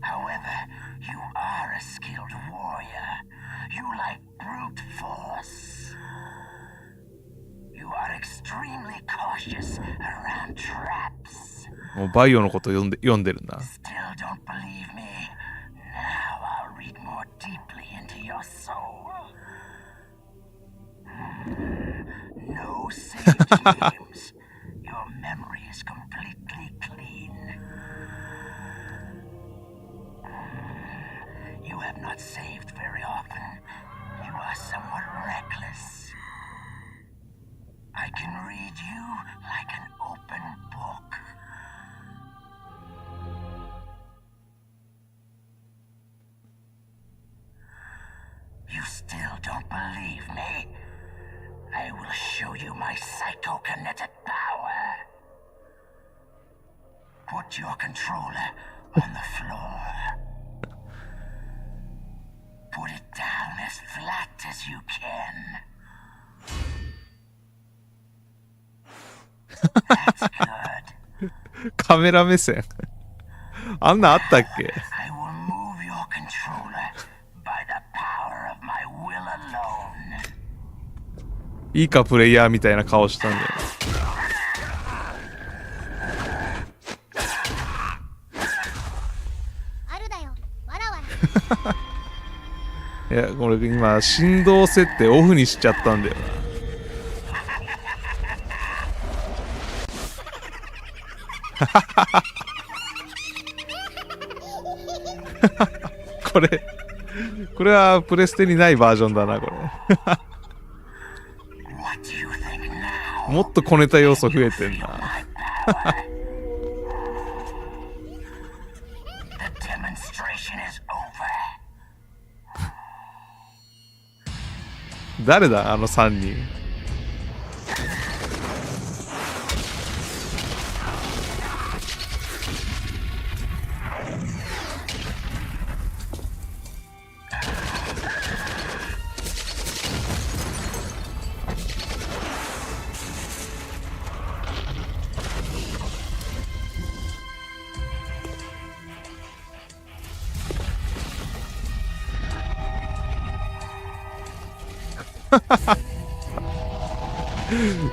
However, you are a skilled warrior. You like brute force. You are extremely cautious around traps. もうバイオのこと読んでるんだ。Still don't believe me? Now I'll read more deeply into your soul. No saved games. Your memory is completely clean. You have not saved very often. You are somewhat reckless. I can read you like an open book. You still don't believe me? I will show you my psychokinetic power. Put your controller on the floor. Put it down as flat as you can. That's good. カメラ目線。あんなあったっけ？ I will move your controller by the power of my will alone. いいかプレイヤーみたいな顔したんだよ。あるだよ、わらわら。いや、これ今振動設定オフにしちゃったんだよな。これはプレステにないバージョンだな、これ。もっと小ネタ要素増えてんな。誰だあの3人。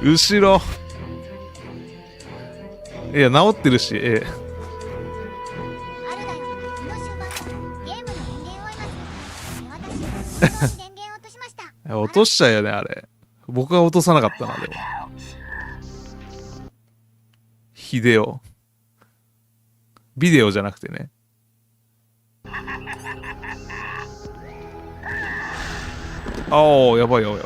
後ろ。いや、治ってるし、あるだよ。この終盤、ゲームの電源を今すぐ。私、電源を落としました。落としちゃうよね、あれ。僕が落とさなかったな、でも。ヒデオ。ビデオじゃなくてね。ああ、やばいやばいやばい。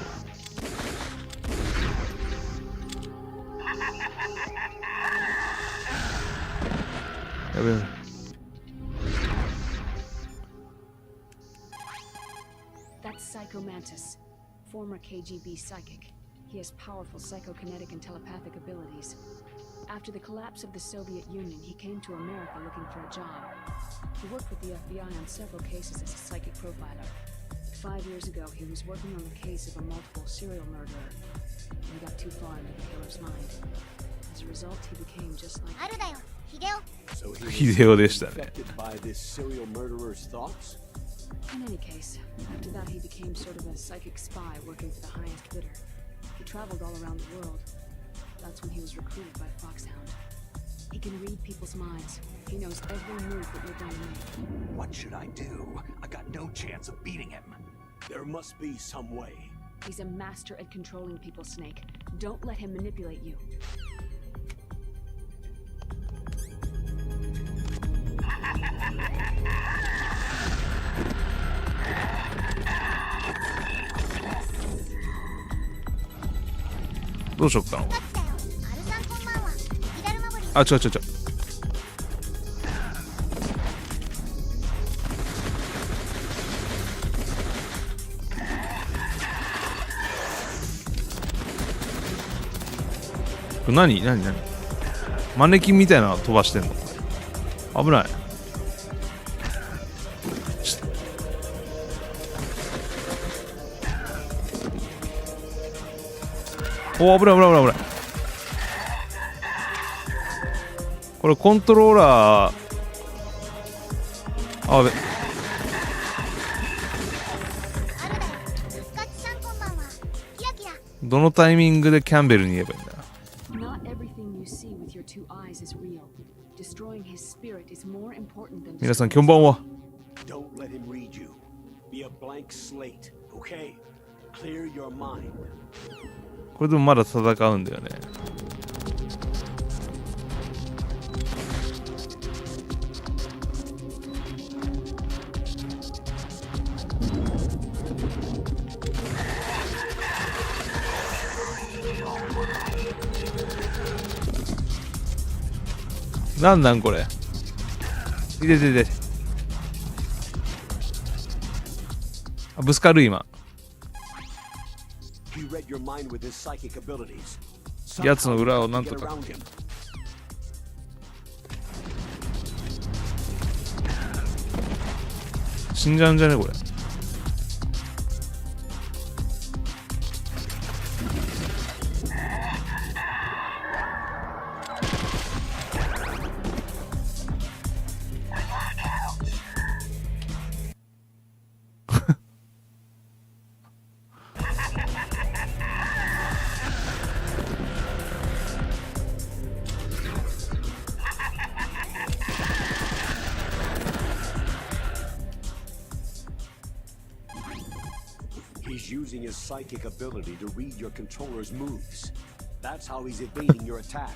やべえ。That's Psycho Mantis, former KGB psychic. He has powerful psychokinetic and telepathic abilities. After the collapse of the Soviet Union, he came to America looking for a job. He worked with the FBI on several cases as a psychic profiler. 5 years ago, he was working on the case of a multiple serial murderer. He got too far into the killer's mind. As a result, he became just like... あるだよ、ヒデオ。So he ヒデオでしたね。 affected by this serial murderer's thoughts? In any case, after that he became sort of a psychic spy working for the highest bidder. He traveled all around the world. That's when he was recruited by Foxhound. He can read people's minds. He knows every move that you're going to make. What should I do? I got no chance of beating him. There must be some way. He's a master at controlling people, Snake. Don't let him manipulate you. What should I do? あ、違う違う違う。何マネキンみたいなの飛ばしてんの？危ない。お、危ない。これコントローラー、あべ。どのタイミングでキャンベルに言えばいいんだ。皆さん、こんばんは。これでもまだ戦うんだよね。なんこれ。いて。あ、ぶつかる今。やつの裏をなんとか。死んじゃうんじゃねこれ。Using his psychic ability to read your controller's moves. That's how he's evading your attack.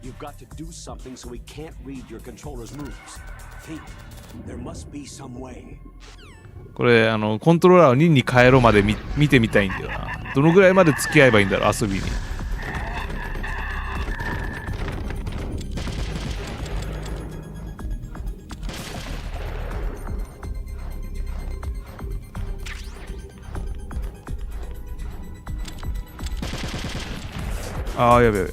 You've got to do something so he can't read your controller's moves. Think. There must be some way. これコントローラーを2に変えろまで見てみたいんだよな。どのぐらいまで付き合えばいいんだろう、遊びに。あー、やべ。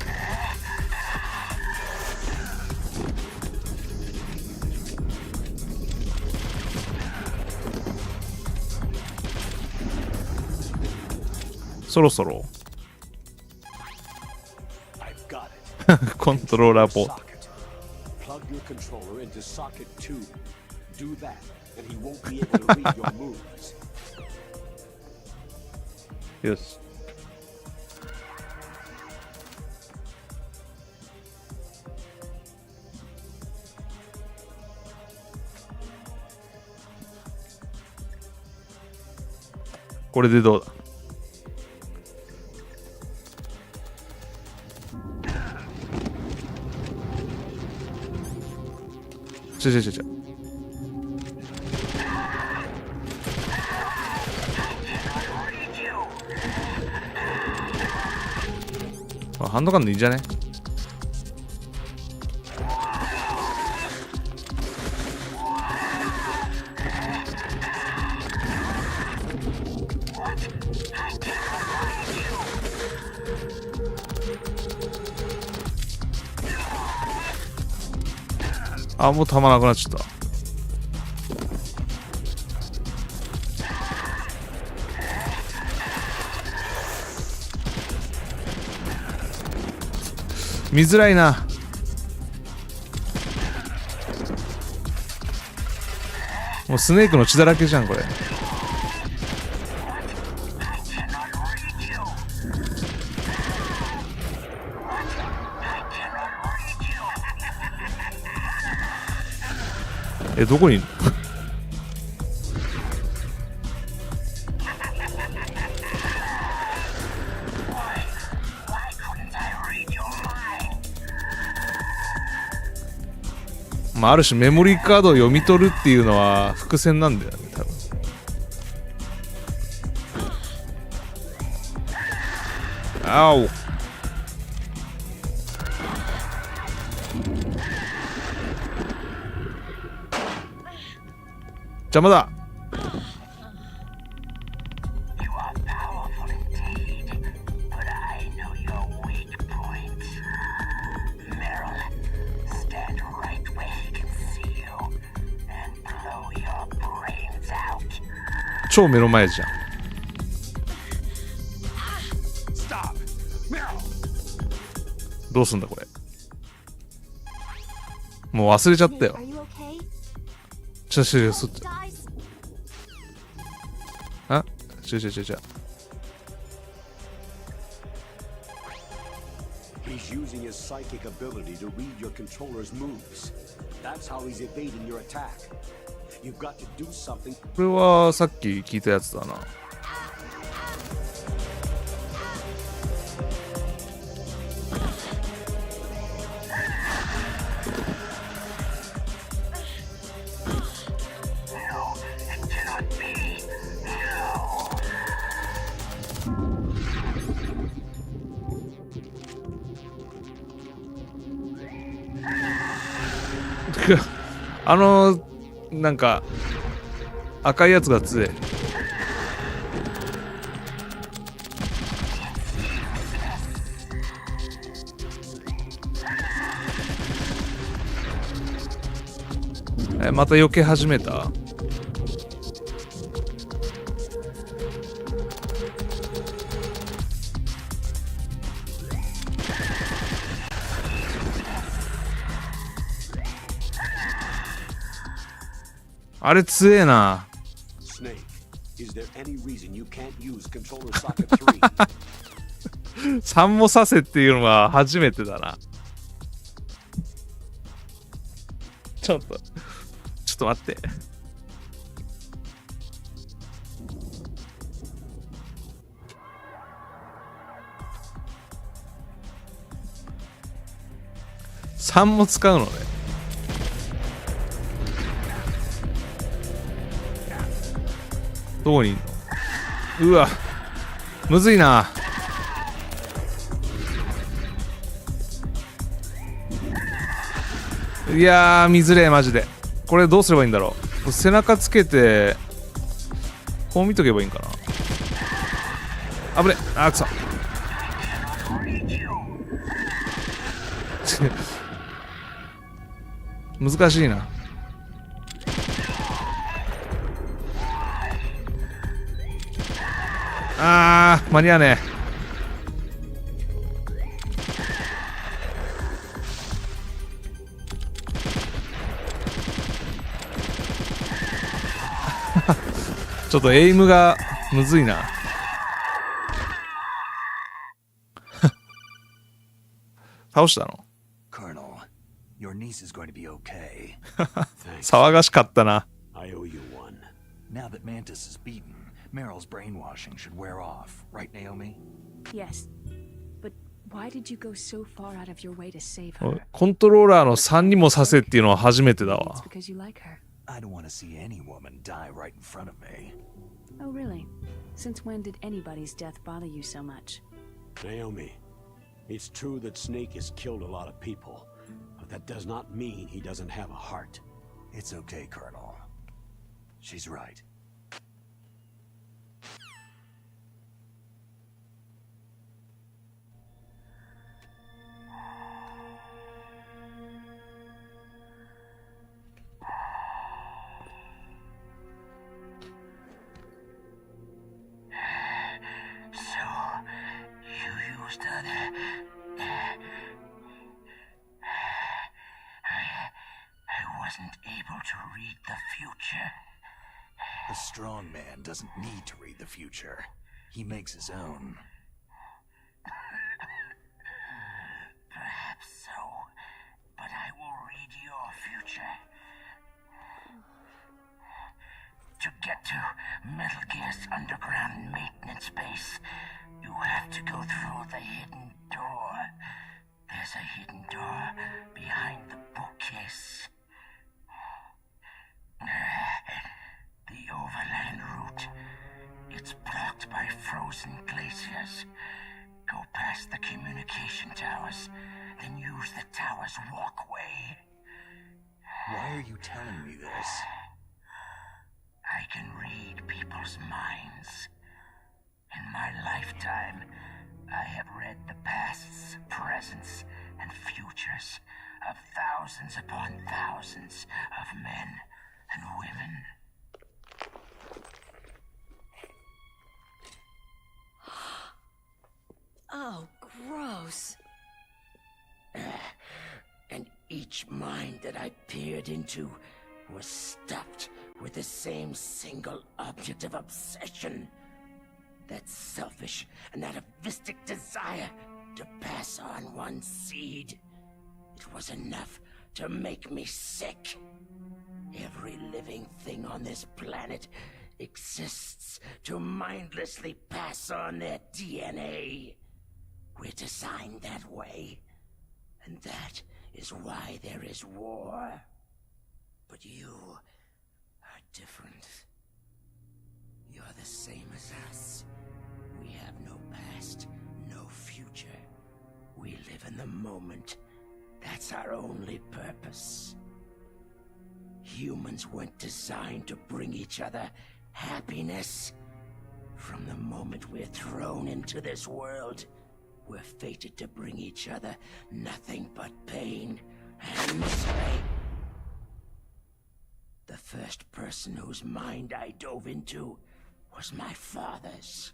そろそろコントローラーポート。よし。これでどうだ。ちょ。ハンドガンでいいんじゃね？あ、もう弾なくなっちゃった。見づらいな。もうスネークの血だらけじゃんこれ。どこにいるの？まあ、ある種メモリーカードを読み取るっていうのは伏線なんだよね、多分。あお。邪魔だ。超目の前じゃん。どうすんだこれ。もう忘れちゃったよ。そっち。あ、違う。He's using his psychic ability to read your controller's moves. That's how he's evading your attack. You've got to do something. これはさっき聞いたやつだな。なんか赤いやつが強い。また避け始めた。あれ強えな。3もさせっていうのは初めてだな。ちょっと待って。3も使うのね。どこにいんの？うわ、むずいな。いやー、見づれえマジで。これどうすればいいんだろう。背中つけてこう見とけばいいんかな。危ね。あ、くそ。難しいな。あー、間に合わねえ。ちょっとエイムがむずいな。倒したの？ Colonel, your niece is going to be okay. 騒がしかったな。I owe you one. Now that Mantis is beaten, Meryl's brainwashing should wear off, right, Naomi? Yes. But why did you go so far out of your way to save her? コントローラーの3にもさせっていうのは初めてだわ。 It's because you like her. I don't want to see any woman die right in front of me. Oh, really? Since when did anybody's death bother you so much? Naomi, it's true that Snake has killed a lot of people, but that does not mean he doesn't have a heart. It's okay, Colonel. She's right. A strong man doesn't need to read the future. He makes his own. Perhaps so, but I will read your future. To get to Metal Gear's underground maintenance base, you have to go through the hidden door. There's a hidden door behind the bookcase. The overland route. It's blocked by frozen glaciers. Go past the communication towers, then use the tower's walkway. Why are you telling me this? I can read people's minds. In my lifetime, I have read the pasts, presents, and futures of thousands upon thousands of men and women. Oh, gross. And each mind that I peered into was stuffed with the same single object of obsession. That selfish and atavistic desire to pass on one seed. It was enough to make me sick. Every living thing on this planet exists to mindlessly pass on their DNA. We're designed that way, and that is why there is war. But you are different. You're the same as us. We have no past, no future. We live in the moment. That's our only purpose. Humans weren't designed to bring each other happiness. From the moment we're thrown into this world, we're fated to bring each other nothing but pain and misery. The first person whose mind I dove into was my father's.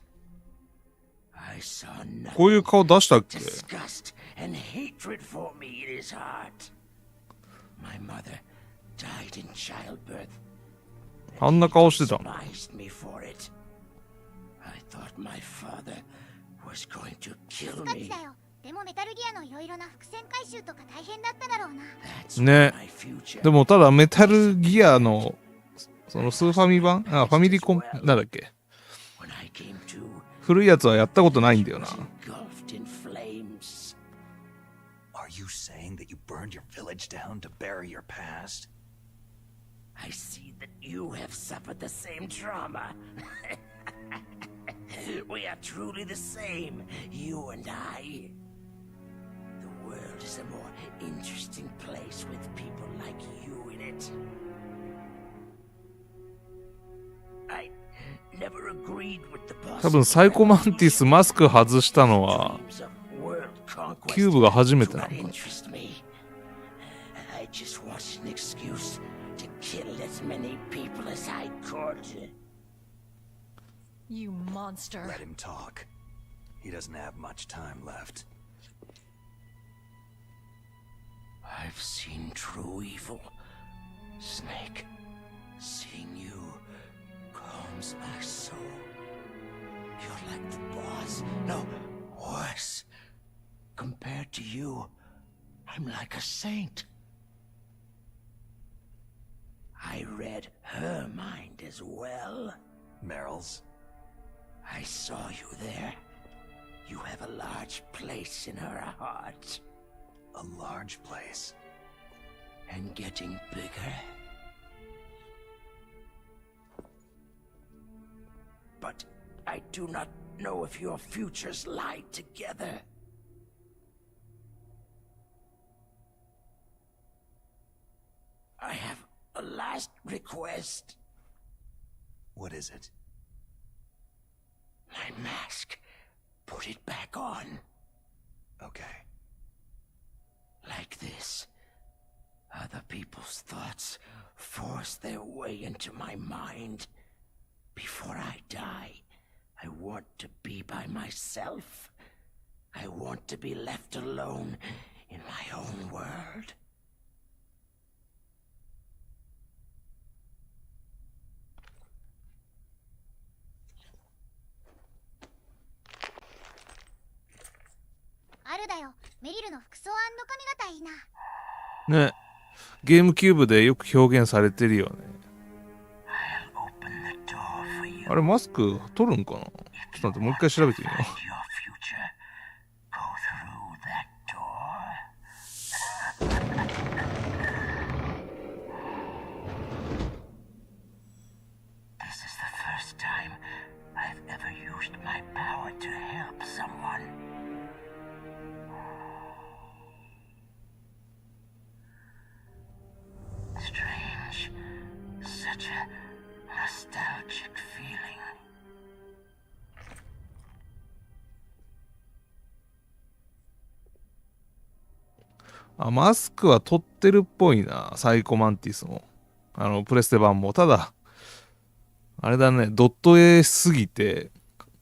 I saw こういう nothing 顔出したっけ？ disgust and hatred for me in his heart. My mother died in childbirth. あんな顔してたの？ Despised me for it. I thought my father was going to kill ガチ me. だよ。でもメタルギアのいろいろな伏線回収とか大変だっただろうな。ね。でもただメタルギアのそのスーファミ版、ファミリーコンなんだっけ？古いやつはやったことないんだよな。 Engulfed in flames. Are you saying that you burned your village down to bury your past? I see that you have suffered the same trauma. We are truly the same, you and I. The world is a more interesting place with people like you in it. I never agreed with the 多分サイコマンティスマスク外したのはキューブが初めてなのか。 I just wanted an excuse to kill as many people as I could. You monster. Let him talk. He doesn't have much time left. I've seen true evil. Snake, seeing you calms my soul. You're like the boss. No, worse. Compared to you, I'm like a saint. I read her mind as well. Meryl's? I saw you there. You have a large place in her heart. A large place? And getting bigger. But I do not know if your futures lie together. I have a last request. What is it? My mask. Put it back on. Okay. Like this. Other people's thoughts force their way into my mind. Before I die, I want to be by myself. I want to be left alone in my own world.ね、ゲームキューブでよく表現されてるよね。あれ、マスク取るんかな？ちょっと待って、もう一回調べてみよう。あ、マスクは取ってるっぽいな、サイコマンティスも。プレステ版も。ただ、あれだね、ドット絵すぎて、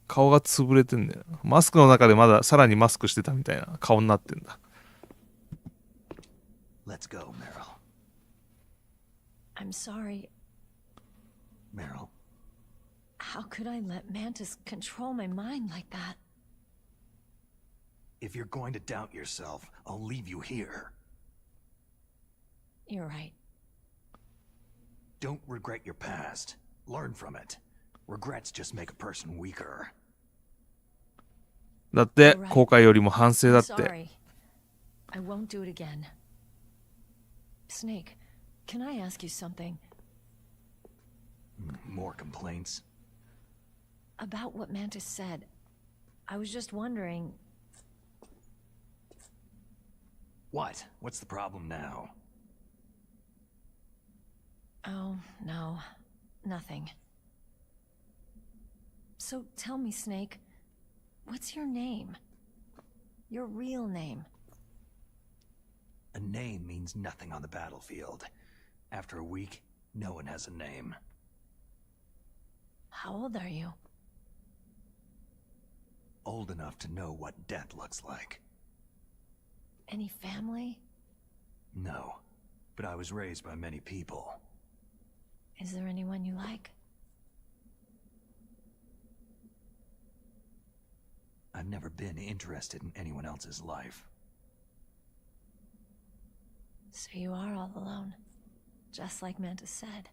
顔が潰れてんだよ。マスクの中でまださらにマスクしてたみたいな顔になってんだ。Let's go, Meryl. I'm sorry. Meryl. How could I let Mantis control my mind like that? If you're going to doubt yourself, I'll leave you here. You're right. Don't regret your past. Learn from it. Regrets just make a person weaker. だって、後悔よりも反省だって。Sorry. I won't do it again. Snake, can I ask you something? More complaints? About what Mantis said. I was just wondering... What? What's the problem now? Oh, no. Nothing. So tell me, Snake, what's your name? Your real name? A name means nothing on the battlefield. After a week, no one has a name. How old are you? Old enough to know what death looks like. Any family? No, but I was raised by many people. Is there anyone you like? I've never been interested in anyone else's life. So you are all alone, just like Mantis said.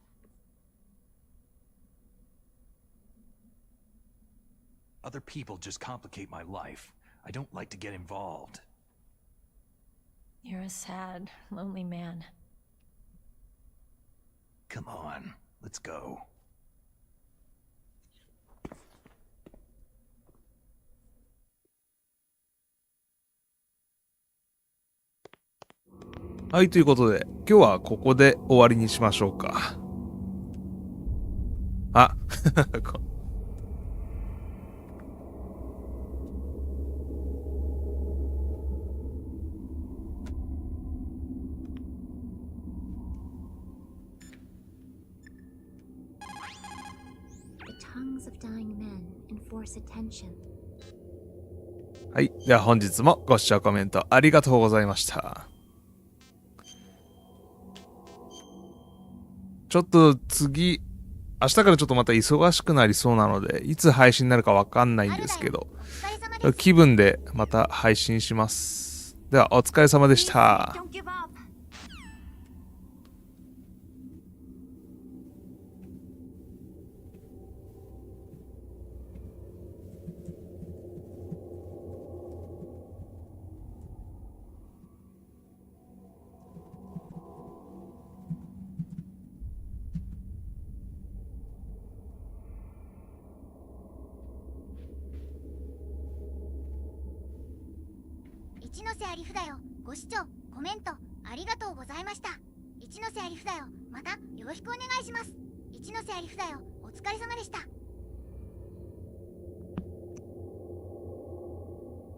Other people just complicate my life. I don't like to get involved. You're a sad, lonely man. Come on, let's go. はい、ということで、今日はここで終わりにしましょうか。あ、はい。では本日もご視聴コメントありがとうございました。ちょっと次、明日からちょっとまた忙しくなりそうなので、いつ配信になるかわかんないんですけど、気分でまた配信します。ではお疲れ様でした。一ノ瀬ありふだよ。ご視聴、コメント、ありがとうございました。一ノ瀬ありふだよ。またよろしくお願いします。一ノ瀬ありふだよ。お疲れ様でした。